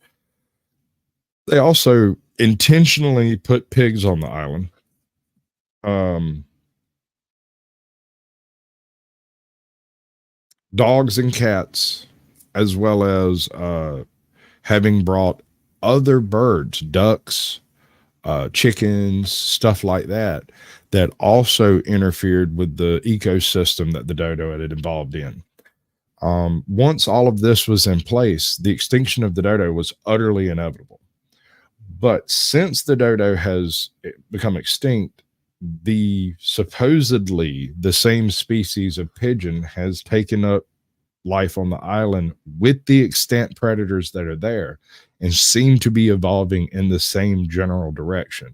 Speaker 1: They also intentionally put pigs on the island. Dogs and cats, as well as having brought other birds, ducks, chickens, stuff like that, that also interfered with the ecosystem that the dodo had involved in. Once all of this was in place, the extinction of the dodo was utterly inevitable. But since the dodo has become extinct, supposedly the same species of pigeon has taken up life on the island with the extant predators that are there and seem to be evolving in the same general direction.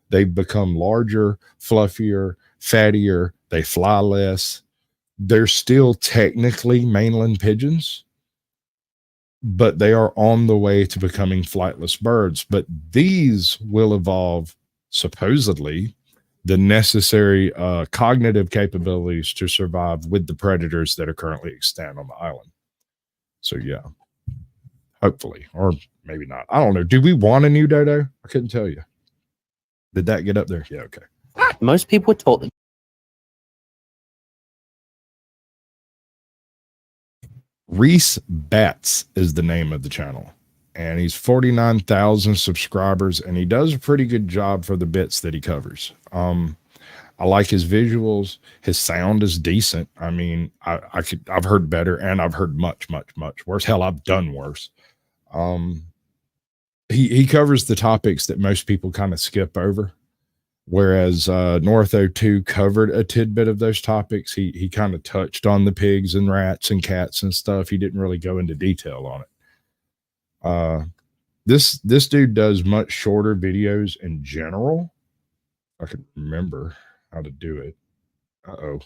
Speaker 1: They've become larger, fluffier, fattier, they fly less. They're still technically mainland pigeons, but they are on the way to becoming flightless birds. But these will evolve, supposedly, the necessary cognitive capabilities to survive with the predators that are currently extant on the island. So, yeah, hopefully, or maybe not. I don't know. Do we want a new dodo? I couldn't tell you. Did that get up there? Yeah, okay.
Speaker 12: Most people were taught that
Speaker 1: Reese Bats is the name of the channel, and he's 49,000 subscribers, and he does a pretty good job for the bits that he covers. I like his visuals. His sound is decent. I mean, I've heard better, and I've heard much, much, much worse. Hell, I've done worse. He covers the topics that most people kind of skip over, whereas North02 covered a tidbit of those topics. He kind of touched on the pigs and rats and cats and stuff. He didn't really go into detail on it. This dude does much shorter videos in general. I can remember how to do it. Uh-oh.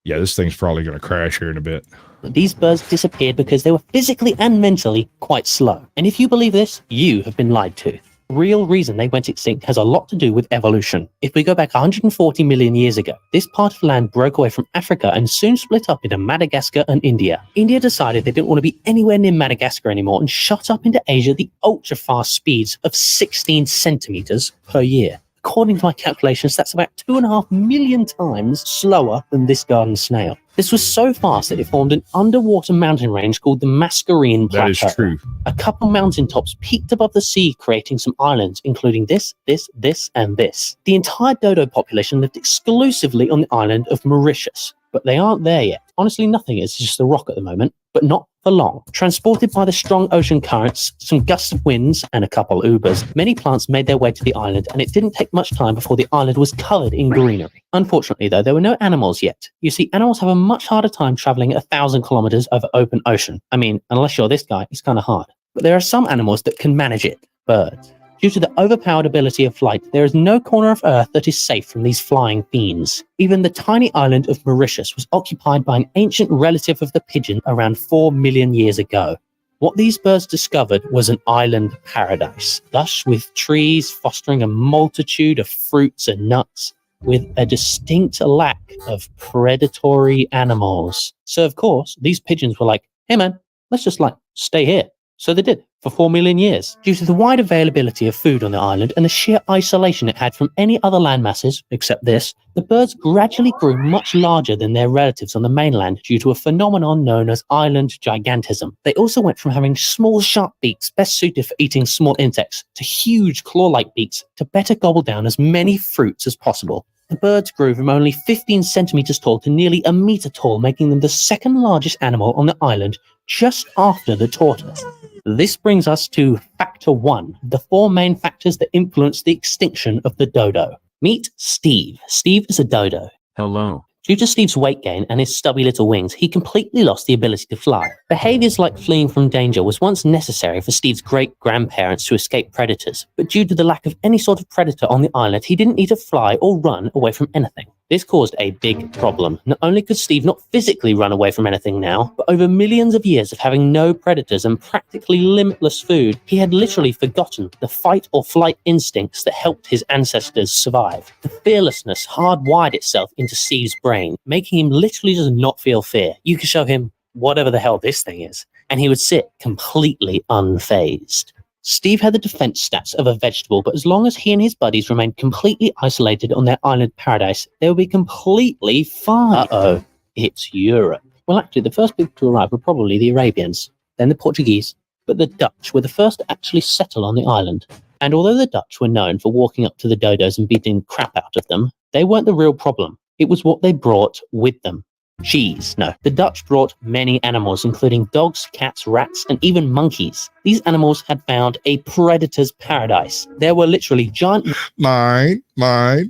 Speaker 1: Yeah, this thing's probably going to crash here in a bit.
Speaker 12: These birds disappeared because they were physically and mentally quite slow. And if you believe this, you have been lied to. The real reason they went extinct has a lot to do with evolution. If we go back 140 million years ago, this part of land broke away from Africa and soon split up into Madagascar and India. India decided they didn't want to be anywhere near Madagascar anymore and shot up into Asia at the ultra-fast speeds of 16 centimeters per year. According to my calculations, that's about 2.5 million times slower than this garden snail. This was so fast that it formed an underwater mountain range called the Mascarene Plateau.
Speaker 1: That is true.
Speaker 12: A couple mountaintops peaked above the sea, creating some islands, including this, and this. The entire dodo population lived exclusively on the island of Mauritius, but they aren't there yet. Honestly, nothing is, just a rock at the moment, but not for long. Transported by the strong ocean currents, some gusts of winds, and a couple Ubers, many plants made their way to the island, and it didn't take much time before the island was covered in greenery. Unfortunately, though, there were no animals yet. You see, animals have a much harder time traveling 1,000 kilometers over open ocean. I mean, unless you're this guy, it's kind of hard. But there are some animals that can manage it. Birds. Due to the overpowered ability of flight, there is no corner of Earth that is safe from these flying fiends. Even the tiny island of Mauritius was occupied by an ancient relative of the pigeon around 4 million years ago. What these birds discovered was an island paradise, lush with trees fostering a multitude of fruits and nuts, with a distinct lack of predatory animals. So of course, these pigeons were like, hey man, let's just stay here. So they did, for 4 million years. Due to the wide availability of food on the island and the sheer isolation it had from any other land masses, except this, the birds gradually grew much larger than their relatives on the mainland due to a phenomenon known as island gigantism. They also went from having small sharp beaks best suited for eating small insects to huge claw-like beaks to better gobble down as many fruits as possible. The birds grew from only 15 centimeters tall to nearly a meter tall, making them the second largest animal on the island, just after the tortoise. This brings us to factor 1, the 4 main factors that influence the extinction of the dodo. Meet Steve. Steve is a dodo.
Speaker 9: Hello.
Speaker 12: Due to Steve's weight gain and his stubby little wings, he completely lost the ability to fly. Behaviors like fleeing from danger was once necessary for Steve's great-grandparents to escape predators, but due to the lack of any sort of predator on the island, he didn't need to fly or run away from anything. This caused a big problem. Not only could Steve not physically run away from anything now, but over millions of years of having no predators and practically limitless food, he had literally forgotten the fight or flight instincts that helped his ancestors survive. The fearlessness hardwired itself into Steve's brain, making him literally just not feel fear. You could show him whatever the hell this thing is, and he would sit completely unfazed. Steve had the defense stats of a vegetable, but as long as he and his buddies remained completely isolated on their island paradise, they would be completely fine. Uh-oh, it's Europe. Well, actually, the first people to arrive were probably the Arabians, then the Portuguese, but the Dutch were the first to actually settle on the island. And although the Dutch were known for walking up to the dodos and beating crap out of them, they weren't the real problem. It was what they brought with them. Cheese. No, the Dutch brought many animals, including dogs, cats, rats, and even monkeys. These animals had found a predator's paradise. There were literally giant...
Speaker 1: Mine. I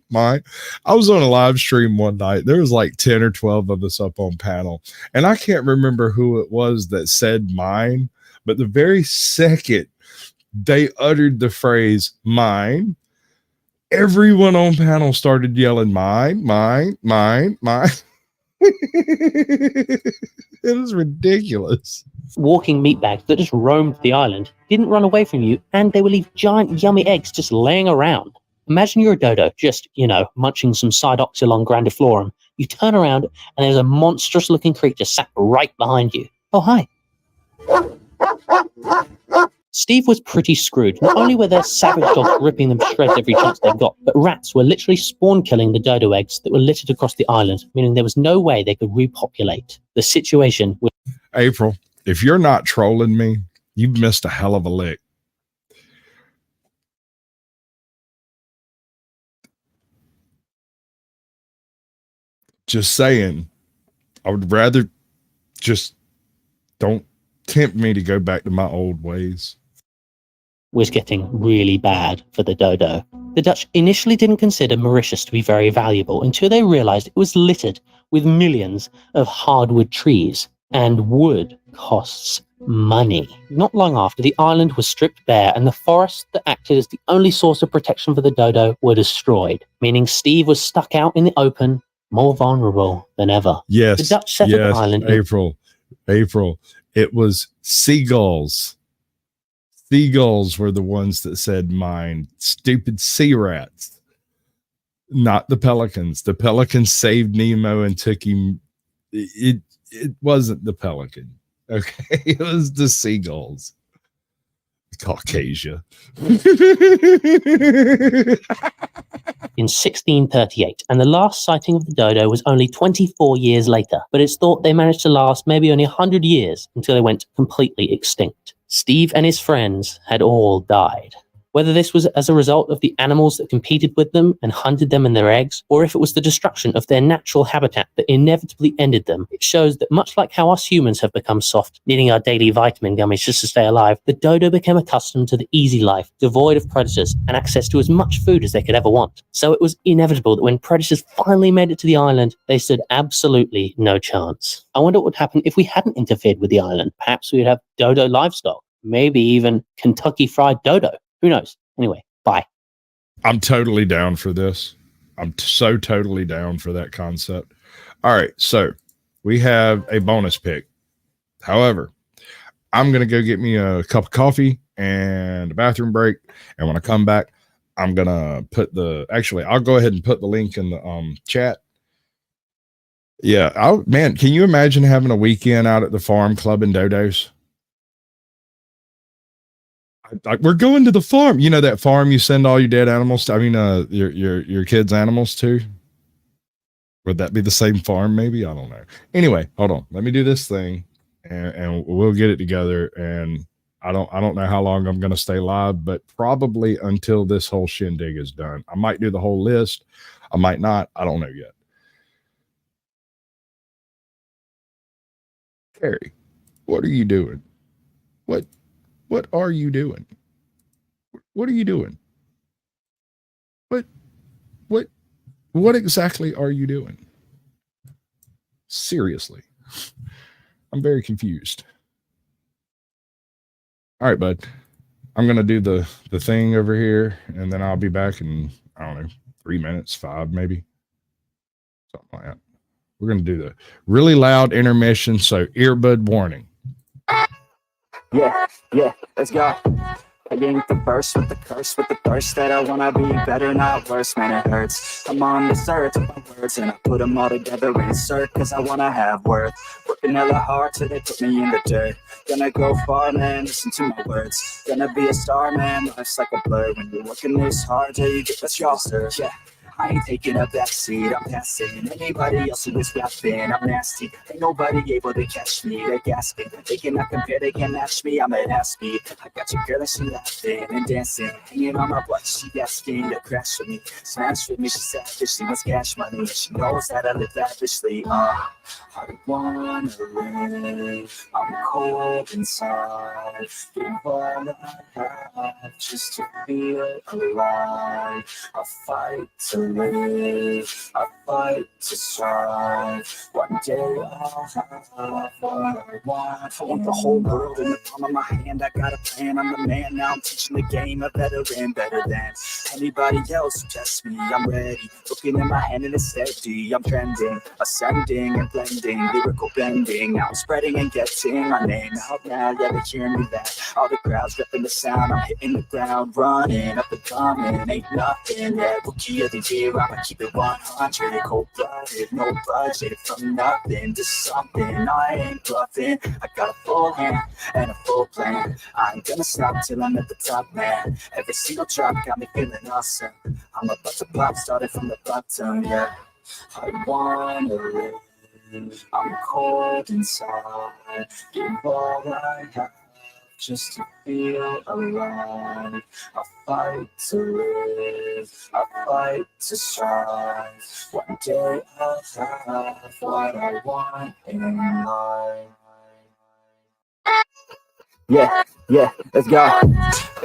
Speaker 1: was on a live stream one night. There was like 10 or 12 of us up on panel, and I can't remember who it was that said mine, but the very second they uttered the phrase mine, everyone on panel started yelling mine. It is ridiculous.
Speaker 12: Walking meatbags that just roamed the island, didn't run away from you, and they would leave giant yummy eggs just laying around. Imagine you're a dodo, just, munching some Sidoxylon grandiflorum. You turn around, and there's a monstrous looking creature sat right behind you. Oh, hi. Steve was pretty screwed. Not only were there savage dogs ripping them to shreds every chance they got, but rats were literally spawn-killing the dodo eggs that were littered across the island, meaning there was no way they could repopulate. The situation was...
Speaker 1: April, if you're not trolling me, you've missed a hell of a lick. Just saying, I would rather just don't tempt me to go back to my old ways.
Speaker 12: Was getting really bad for the dodo. The Dutch initially didn't consider Mauritius to be very valuable until they realized it was littered with millions of hardwood trees, and wood costs money. Not long after, the island was stripped bare and the forests that acted as the only source of protection for the dodo were destroyed, meaning Steve was stuck out in the open, more vulnerable than ever.
Speaker 1: Yes,
Speaker 12: The Dutch settled the island in
Speaker 1: April. It was seagulls. Seagulls were the ones that said mine. Stupid sea rats. Not the pelicans. The pelicans saved Nemo and took him. It wasn't the pelican. Okay. It was the seagulls. Caucasia.
Speaker 12: in 1638, and the last sighting of the dodo was only 24 years later, but it's thought they managed to last maybe only 100 years until they went completely extinct. Steve and his friends had all died. Whether this was as a result of the animals that competed with them and hunted them and their eggs, or if it was the destruction of their natural habitat that inevitably ended them, it shows that much like how us humans have become soft, needing our daily vitamin gummies just to stay alive, the dodo became accustomed to the easy life, devoid of predators, and access to as much food as they could ever want. So it was inevitable that when predators finally made it to the island, they stood absolutely no chance. I wonder what would happen if we hadn't interfered with the island. Perhaps we would have dodo livestock, maybe even Kentucky Fried Dodo. Who knows? Anyway, bye.
Speaker 1: I'm totally down for this. I'm so totally down for that concept. All right, so we have a bonus pick. However, I'm going to go get me a cup of coffee and a bathroom break. And when I come back, I'm going to put I'll go ahead and put the link in the chat. Yeah, man, can you imagine having a weekend out at the farm clubbing dodos? We're going to the farm. You know that farm you send all your dead animals to? I mean, your kids' animals to? Would that be the same farm? Maybe, I don't know. Anyway, hold on. Let me do this thing, and we'll get it together. And I don't know how long I'm going to stay live, but probably until this whole shindig is done. I might do the whole list. I might not. I don't know yet. Carrie, what are you doing? What are you doing? What are you doing? What exactly are you doing? Seriously. I'm very confused. All right, bud. I'm going to do the thing over here, and then I'll be back in, I don't know, 3 minutes, 5 maybe. Something like that. We're going to do the really loud intermission, so earbud warning.
Speaker 13: Yeah, let's go. I ain't the first with the curse, with the thirst that I wanna be better, not worse, man, it hurts. I'm on this earth with my words, and I put them all together, insert, cause I wanna have worth. Working hella hard till they put me in the dirt. Gonna go far, man, listen to my words. Gonna be a star, man, life's like a blur. When you're working this hard till you get what's yours, yeah. I ain't taking a backseat, I'm passing anybody else who is rapping. I'm nasty, ain't nobody able to catch me. They're gasping, they cannot compare, they can't match me. I'm at half speed, I got your girl and she laughing and dancing, hanging on my butt, she asking to crash with me. Smash with me, she savage, she wants cash money, she knows that I live lavishly. I wanna live, I'm cold inside. Give all I have just to feel alive. I fight to live, I fight to strive. One day I'll have what I want. I want the whole world in the palm of my hand. I got a plan, I'm the man. Now I'm teaching the game, a veteran, better than anybody else who tests me. I'm ready, looking in my hand and it's steady. I'm trending, ascending and blending, lyrical bending. Now I'm spreading and getting my name out now. Yeah, they're hearing me back. All the crowds repping the sound. I'm hitting the ground, running up and coming. Ain't nothing, yeah, rookie of the year. I'ma keep it 100, cold-blooded, no budget. From nothing to something, I ain't bluffing. I got a full hand and a full plan. I ain't gonna stop till I'm at the top, man. Every single drop got me feeling awesome. I'm about to pop, started from the bottom, yeah. I wanna live, I'm cold inside. Give all I have just to feel alive. I fight to live, I fight to strive. One day I'll have what I want in life. Yeah, yeah, let's go.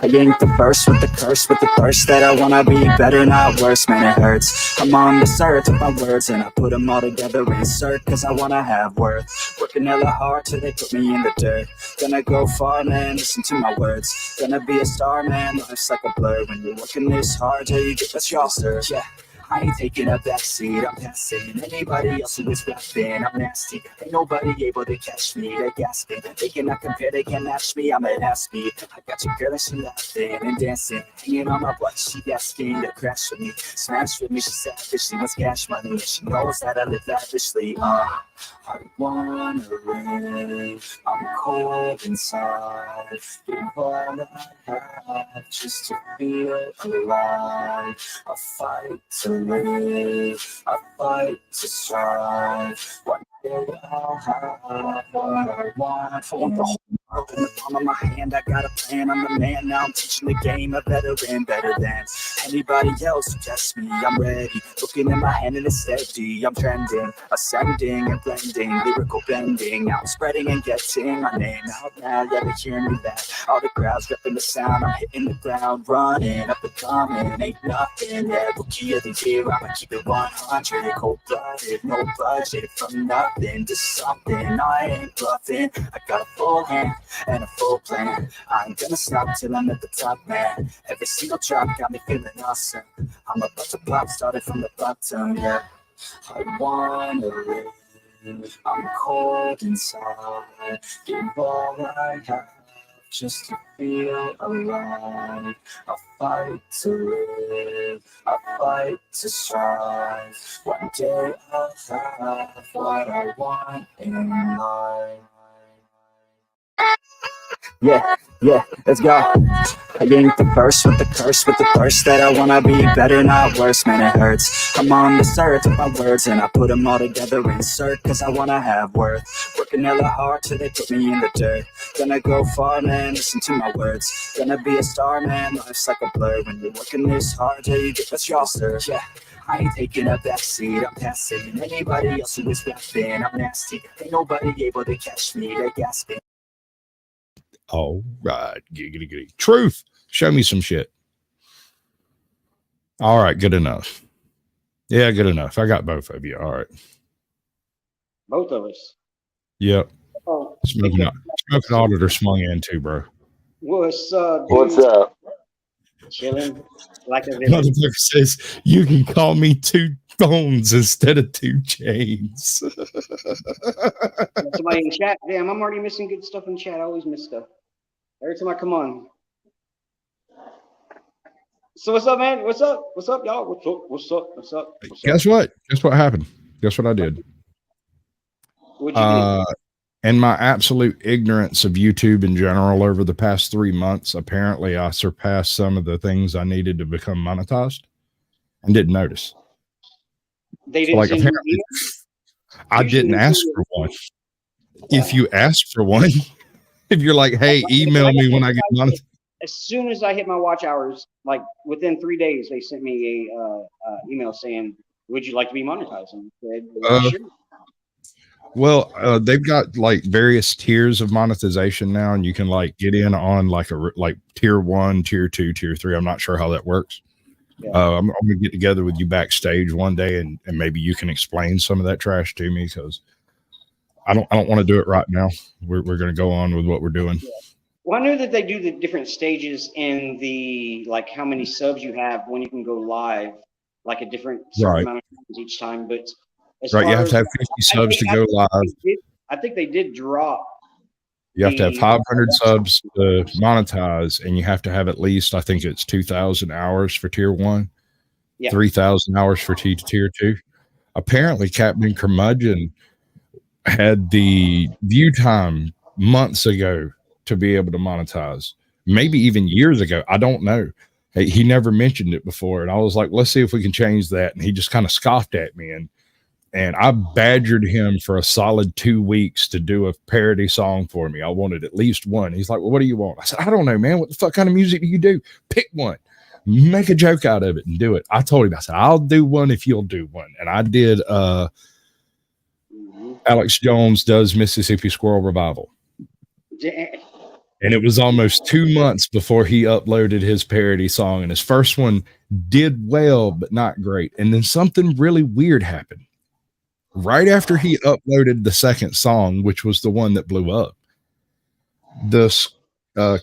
Speaker 13: I ain't the first with the curse, with the thirst that I wanna be better, not worse, man, it hurts. I'm on the search with my words and I put them all together, insert, cause I wanna have worth. Working hella hard till they put me in the dirt. Gonna go far, man, listen to my words. Gonna be a star, man, life's like a blur. When you're working this hard till you get what you deserve. Yeah. I ain't taking a backseat, I'm passing anybody else who is rapping. I'm nasty, ain't nobody able to catch me. They're gasping, they cannot compare, they can't match me. I'm at half speed, I got your girl and she laughing and dancing, hanging on my butt, she asking to crash with me, smash with me. She savage, she wants cash money, she knows that I live lavishly. I wanna live, I'm cold inside. Give all I have just to feel alive. I fight to live, I fight to strive. One day I'll have what I want. I want the whole world in the palm of my hand. I got a plan, I'm the man. Now I'm teaching the game, a veteran, better than anybody else who tests me. I'm ready, looking in my hand and it's steady. I'm trending, ascending and blending, lyrical bending. Now I'm spreading and getting my name out now. Yeah, they're hearing me back. All the crowds repping the sound. I'm hitting the ground, running up and coming. Ain't nothing, yeah, rookie of the year. I'ma keep it 100, cold-blooded, no budget. From nothing to something, I ain't bluffing. I got a full hand and a full plan. I ain't gonna stop till I'm at the top, man. Every single drop got me feeling awesome. I'm about to pop, started from the bottom, yeah. I wanna live, I'm cold inside. Give all I have just to feel alive. I fight to live, I fight to strive. One day I'll have what I want in life. Yeah, yeah, let's go. I ain't the first with the curse, with the thirst that I wanna be better, not worse, man, it hurts. I'm on the search with my words and I put them all together, insert, cause I wanna have worth. Working hella hard till they put me in the dirt. Gonna go far, man, listen to my words. Gonna be a star, man, life's like a blur. When you're working this hard till you get what you deserve. Yeah. I ain't taking a backseat, I'm passing anybody else who is rapping. I'm nasty, ain't nobody able to catch me, they're gasping.
Speaker 1: All right, giggity giggity. Truth, show me some shit. All right, good enough. Yeah, good enough. I got both of you. All right.
Speaker 14: Both of us.
Speaker 1: Yep.
Speaker 14: Oh,
Speaker 1: Smoking auditor swung in too, bro.
Speaker 14: what's up?
Speaker 15: What's up?
Speaker 14: Chilling like a villain.
Speaker 1: Motherfucker says you can call me two phones instead of two chains.
Speaker 14: Somebody in chat. Damn, I'm already missing good stuff in chat. I always miss stuff. Every time I come on. So what's up, man? What's up? What's up, y'all? What's up? What's up? What's up? What's up?
Speaker 1: Guess what? Guess what happened? Guess what I did?
Speaker 14: What'd you do?
Speaker 1: In my absolute ignorance of YouTube in general over the past 3 months, apparently I surpassed some of the things I needed to become monetized and didn't notice.
Speaker 14: They didn't send you
Speaker 1: I didn't ask for one. If you ask for one, if you're like, hey, email me when I get monetized.
Speaker 14: As soon as I hit my watch hours, like within 3 days, they sent me a email saying, "Would you like to be monetized?" And I said, "Well, sure."
Speaker 1: Well, they've got like various tiers of monetization now, and you can like get in on like tier 1, tier 2, tier 3. I'm not sure how that works. Yeah. I'm gonna get together with you backstage one day, and maybe you can explain some of that trash to me, because I don't want to do it right now. We're gonna go on with what we're doing.
Speaker 14: Yeah. Well, I know that they do the different stages in the like how many subs you have when you can go live, like a different amount of times each time. But as far
Speaker 1: you have
Speaker 14: as,
Speaker 1: to have 50 subs to go live.
Speaker 14: I think they did drop.
Speaker 1: You have to have 500 subs to monetize, and you have to have at least, I think it's 2,000 hours for tier 1, 3,000 hours for tier 2. Apparently, Captain Curmudgeon had the view time months ago to be able to monetize, maybe even years ago. I don't know. He never mentioned it before, and I was like, let's see if we can change that. And he just kind of scoffed at me, and And I badgered him for a solid 2 weeks to do a parody song for me. I wanted at least one. He's like, well, what do you want? I said, I don't know, man. What the fuck kind of music do you do? Pick one. Make a joke out of it and do it. I told him, I said, I'll do one if you'll do one. And I did Alex Jones Does Mississippi Squirrel Revival. And it was almost 2 months before he uploaded his parody song. And his first one did well, but not great. And then something really weird happened. Right after he uploaded the second song, which was the one that blew up, the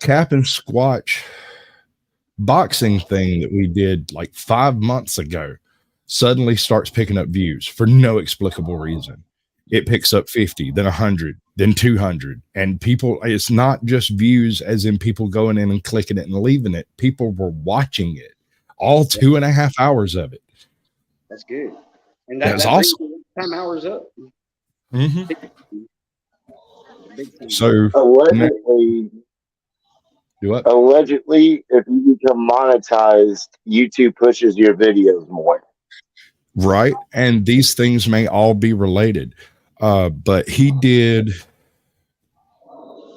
Speaker 1: Cap and Squatch boxing thing that we did like 5 months ago suddenly starts picking up views for no explicable reason. It picks up 50, then 100, then 200. And people, it's not just views as in people going in and clicking it and leaving it. People were watching it, all 2.5 hours of it.
Speaker 14: That's good. And that's
Speaker 1: awesome.
Speaker 14: Time hours up.
Speaker 1: Mm-hmm. So
Speaker 15: allegedly, if you become monetized, YouTube pushes your videos more.
Speaker 1: Right. And these things may all be related. But he did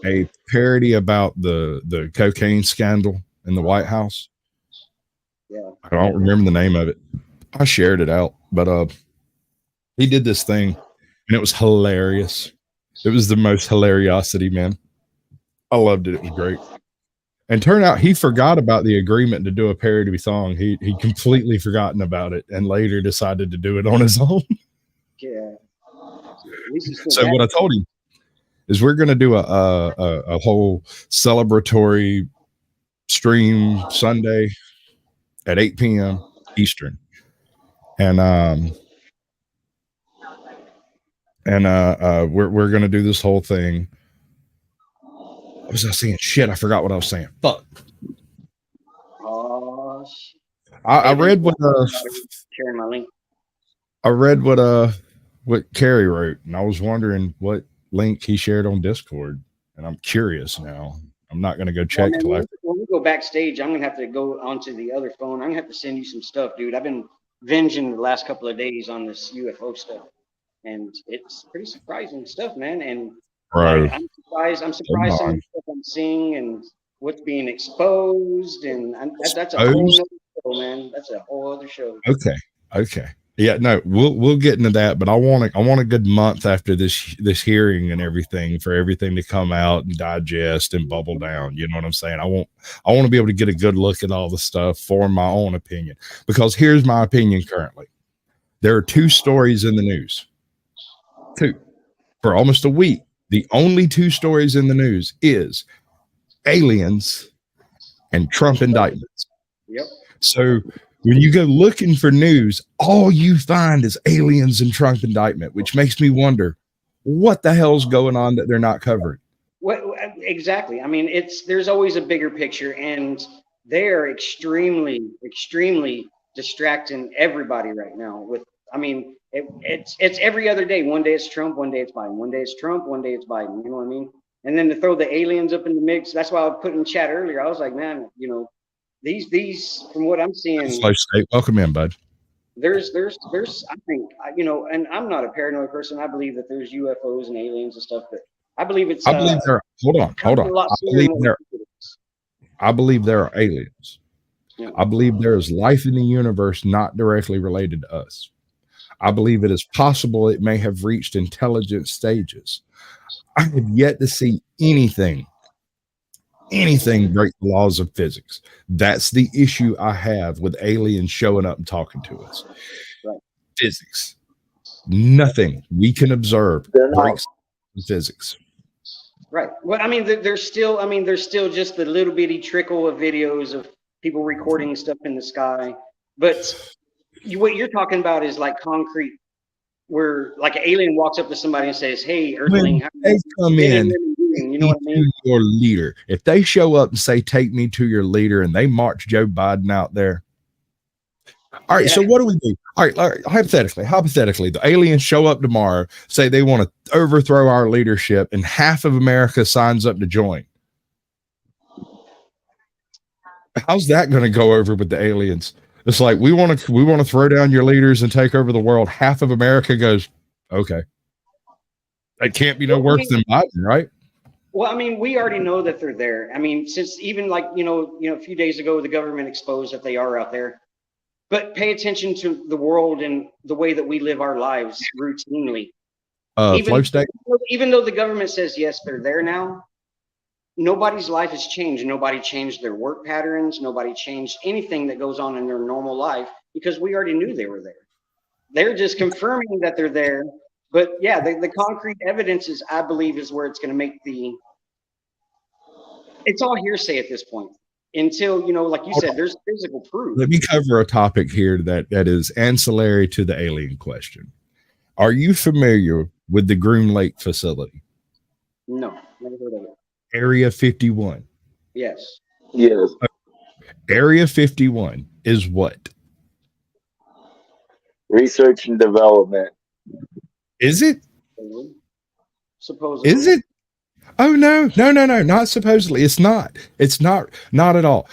Speaker 1: a parody about the cocaine scandal in the White House.
Speaker 14: Yeah.
Speaker 1: I don't remember the name of it. I shared it out, but he did this thing and it was hilarious. It was the most hilariosity, man. I loved it. It was great. And turned out he forgot about the agreement to do a parody song. He completely forgotten about it and later decided to do it on his own.
Speaker 14: Yeah.
Speaker 1: So what I told him is we're going to do a whole celebratory stream Sunday at 8 p.m. Eastern. And we're going to do this whole thing. What was I saying? Shit, I forgot what I was saying. Fuck.
Speaker 14: Oh,
Speaker 1: I read what
Speaker 14: sharing my link.
Speaker 1: I read what Carrie wrote, and I was wondering what link he shared on Discord, and I'm curious now. I'm not going to go check till after.
Speaker 14: When we go backstage, I'm gonna have to go onto the other phone. I'm gonna have to send you some stuff, dude. I've been binging the last couple of days on this UFO stuff, and it's pretty surprising stuff, man. And
Speaker 1: Right.
Speaker 14: I'm surprised some of the stuff I'm seeing and what's being exposed, and that's a whole other show, man. That's a whole other show.
Speaker 1: Okay. Yeah, no, we'll get into that, but I want a good month after this hearing and everything for everything to come out and digest and bubble down. You know what I'm saying? I want to be able to get a good look at all the stuff, form my own opinion. Because here's my opinion currently. There are 2 stories in the news. 2. For almost a week. The only 2 stories in the news is aliens and Trump indictments.
Speaker 14: Yep.
Speaker 1: So when you go looking for news, all you find is aliens and Trump indictment, which makes me wonder what the hell's going on that they're not covering.
Speaker 14: What exactly? I mean, there's always a bigger picture, and they're extremely distracting everybody right now. It's every other day. One day it's Trump, one day it's Biden. One day it's Trump, one day it's Biden. You know what I mean? And then to throw the aliens up in the mix. That's why I put in the chat earlier. I was like, man, these from what I'm seeing.
Speaker 1: Slow state. Welcome in, bud.
Speaker 14: There's I think, and I'm not a paranoid person. I believe that there's UFOs and aliens and stuff, but I believe it's.
Speaker 1: I believe there. Hold on. I believe there are aliens. Yeah. I believe there is life in the universe not directly related to us. I believe it is possible it may have reached intelligent stages. I have yet to see anything break the laws of physics. That's the issue I have with aliens showing up and talking to us.
Speaker 14: Right.
Speaker 1: Physics. Nothing we can observe breaks physics.
Speaker 14: Right. Well, I mean, there's still just the little bitty trickle of videos of people recording stuff in the sky. But what you're talking about is like concrete, where like an alien walks up to somebody and says, "Hey, Earthling, how
Speaker 1: they come in,
Speaker 14: you know what I mean?
Speaker 1: Your leader. If they show up and say, "Take me to your leader," and they march Joe Biden out there. All right. Yeah. So what do we do? All right. Hypothetically, the aliens show up tomorrow, say they want to overthrow our leadership, and half of America signs up to join. How's that going to go over with the aliens? It's like we want to throw down your leaders and take over the world. Half of America goes, okay. It can't be no worse than Biden, right?
Speaker 14: Well, I mean, we already know that they're there. I mean, since even like, a few days ago, the government exposed that they are out there. But pay attention to the world and the way that we live our lives routinely.
Speaker 1: Flow state.
Speaker 14: Even though the government says, yes, they're there now, nobody's life has changed. Nobody changed their work patterns. Nobody changed anything that goes on in their normal life because we already knew they were there. They're just confirming that they're there. But yeah, the concrete evidence is, I believe, is where it's going to make it's all hearsay at this point until, like you said, there's physical proof.
Speaker 1: Let me cover a topic here that is ancillary to the alien question. Are you familiar with the Groom Lake facility?
Speaker 14: No, never heard of it.
Speaker 1: Area 51.
Speaker 14: Yes.
Speaker 15: Yes.
Speaker 1: Area 51 is what?
Speaker 15: Research and development.
Speaker 1: Is it?
Speaker 14: Supposedly.
Speaker 1: Is it? Oh, no, not supposedly. It's not at all.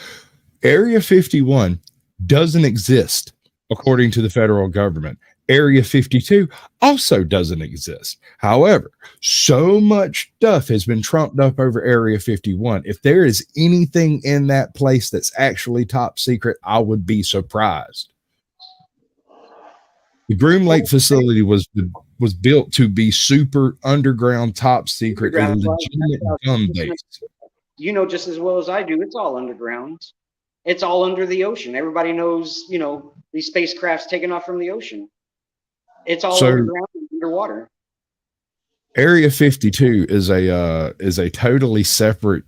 Speaker 1: Area 51 doesn't exist according to the federal government. Area 52 also doesn't exist. However, so much stuff has been trumped up over Area 51. If there is anything in that place that's actually top secret, I would be surprised. The Groom Lake facility was built to be super underground, top secret, a legitimate gun base.
Speaker 14: You know just as well as I do, it's all underground. It's all under the ocean. Everybody knows, these spacecrafts taking off from the ocean. It's all underground and underwater.
Speaker 1: Area 52 is a totally separate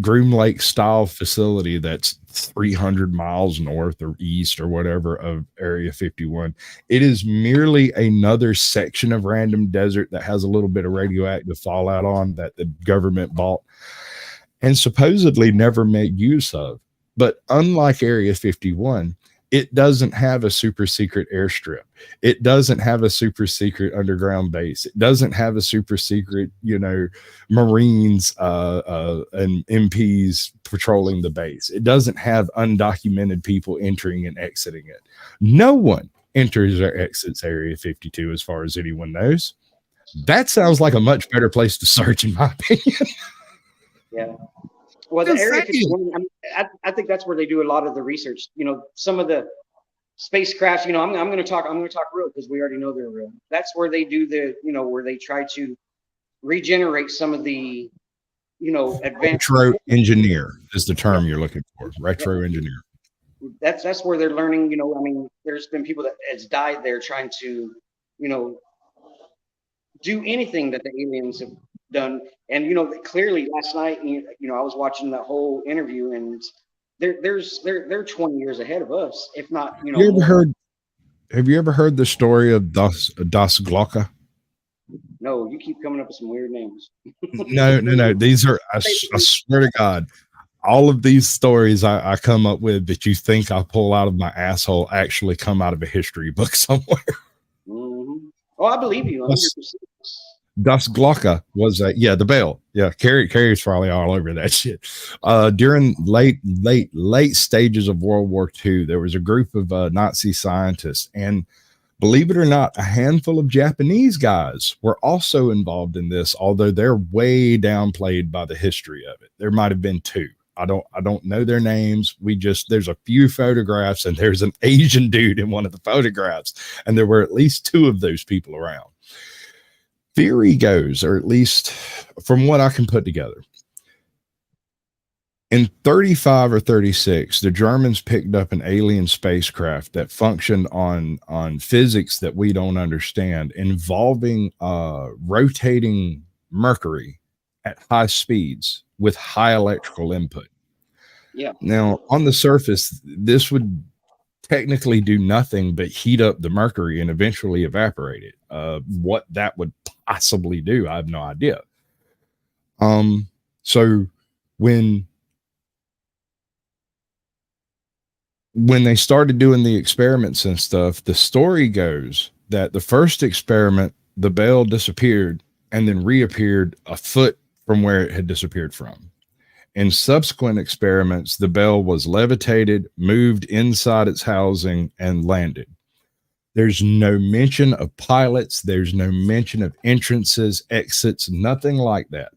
Speaker 1: Groom Lake style facility that's 300 miles north or east or whatever of Area 51. It is merely another section of random desert that has a little bit of radioactive fallout on that the government bought and supposedly never made use of. But unlike Area 51, it doesn't have a super secret airstrip. It doesn't have a super secret underground base. It doesn't have a super secret, Marines and MPs patrolling the base. It doesn't have undocumented people entering and exiting it. No one enters or exits Area 52 as far as anyone knows. That sounds like a much better place to search, in my opinion.
Speaker 14: Yeah. Well, the Area 51, I think that's where they do a lot of the research. Some of the spacecrafts. I'm going to talk real because we already know they're real. That's where they do where they try to regenerate some of the, advanced.
Speaker 1: Retro engineer is the term you're looking for. Retro engineer.
Speaker 14: That's where they're learning. There's been people that has died there trying to, do anything that the aliens have done. And clearly last night, I was watching that whole interview, and they're 20 years ahead of us, if not.
Speaker 1: Have you ever heard the story of Das Glocke?
Speaker 14: No, you keep coming up with some weird names.
Speaker 1: No. These are, I swear to God, all of these stories I come up with that you think I pull out of my asshole actually come out of a history book somewhere.
Speaker 14: Mm-hmm. Oh, I believe you. 100%.
Speaker 1: Das Glocke was the bell. Yeah, Carrie's probably all over that shit. During late stages of World War II, there was a group of Nazi scientists, and believe it or not, a handful of Japanese guys were also involved in this, although they're way downplayed by the history of it. There might have been two. I don't know their names. There's a few photographs, and there's an Asian dude in one of the photographs, and there were at least two of those people around. Theory goes, or at least from what I can put together, in 35 or 36, the Germans picked up an alien spacecraft that functioned on physics that we don't understand, involving rotating Mercury at high speeds with high electrical input.
Speaker 14: Yeah.
Speaker 1: Now, on the surface, this would technically do nothing but heat up the mercury and eventually evaporate it. What that would possibly do, I have no idea. So when they started doing the experiments and stuff, the story goes that the first experiment, the bell disappeared and then reappeared a foot from where it had disappeared from. In subsequent experiments, the bell was levitated, moved inside its housing, and landed. There's no mention of pilots. There's no mention of entrances, exits, nothing like that.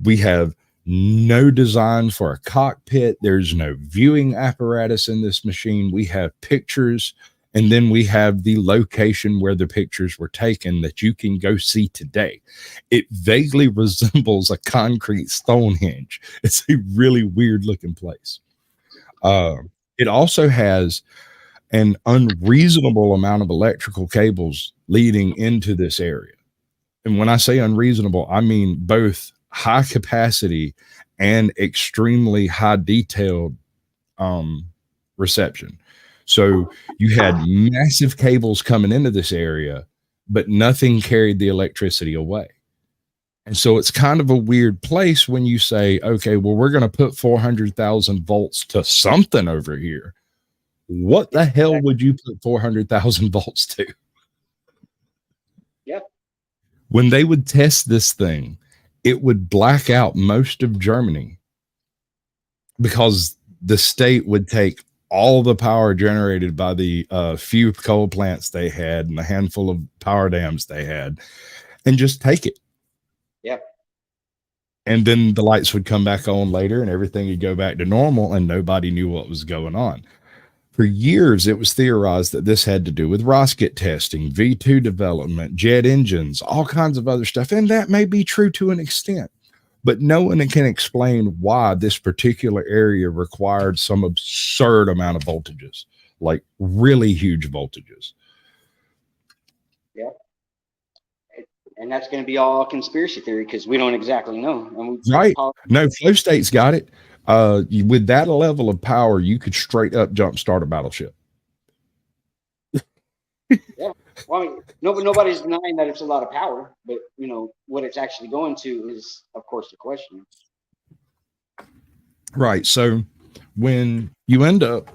Speaker 1: We have no design for a cockpit. There's no viewing apparatus in this machine. We have pictures, and then we have the location where the pictures were taken that you can go see today. It vaguely resembles a concrete Stonehenge. It's a really weird looking place. It also has an unreasonable amount of electrical cables leading into this area. And when I say unreasonable, I mean both high capacity and extremely high detailed reception. So you had massive cables coming into this area, but nothing carried the electricity away. And so it's kind of a weird place when you say, okay, well, we're going to put 400,000 volts to something over here. What the hell would you put 400,000 volts to?
Speaker 14: Yep.
Speaker 1: When they would test this thing, it would black out most of Germany because the state would take all the power generated by the few coal plants they had and the handful of power dams they had and just take it.
Speaker 14: Yep.
Speaker 1: And then the lights would come back on later and everything would go back to normal and nobody knew what was going on. For years, it was theorized that this had to do with rocket testing, V2 development, jet engines, all kinds of other stuff. And that may be true to an extent, but no one can explain why this particular area required some absurd amount of voltages, like really huge voltages.
Speaker 14: Yeah. And that's going to be all conspiracy theory because we don't exactly know. And
Speaker 1: Right. No, Flow State's got it. With that level of power, you could straight up jumpstart a battleship.
Speaker 14: Yeah. Well, I mean, nobody's denying that it's a lot of power, but what it's actually going to is, of course, the question.
Speaker 1: Right. So when you end up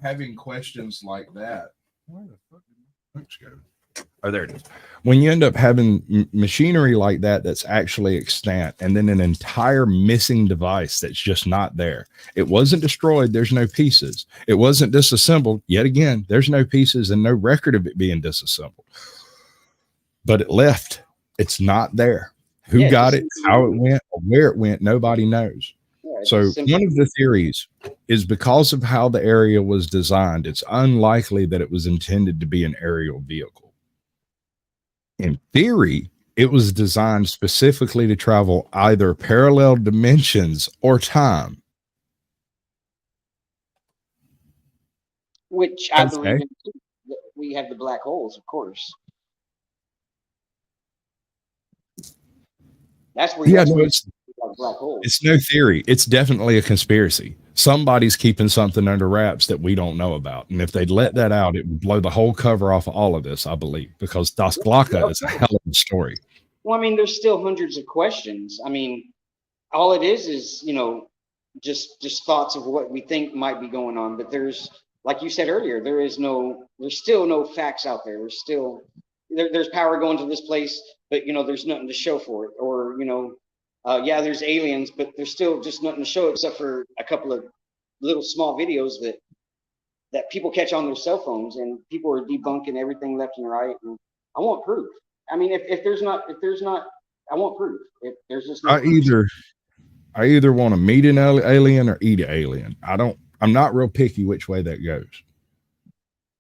Speaker 1: having questions like that, where the fuck did my books go? Oh, there it is. When you end up having machinery like that that's actually extant, and then an entire missing device that's just not there. It wasn't destroyed. There's no pieces. It wasn't disassembled. Yet again, there's no pieces and no record of it being disassembled. But it left. It's not there. Who got it, how it went, or where it went, nobody knows.
Speaker 14: Yeah,
Speaker 1: So one of the theories is because of how the area was designed, it's unlikely that it was intended to be an aerial vehicle. In theory, it was designed specifically to travel either parallel dimensions or time.
Speaker 14: Which I believe in. We have the black holes, of course. That's where
Speaker 1: it's
Speaker 14: black holes.
Speaker 1: It's no theory. It's definitely a conspiracy. Somebody's keeping something under wraps that we don't know about. And if they'd let that out, it would blow the whole cover off of all of this, I believe, because Das Glocke is a hell of a story.
Speaker 14: Well, I mean, there's still hundreds of questions. I mean, all it is, just thoughts of what we think might be going on. But there's, like you said earlier, there's still no facts out there. There's power going to this place, but there's nothing to show for it. Or yeah, there's aliens, but there's still just nothing to show except for a couple of little small videos that people catch on their cell phones, and people are debunking everything left and right. And I want proof. I mean, if there's not, I want proof. If there's just no
Speaker 1: I either want to meet an alien or eat an alien. I'm not real picky which way that goes.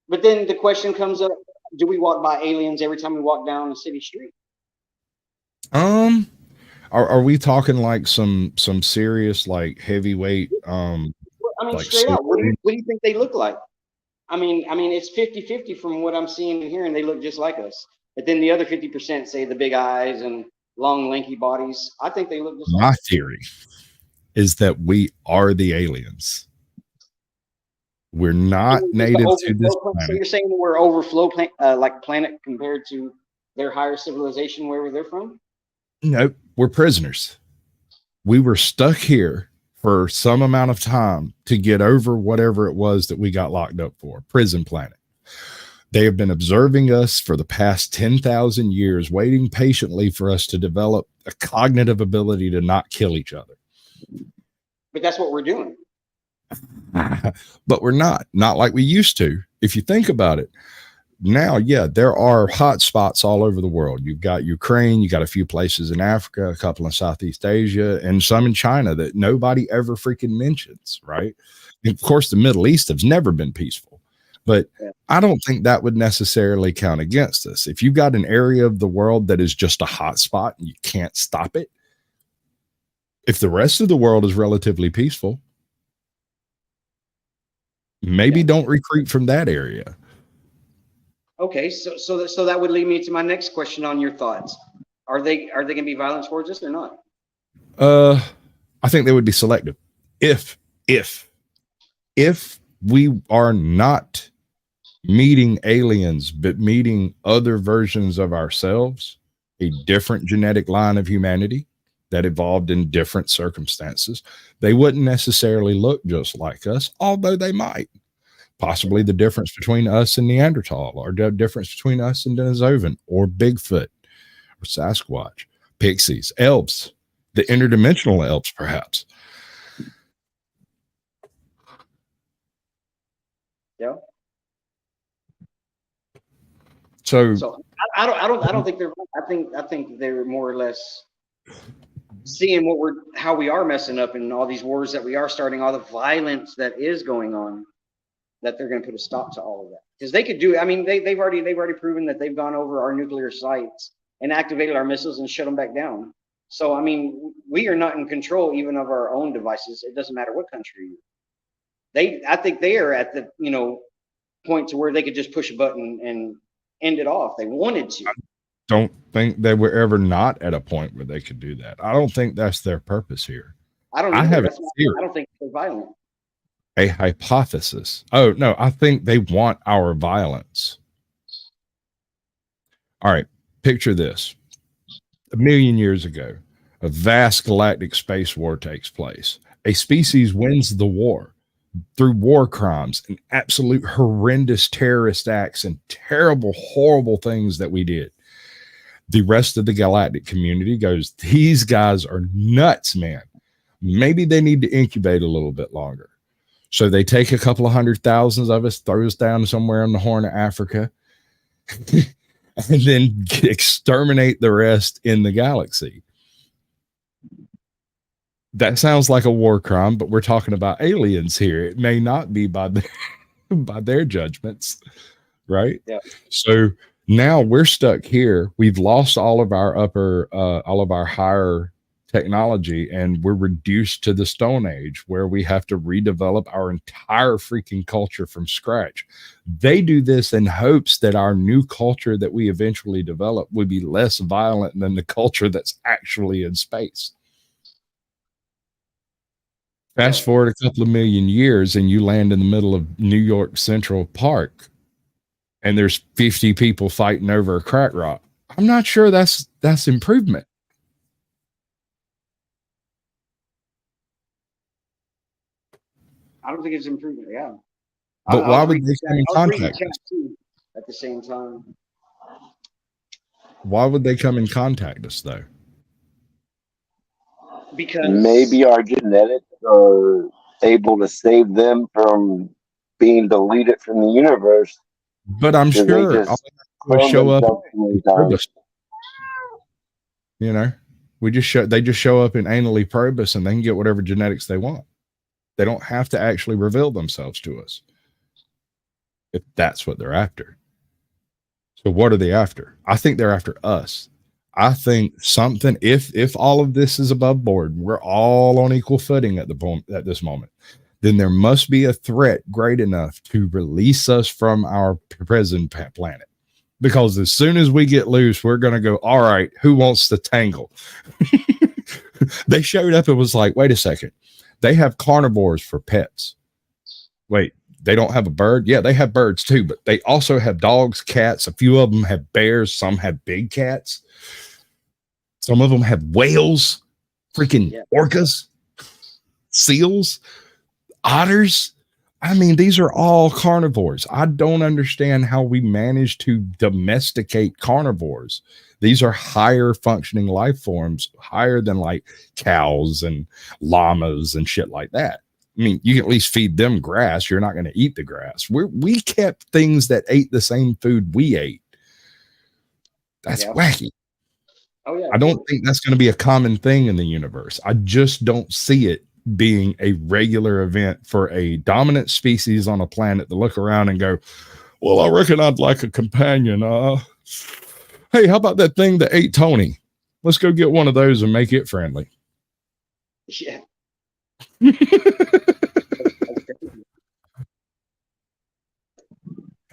Speaker 14: But then the question comes up: do we walk by aliens every time we walk down the city street?
Speaker 1: Are we talking like some serious, like heavyweight?
Speaker 14: I mean,
Speaker 1: like
Speaker 14: straight up, what do you think they look like? I mean, it's 50-50 from what I'm seeing and hearing. They look just like us. But then the other 50% say the big eyes and long, lanky bodies. I think they look just like
Speaker 1: my
Speaker 14: us.
Speaker 1: theory is that we are the aliens. We're not native to this planet.
Speaker 14: So you're saying that we're overflow planet compared to their higher civilization, wherever they're from?
Speaker 1: Nope, we're prisoners. We were stuck here for some amount of time to get over whatever it was that we got locked up for. Prison planet. They have been observing us for the past 10,000 years, waiting patiently for us to develop a cognitive ability to not kill each other.
Speaker 14: But that's what we're doing.
Speaker 1: But we're not like we used to. If you think about it, now, yeah, there are hot spots all over the world. You've got Ukraine, you got a few places in Africa, a couple in Southeast Asia, and some in China that nobody ever freaking mentions, right? And of course, the Middle East has never been peaceful, but I don't think that would necessarily count against us. If you've got an area of the world that is just a hot spot and you can't stop it, if the rest of the world is relatively peaceful, maybe don't recruit from that area.
Speaker 14: Okay, so that would lead me to my next question on your thoughts. Are they going to be violent towards us or not?
Speaker 1: I think they would be selective. If we are not meeting aliens, but meeting other versions of ourselves, a different genetic line of humanity that evolved in different circumstances, they wouldn't necessarily look just like us, although they might. Possibly the difference between us and Neanderthal, or the difference between us and Denisovan, or Bigfoot, or Sasquatch, Pixies, elves, the interdimensional elves, perhaps.
Speaker 14: Yeah.
Speaker 1: So
Speaker 14: I don't think they're. I think they're more or less seeing how we are messing up and all these wars that we are starting, all the violence that is going on, that they're going to put a stop to all of that, because they could do. I mean, they've already proven that they've gone over our nuclear sites and activated our missiles and shut them back down. So I mean, we are not in control even of our own devices. It doesn't matter what country you're. I think they are at the point to where they could just push a button and end it off. They wanted to.
Speaker 1: Don't think they were ever not at a point where they could do that. I don't think that's their purpose here.
Speaker 14: I don't.
Speaker 1: I have
Speaker 14: I don't think they're violent.
Speaker 1: A hypothesis. Oh no, I think they want our violence. All right, picture this. 1 million years ago, a vast galactic space war takes place. A species wins the war through war crimes and absolute horrendous terrorist acts and terrible, horrible things that we did. The rest of the galactic community goes, these guys are nuts, man. Maybe they need to incubate a little bit longer. So they take a couple of 100,000 of us, throw us down somewhere on the Horn of Africa, and then exterminate the rest in the galaxy. That sounds like a war crime, but we're talking about aliens here. It may not be by their judgments, right?
Speaker 14: Yeah.
Speaker 1: So now we're stuck here. We've lost all of our higher technology, and we're reduced to the Stone Age, where we have to redevelop our entire freaking culture from scratch. They do this in hopes that our new culture that we eventually develop would be less violent than the culture that's actually in space. Fast forward a couple of million years and you land in the middle of New York Central Park and there's 50 people fighting over a crack rock. I'm not sure that's improvement.
Speaker 14: I don't think it's improvement. Yeah.
Speaker 1: But why would they come in contact us?
Speaker 14: At the same time.
Speaker 1: Why would they come and contact us though?
Speaker 14: Because
Speaker 15: maybe our genetics are able to save them from being deleted from the universe.
Speaker 1: But I'm sure I'll show up. You know, they just show up and anally probe us, and they can get whatever genetics they want. They don't have to actually reveal themselves to us if that's what they're after. So what are they after? I think they're after us. I think something, if all of this is above board, we're all on equal footing at this moment, then there must be a threat great enough to release us from our present planet. Because as soon as we get loose, we're going to go, all right, who wants to tangle? They showed up and was like, wait a second. They have carnivores for pets. Wait, they don't have a bird? Yeah, they have birds too, but they also have dogs, cats. A few of them have bears. Some have big cats. Some of them have whales, freaking orcas, seals, otters. I mean, these are all carnivores. I don't understand how we managed to domesticate carnivores. These are higher functioning life forms, higher than like cows and llamas and shit like that. I mean, you can at least feed them grass. You're not going to eat the grass. We kept things that ate the same food we ate. That's wacky.
Speaker 14: Oh yeah.
Speaker 1: I don't think that's going to be a common thing in the universe. I just don't see it being a regular event for a dominant species on a planet to look around and go, well, I reckon I'd like a companion. Hey, how about that thing that ate Tony? Let's go get one of those and make it friendly.
Speaker 14: Yeah.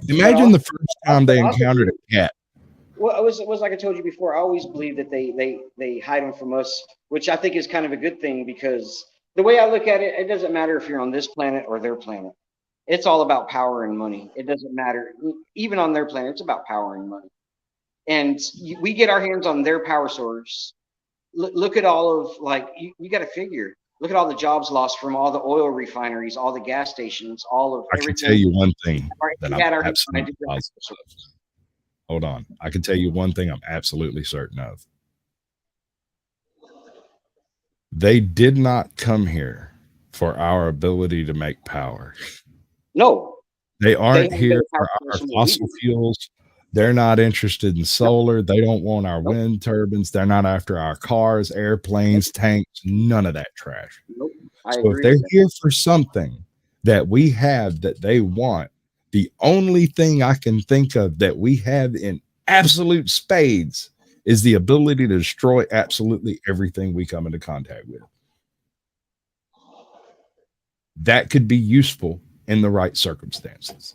Speaker 1: Imagine the first time they encountered a cat.
Speaker 14: Well, it was like I told you before. I always believe that they hide them from us, which I think is kind of a good thing, because the way I look at it, it doesn't matter if you're on this planet or their planet. It's all about power and money. It doesn't matter. Even on their planet, it's about power and money. And we get our hands on their power source. Look at all of, like, you got to figure. Look at all the jobs lost from all the oil refineries, all the gas stations, all of everything.
Speaker 1: I can tell you one thing that I'm
Speaker 14: absolutely
Speaker 1: absolutely positive of. Hold on. I can tell you one thing I'm absolutely certain of. They did not come here for our ability to make power.
Speaker 14: No.
Speaker 1: They aren't here for our fossil fuels. They're not interested in solar. They don't want our wind turbines. They're not after our cars, airplanes, tanks, none of that trash.
Speaker 14: Nope.
Speaker 1: So if they're here for something that we have that they want, the only thing I can think of that we have in absolute spades is the ability to destroy absolutely everything we come into contact with. That could be useful in the right circumstances.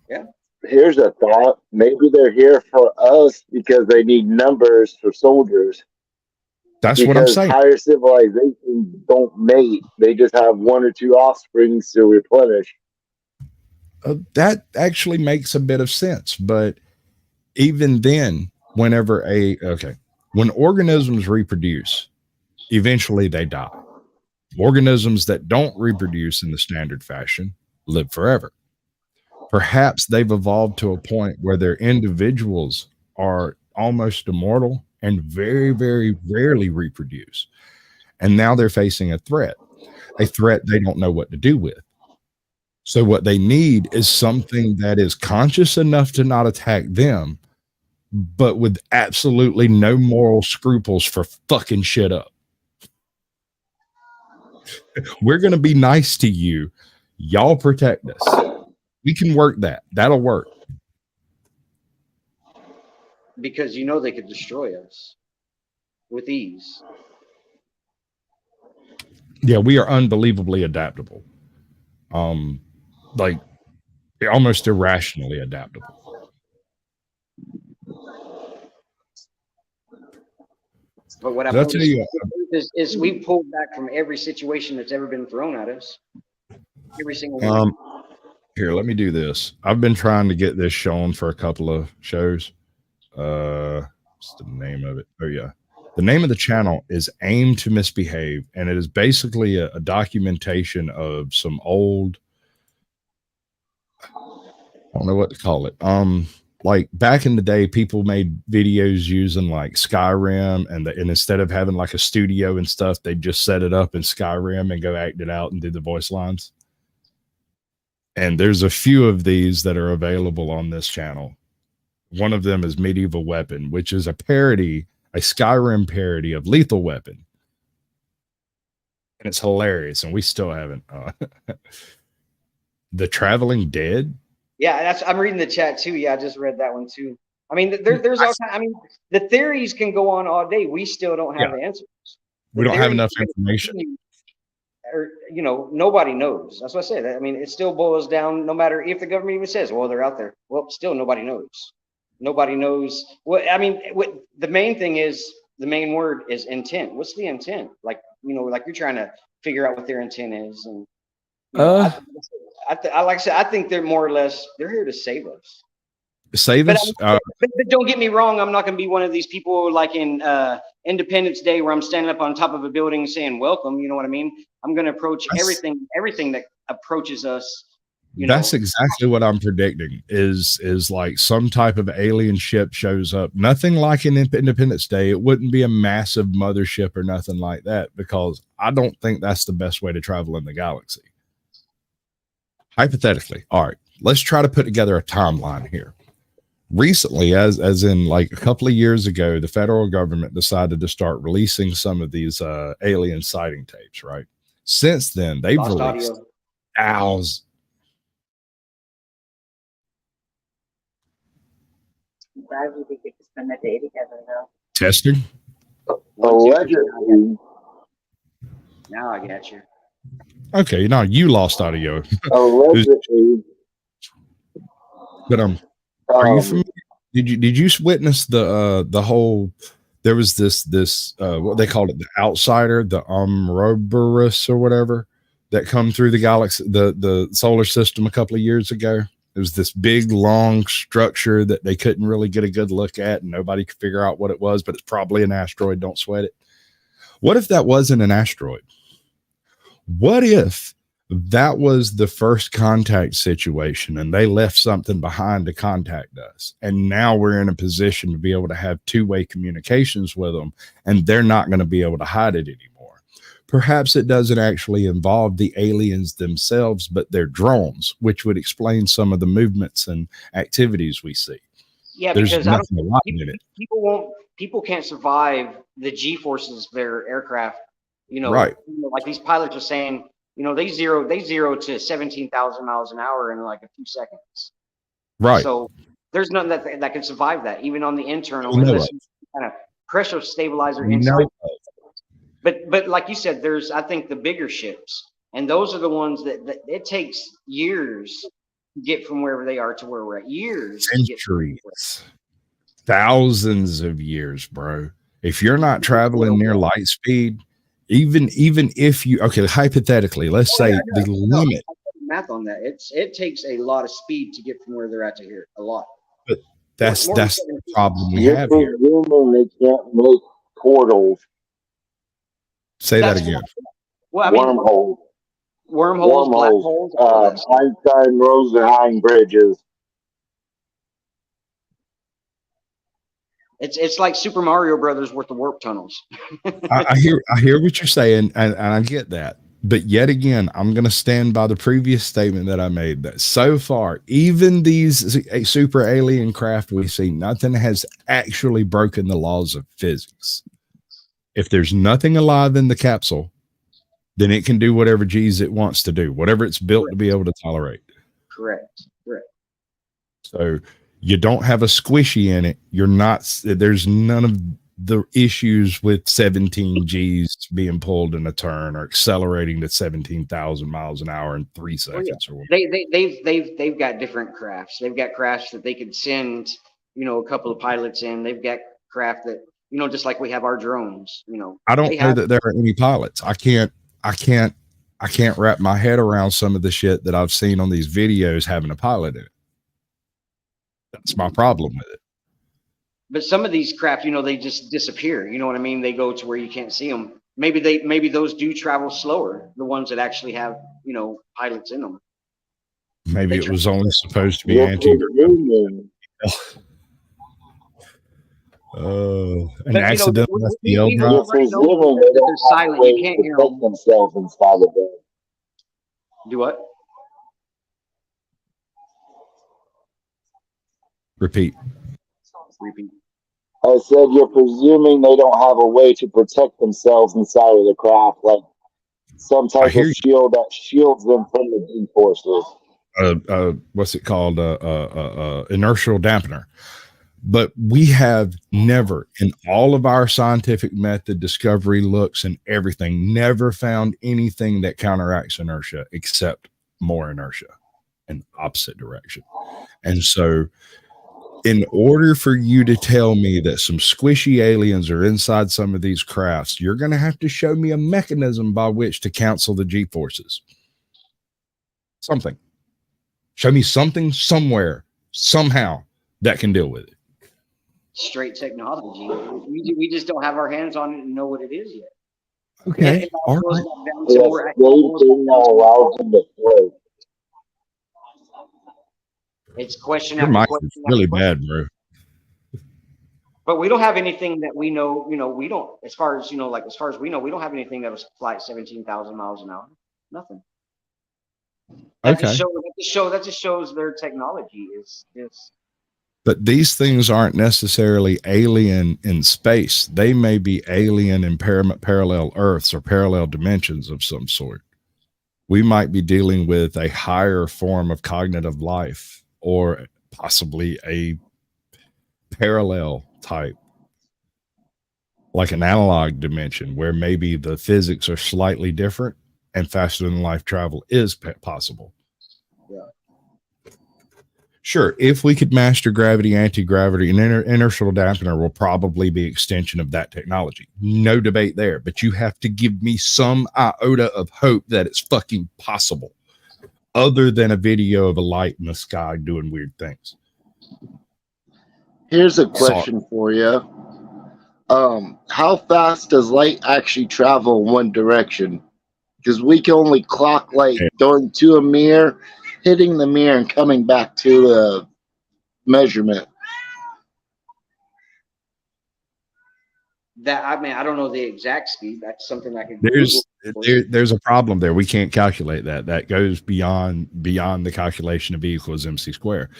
Speaker 14: Yeah.
Speaker 15: Here's a thought. Maybe they're here for us because they need numbers for soldiers.
Speaker 1: That's what I'm saying.
Speaker 15: Higher civilizations don't mate. They just have one or two offsprings to replenish.
Speaker 1: That actually makes a bit of sense. But even then, when organisms reproduce, eventually they die. Organisms that don't reproduce in the standard fashion live forever. Perhaps they've evolved to a point where their individuals are almost immortal and very, very rarely reproduce. And now they're facing a threat they don't know what to do with. So what they need is something that is conscious enough to not attack them, but with absolutely no moral scruples for fucking shit up. We're going to be nice to you. Y'all protect us. We can work that. That'll work.
Speaker 14: Because you know they could destroy us with ease.
Speaker 1: Yeah, we are unbelievably adaptable. Like almost irrationally adaptable.
Speaker 14: But what I've noticed is we pulled back from every situation that's ever been thrown at us. Every single one.
Speaker 1: Here, let me do this. I've been trying to get this shown for a couple of shows. What's the name of it? Oh yeah. The name of the channel is Aim to Misbehave, and it is basically a documentation of some old, I don't know what to call it. Like back in the day, people made videos using like Skyrim, and instead of having like a studio and stuff, they just set it up in Skyrim and go act it out and do the voice lines. And there's a few of these that are available on this channel. One of them is Medieval Weapon, which is a parody, a Skyrim parody of Lethal Weapon. And it's hilarious, and we still haven't. The Traveling Dead.
Speaker 14: Yeah, I'm reading the chat too. Yeah, I just read that one too. I mean, there's all kind. I mean, the theories can go on all day. We still don't have the answers.
Speaker 1: We don't have enough information.
Speaker 14: Or nobody knows. That's what I said. I mean, it still boils down. No matter if the government even says, "Well, they're out there," well, still nobody knows. Nobody knows. What I mean, the main thing is, the main word is intent. What's the intent? Like like you're trying to figure out what their intent is, and like I said, I think they're more or less they're here to save us.
Speaker 1: Say
Speaker 14: But,
Speaker 1: this.
Speaker 14: but don't get me wrong. I'm not going to be one of these people like in Independence Day where I'm standing up on top of a building saying welcome. You know what I mean? I'm going to approach everything that approaches us.
Speaker 1: That's exactly what I'm predicting is like some type of alien ship shows up. Nothing like in Independence Day. It wouldn't be a massive mothership or nothing like that, because I don't think that's the best way to travel in the galaxy. Hypothetically, all right, let's try to put together a timeline here. Recently, as in like a couple of years ago, the federal government decided to start releasing some of these alien sighting tapes, right? Since then, they've
Speaker 14: Lost
Speaker 1: released
Speaker 14: audio.
Speaker 1: thousands.
Speaker 16: I'm glad we did get to spend the day together, though.
Speaker 1: Testing.
Speaker 15: Allegedly.
Speaker 14: Now I got you.
Speaker 1: Okay, now you lost audio.
Speaker 15: Allegedly.
Speaker 1: But are you familiar? Did you witness the whole? There was this what they called it, the outsider, the Ouroboros or whatever, that come through the galaxy, the solar system a couple of years ago. It was this big long structure that they couldn't really get a good look at, and nobody could figure out what it was, but it's probably an asteroid. Don't sweat it. What if that wasn't an asteroid? What if that was the first contact situation and they left something behind to contact us, and now we're in a position to be able to have two-way communications with them, and they're not going to be able to hide it anymore? Perhaps it doesn't actually involve the aliens themselves, but their drones, which would explain some of the movements and activities we see.
Speaker 14: Yeah,
Speaker 1: There's
Speaker 14: because
Speaker 1: nothing alive in it.
Speaker 14: people can't survive the G forces of their aircraft.
Speaker 1: Right.
Speaker 14: Like these pilots are saying, they zero to 17,000 miles an hour in like a few seconds.
Speaker 1: Right.
Speaker 14: So there's nothing that can survive that, even on the internal,
Speaker 1: We know
Speaker 14: unless
Speaker 1: it.
Speaker 14: you kind of pressure stabilizer
Speaker 1: We
Speaker 14: inside.
Speaker 1: know it.
Speaker 14: But like you said, there's, I think, the bigger ships, and those are the ones that it takes years to get from wherever they are to where we're at. Years. to get from where we're at.
Speaker 1: Centuries. Thousands of years, bro. If you're not traveling near light speed, even if you, okay, hypothetically, let's say the limit.
Speaker 14: Math on that. It takes a lot of speed to get from where they're at to here. A lot.
Speaker 1: But that's
Speaker 14: More
Speaker 1: the
Speaker 14: than
Speaker 1: problem we
Speaker 15: You're
Speaker 1: have here.
Speaker 15: presuming they can't make portals.
Speaker 1: Say that again.
Speaker 14: Well, I mean, wormholes, black holes, all that stuff.
Speaker 15: Einstein Rosenheim bridges.
Speaker 14: It's like Super Mario Brothers with the warp tunnels.
Speaker 1: I hear what you're saying, and I get that. But yet again, I'm going to stand by the previous statement that I made, that so far, even these super alien craft we see, nothing has actually broken the laws of physics. If there's nothing alive in the capsule, then it can do whatever G's it wants to do, whatever it's built to be able to tolerate.
Speaker 14: Correct.
Speaker 1: So you don't have a squishy in it. There's none of the issues with 17 G's being pulled in a turn or accelerating to 17,000 miles an hour in 3 seconds. Or
Speaker 14: They've got different crafts. They've got crafts that they could send, a couple of pilots in. They've got craft that, just like we have our drones,
Speaker 1: I don't know that there are any pilots. I can't wrap my head around some of the shit that I've seen on these videos having a pilot in it. That's my problem with it.
Speaker 14: But some of these craft, they just disappear. You know what I mean? They go to where you can't see them. Maybe those do travel slower. The ones that actually have, pilots in them.
Speaker 1: Maybe it was only supposed to be an accident left the L drive.
Speaker 14: They're silent. You can't hear them.
Speaker 15: Themselves inside of them.
Speaker 14: Do what?
Speaker 1: Repeat.
Speaker 15: I said you're presuming they don't have a way to protect themselves inside of the craft, like some type of shield that shields them from the G forces.
Speaker 1: What's it called? Inertial dampener. But we have never, in all of our scientific method, discovery looks and everything, never found anything that counteracts inertia except more inertia in opposite direction. And so in order for you to tell me that some squishy aliens are inside some of these crafts, you're going to have to show me a mechanism by which to cancel the G forces. Something. Show me something somewhere, somehow, that can deal with it.
Speaker 14: Straight technology. We just don't have our hands on it and know what it is yet.
Speaker 1: Okay.
Speaker 14: It
Speaker 1: All
Speaker 14: goes
Speaker 1: right.
Speaker 14: back down to
Speaker 15: Yes,
Speaker 14: more-
Speaker 15: they allows them to play.
Speaker 14: It's question
Speaker 1: Your
Speaker 14: after
Speaker 1: mic
Speaker 14: question
Speaker 1: is
Speaker 14: after
Speaker 1: really
Speaker 14: question.
Speaker 1: bad, bro.
Speaker 14: But we don't have anything that we know, we don't, as far as, as far as we know, we don't have anything that was fly at 17,000 miles an hour. Nothing. That
Speaker 1: Okay.
Speaker 14: just shows their technology is
Speaker 1: But these things aren't necessarily alien in space. They may be alien in parallel Earths or parallel dimensions of some sort. We might be dealing with a higher form of cognitive life or possibly a parallel type, like an analog dimension where maybe the physics are slightly different and faster than light travel is possible.
Speaker 14: Yeah.
Speaker 1: Sure, if we could master gravity, anti-gravity, and inertial dampener will probably be extension of that technology. No debate there, but you have to give me some iota of hope that it's fucking possible, other than a video of a light in the sky doing weird things.
Speaker 15: Here's a question for you. How fast does light actually travel in one direction? Because we can only clock light going to a mirror, hitting the mirror, and coming back to the measurement.
Speaker 14: that. I mean, I don't know the exact speed. That's something I could
Speaker 1: There's a problem there. We can't calculate that. That goes beyond the calculation of E equals MC squared.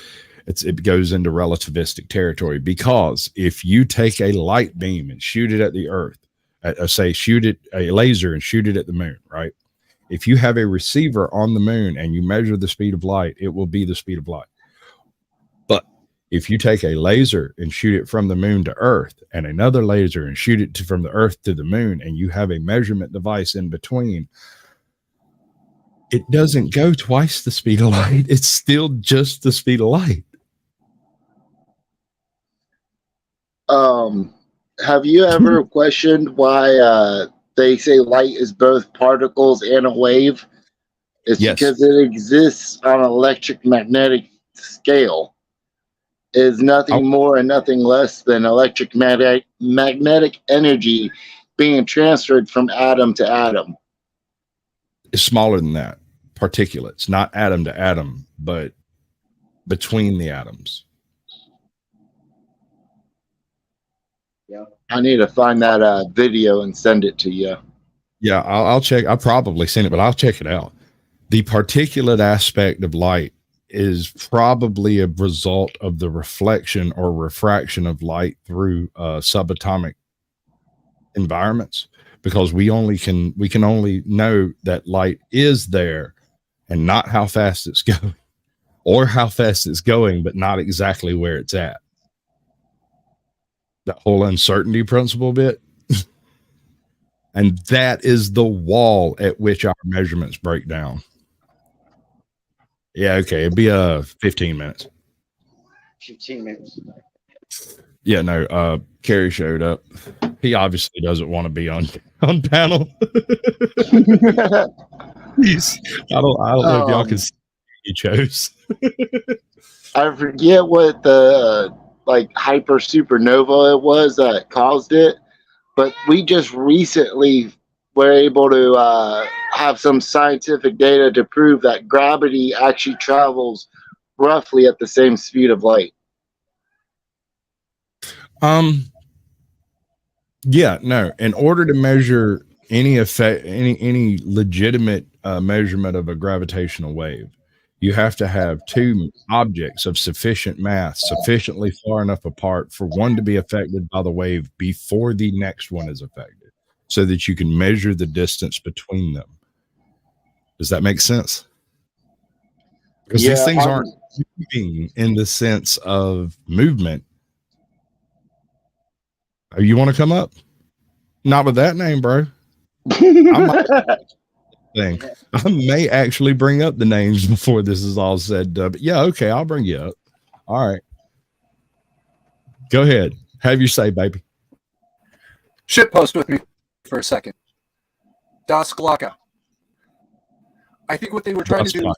Speaker 1: It goes into relativistic territory, because if you take a light beam and shoot it at the Earth, shoot a laser and shoot it at the moon, right? If you have a receiver on the moon and you measure the speed of light, it will be the speed of light. But if you take a laser and shoot it from the moon to Earth and another laser and shoot it from the Earth to the moon, and you have a measurement device in between, it doesn't go twice the speed of light. It's still just the speed of light.
Speaker 15: Have you ever questioned why they say light is both particles and a wave? It's because it exists on an electromagnetic scale. It is nothing more and nothing less than magnetic energy being transferred from atom to atom.
Speaker 1: It's smaller than that. Particulates, not atom to atom, but between the atoms.
Speaker 14: Yeah.
Speaker 15: I need to find that video and send it to you.
Speaker 1: Yeah, I'll check. I'll probably send it, but I'll check it out. The particulate aspect of light is probably a result of the reflection or refraction of light through subatomic environments, because we can only know that light is there and not how fast it's going, or how fast it's going, but not exactly where it's at. That whole uncertainty principle bit. And that is the wall at which our measurements break down. Yeah, okay. It'd be 15 minutes.
Speaker 14: 15 minutes.
Speaker 1: Yeah, no, Kerry showed up. He obviously doesn't want to be on panel. I don't know if y'all can see who he chose.
Speaker 15: I forget what the hyper supernova it was that caused it, but we just recently were able to have some scientific data to prove that gravity actually travels roughly at the same speed of light.
Speaker 1: Yeah, no. In order to measure any effect, any legitimate measurement of a gravitational wave, you have to have two objects of sufficient mass, sufficiently far enough apart for one to be affected by the wave before the next one is affected, so that you can measure the distance between them. Does that make sense? Because these things aren't moving in the sense of movement. Oh, you want to come up? Not with that name, bro. I may actually bring up the names before this is all said. But yeah, okay, I'll bring you up. All right. Go ahead. Have your say, baby.
Speaker 17: Shitpost with me for a second. Das Glocka. I think what they were trying to do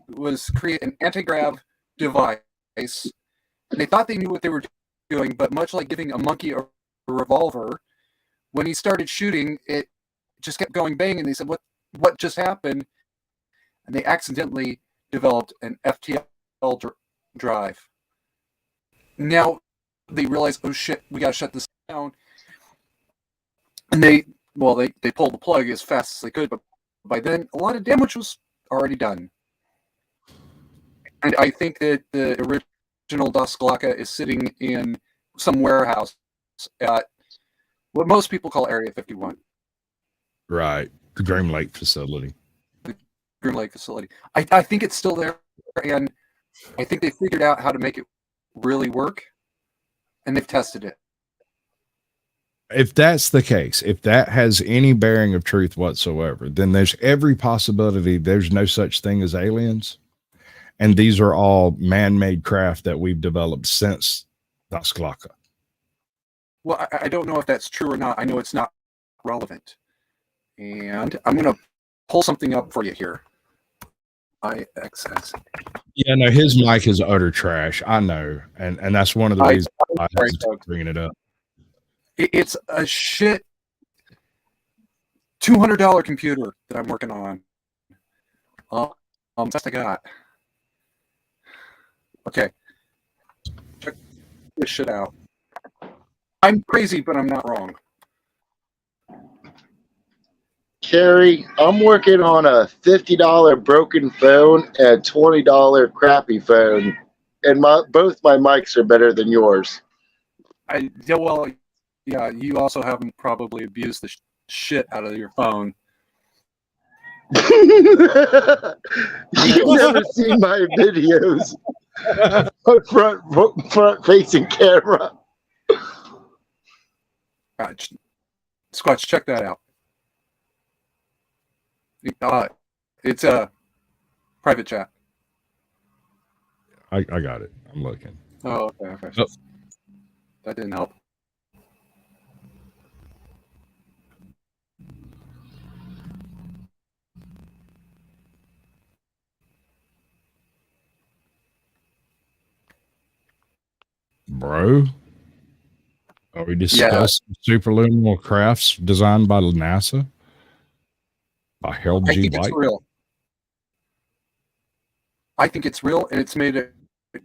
Speaker 17: was create an anti-grav device They thought they knew what they were doing, but much like giving a monkey a revolver, when he started shooting, it just kept going bang, and they said, what just happened? And they accidentally developed an FTL drive. Now they realize, oh shit, we gotta shut this down. And they pulled the plug as fast as they could, but by then a lot of damage was already done. And I think that the original Das Glocke is sitting in some warehouse at what most people call Area 51.
Speaker 1: Right. The Groom Lake facility.
Speaker 17: Groom Lake facility. I think it's still there, and I think they figured out how to make it really work, and they've tested it.
Speaker 1: If that's the case, if that has any bearing of truth whatsoever, then there's every possibility there's no such thing as aliens. And these are all man-made craft that we've developed since Das Glocke.
Speaker 17: Well, I don't know if that's true or not. I know it's not relevant. And I'm going to pull something up for you here. IXS.
Speaker 1: Yeah, no, his mic is utter trash. I know. And that's one of the reasons I hesitate bringing it up.
Speaker 17: It's a shit $200 computer that I'm working on. Best I got. Okay. Check this shit out. I'm crazy, but I'm not wrong.
Speaker 15: Carrie, I'm working on a $50 broken phone and a $20 crappy phone, and both my mics are better than yours.
Speaker 17: Yeah, you also haven't probably abused the shit out of your phone.
Speaker 15: You've never seen my videos. front facing camera.
Speaker 17: Squatch, check that out. It's a private chat.
Speaker 1: I got it. I'm looking.
Speaker 17: Oh, okay.
Speaker 1: Oh.
Speaker 17: That didn't help.
Speaker 1: Bro, are we discussing superluminal crafts designed by NASA? By Harold G. White?
Speaker 17: It's real. I think it's real, and it's made a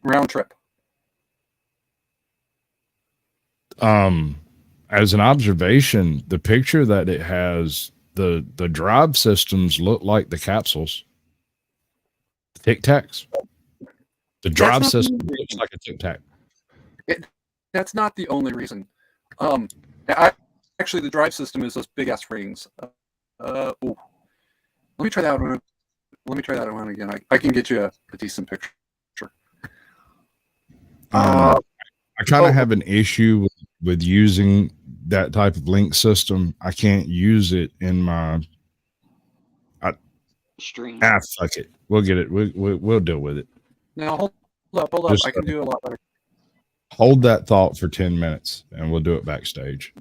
Speaker 17: round trip.
Speaker 1: As an observation, the picture that it has, the drive systems look like the capsules. The Tic Tacs. The drive system looks like a Tic Tac.
Speaker 17: That's not the only reason. Actually, the drive system is those big ass rings. Let me try that one. Let me try that one again. I can get you a decent picture.
Speaker 1: I kind of have an issue with using that type of link system. I can't use it in my
Speaker 14: stream.
Speaker 1: Fuck it. We'll get it. We'll deal with it.
Speaker 17: Now hold up.
Speaker 1: Just,
Speaker 17: I can do a lot better.
Speaker 1: Hold that thought for 10 minutes, and we'll do it backstage.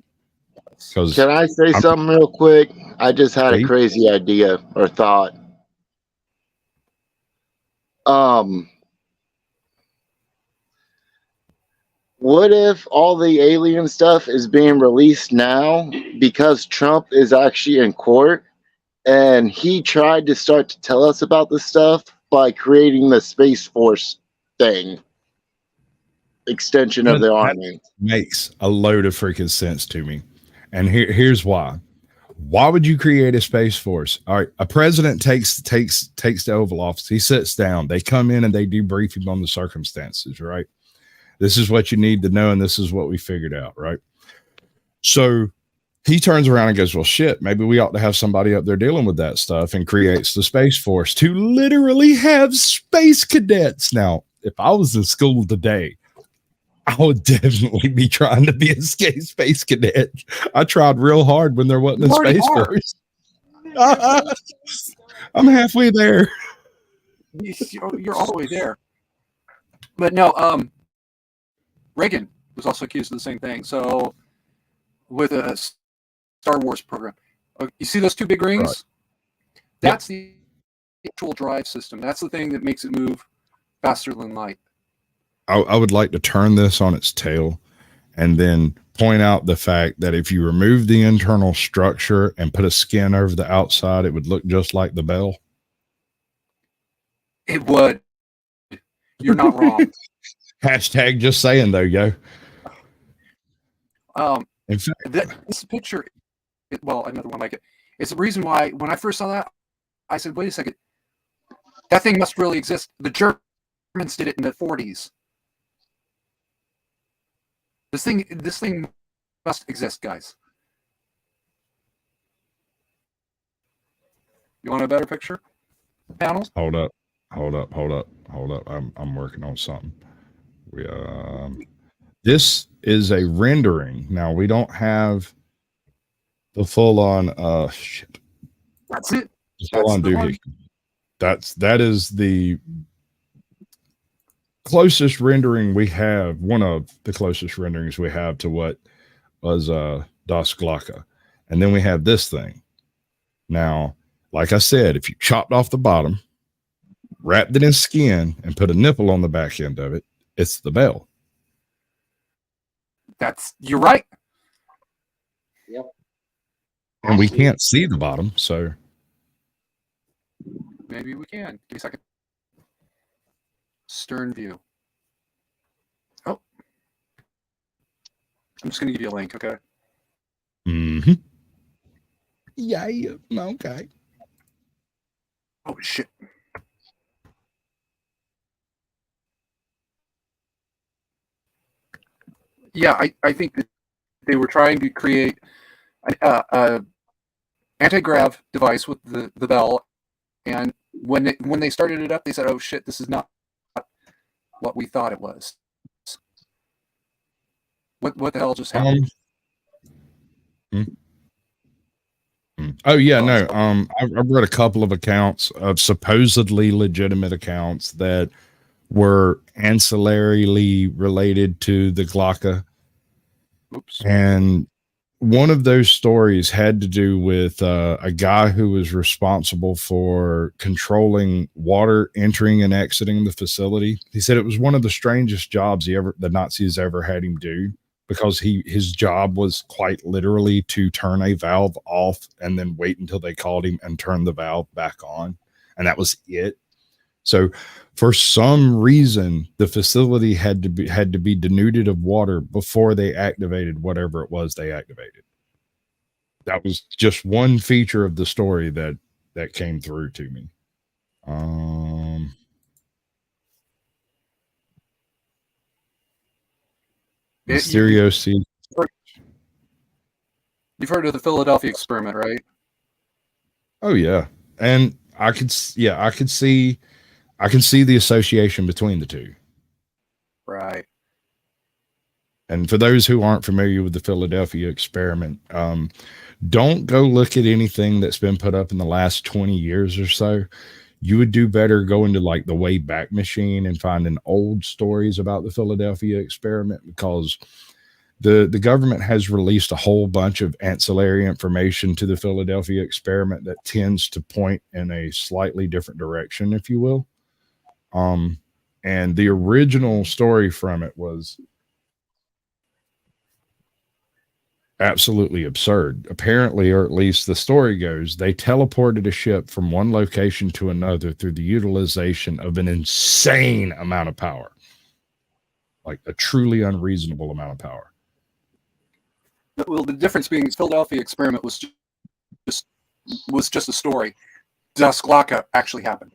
Speaker 15: Can I say something real quick? I just had a crazy idea or thought. What if all the alien stuff is being released now because Trump is actually in court and he tried to start to tell us about this stuff by creating the Space Force thing? Extension of the army.
Speaker 1: Makes a load of freaking sense to me. And here's why. Why would you create a Space Force? All right, a president takes the Oval Office. He sits down. They come in and they debrief him on the circumstances, right? This is what you need to know, and this is what we figured out, right? So he turns around and goes, well, shit, maybe we ought to have somebody up there dealing with that stuff, and creates the Space Force to literally have space cadets. Now, if I was in school today, I would definitely be trying to be a space cadet. I tried real hard when there wasn't a Space Force. I'm halfway there.
Speaker 17: You're all the way there. But no, Reagan was also accused of the same thing. So with a Star Wars program, you see those two big rings?
Speaker 1: Right.
Speaker 17: That's the actual drive system. That's the thing that makes it move faster than light.
Speaker 1: I would like to turn this on its tail and then point out the fact that if you remove the internal structure and put a skin over the outside, it would look just like the bell.
Speaker 17: It would. You're not wrong.
Speaker 1: Hashtag just saying though, yo. In fact,
Speaker 17: this picture, well, another one like it. It's the reason why when I first saw that, I said, "Wait a second, that thing must really exist." The Germans did it in the 40s. This thing must exist, guys. You want a better picture? Panels?
Speaker 1: Hold up. I'm working on something. We this is a rendering. Now we don't have the full on shit.
Speaker 17: That's it.
Speaker 1: Full on doohickey. That is the closest rendering we have, one of the closest renderings we have to what was Das Glocke. And then we have this thing. Now, like I said, if you chopped off the bottom, wrapped it in skin, and put a nipple on the back end of it, it's the bell.
Speaker 17: You're right.
Speaker 14: Yep.
Speaker 1: And we can't see the bottom, so
Speaker 17: maybe we can. Give me a second. Stern view. Oh. I'm just going to give you a link, okay?
Speaker 1: Mm-hmm. Yeah, okay.
Speaker 17: Oh, shit. Yeah, I think that they were trying to create an anti-grav device with the bell, and when they started it up, they said, "Oh shit, this is not what we thought it was." What the hell just happened?
Speaker 1: Oh yeah, no. I've read a couple of accounts of supposedly legitimate accounts that were ancillarily related to the Glocke.
Speaker 17: Oops.
Speaker 1: And one of those stories had to do with a guy who was responsible for controlling water entering and exiting the facility. He said it was one of the strangest jobs the Nazis ever had him do, because his job was quite literally to turn a valve off and then wait until they called him and turn the valve back on. And that was it. So for some reason, the facility had to be denuded of water before they activated whatever it was they activated. That was just one feature of the story that came through to me. Mysterious.
Speaker 17: You've heard of the Philadelphia experiment, right?
Speaker 1: Oh yeah, and I can see the association between the two.
Speaker 17: Right.
Speaker 1: And for those who aren't familiar with the Philadelphia experiment, don't go look at anything that's been put up in the last 20 years or so. You would do better going to like the Wayback Machine and finding old stories about the Philadelphia experiment, because the government has released a whole bunch of ancillary information to the Philadelphia experiment that tends to point in a slightly different direction, if you will. And the original story from it was absolutely absurd. Apparently, or at least the story goes, they teleported a ship from one location to another through the utilization of an insane amount of power, like a truly unreasonable amount of power.
Speaker 17: Well, the difference being the Philadelphia experiment was just a story. Das Glocke actually happened.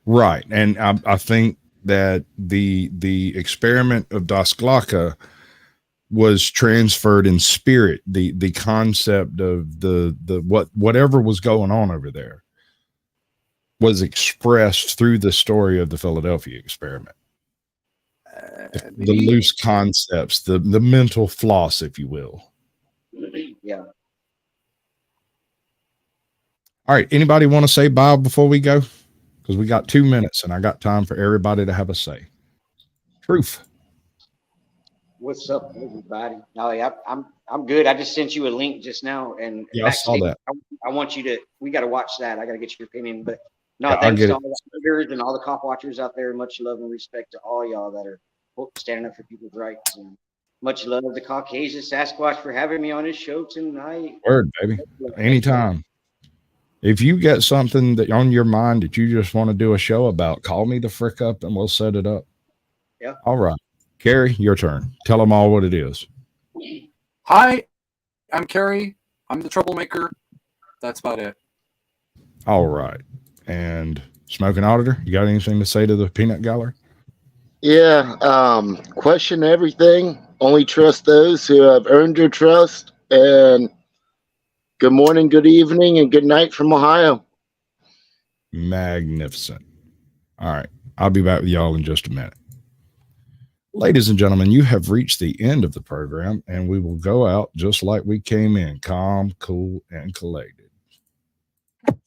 Speaker 1: Right, and I think that the experiment of Das Glocke was transferred in spirit. The concept of the whatever was going on over there was expressed through the story of the Philadelphia experiment. The loose concepts, the mental floss, if you will.
Speaker 14: Yeah.
Speaker 1: All right. Anybody want to say bye before we go? Because we got 2 minutes and I got time for everybody to have a say. Truth.
Speaker 14: What's up, everybody? No, yeah, I'm good. I just sent you a link just now, and
Speaker 1: yeah, I saw that.
Speaker 14: I want you to. We got to watch that. I got to get your opinion, but No,
Speaker 1: Yeah, I
Speaker 14: thanks
Speaker 1: get
Speaker 14: to
Speaker 1: it.
Speaker 14: all the leaders and all the cop watchers out there. Much love and respect to all y'all that are standing up for people's rights. And much love to Caucasian Sasquatch for having me on his show tonight.
Speaker 1: Word, baby. Anytime. If you get something that on your mind that you just want to do a show about, call me the frick up and we'll set it up.
Speaker 14: Yeah.
Speaker 1: All right. Carrie, your turn. Tell them all what it is.
Speaker 17: Hi, I'm Carrie. I'm the troublemaker. That's about it.
Speaker 1: All right. And Smoking Auditor, you got anything to say to the peanut gallery?
Speaker 15: Yeah. Question everything. Only trust those who have earned your trust. And good morning, good evening, and good night from Ohio.
Speaker 1: Magnificent. All right. I'll be back with y'all in just a minute. Ladies and gentlemen, you have reached the end of the program, and we will go out just like we came in, calm, cool, and collected.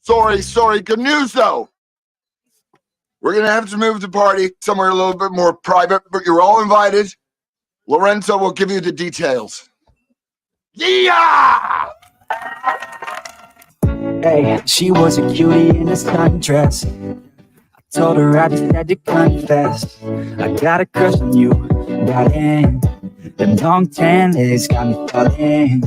Speaker 18: Sorry. Good news, though. We're going to have to move the party somewhere a little bit more private, but you're all invited. Lorenzo will give you the details. Yeah!
Speaker 13: Hey, she was a cutie in a sundress. I told her I just had to confess. I got a crush on you, darling. Them long tan legs got me falling.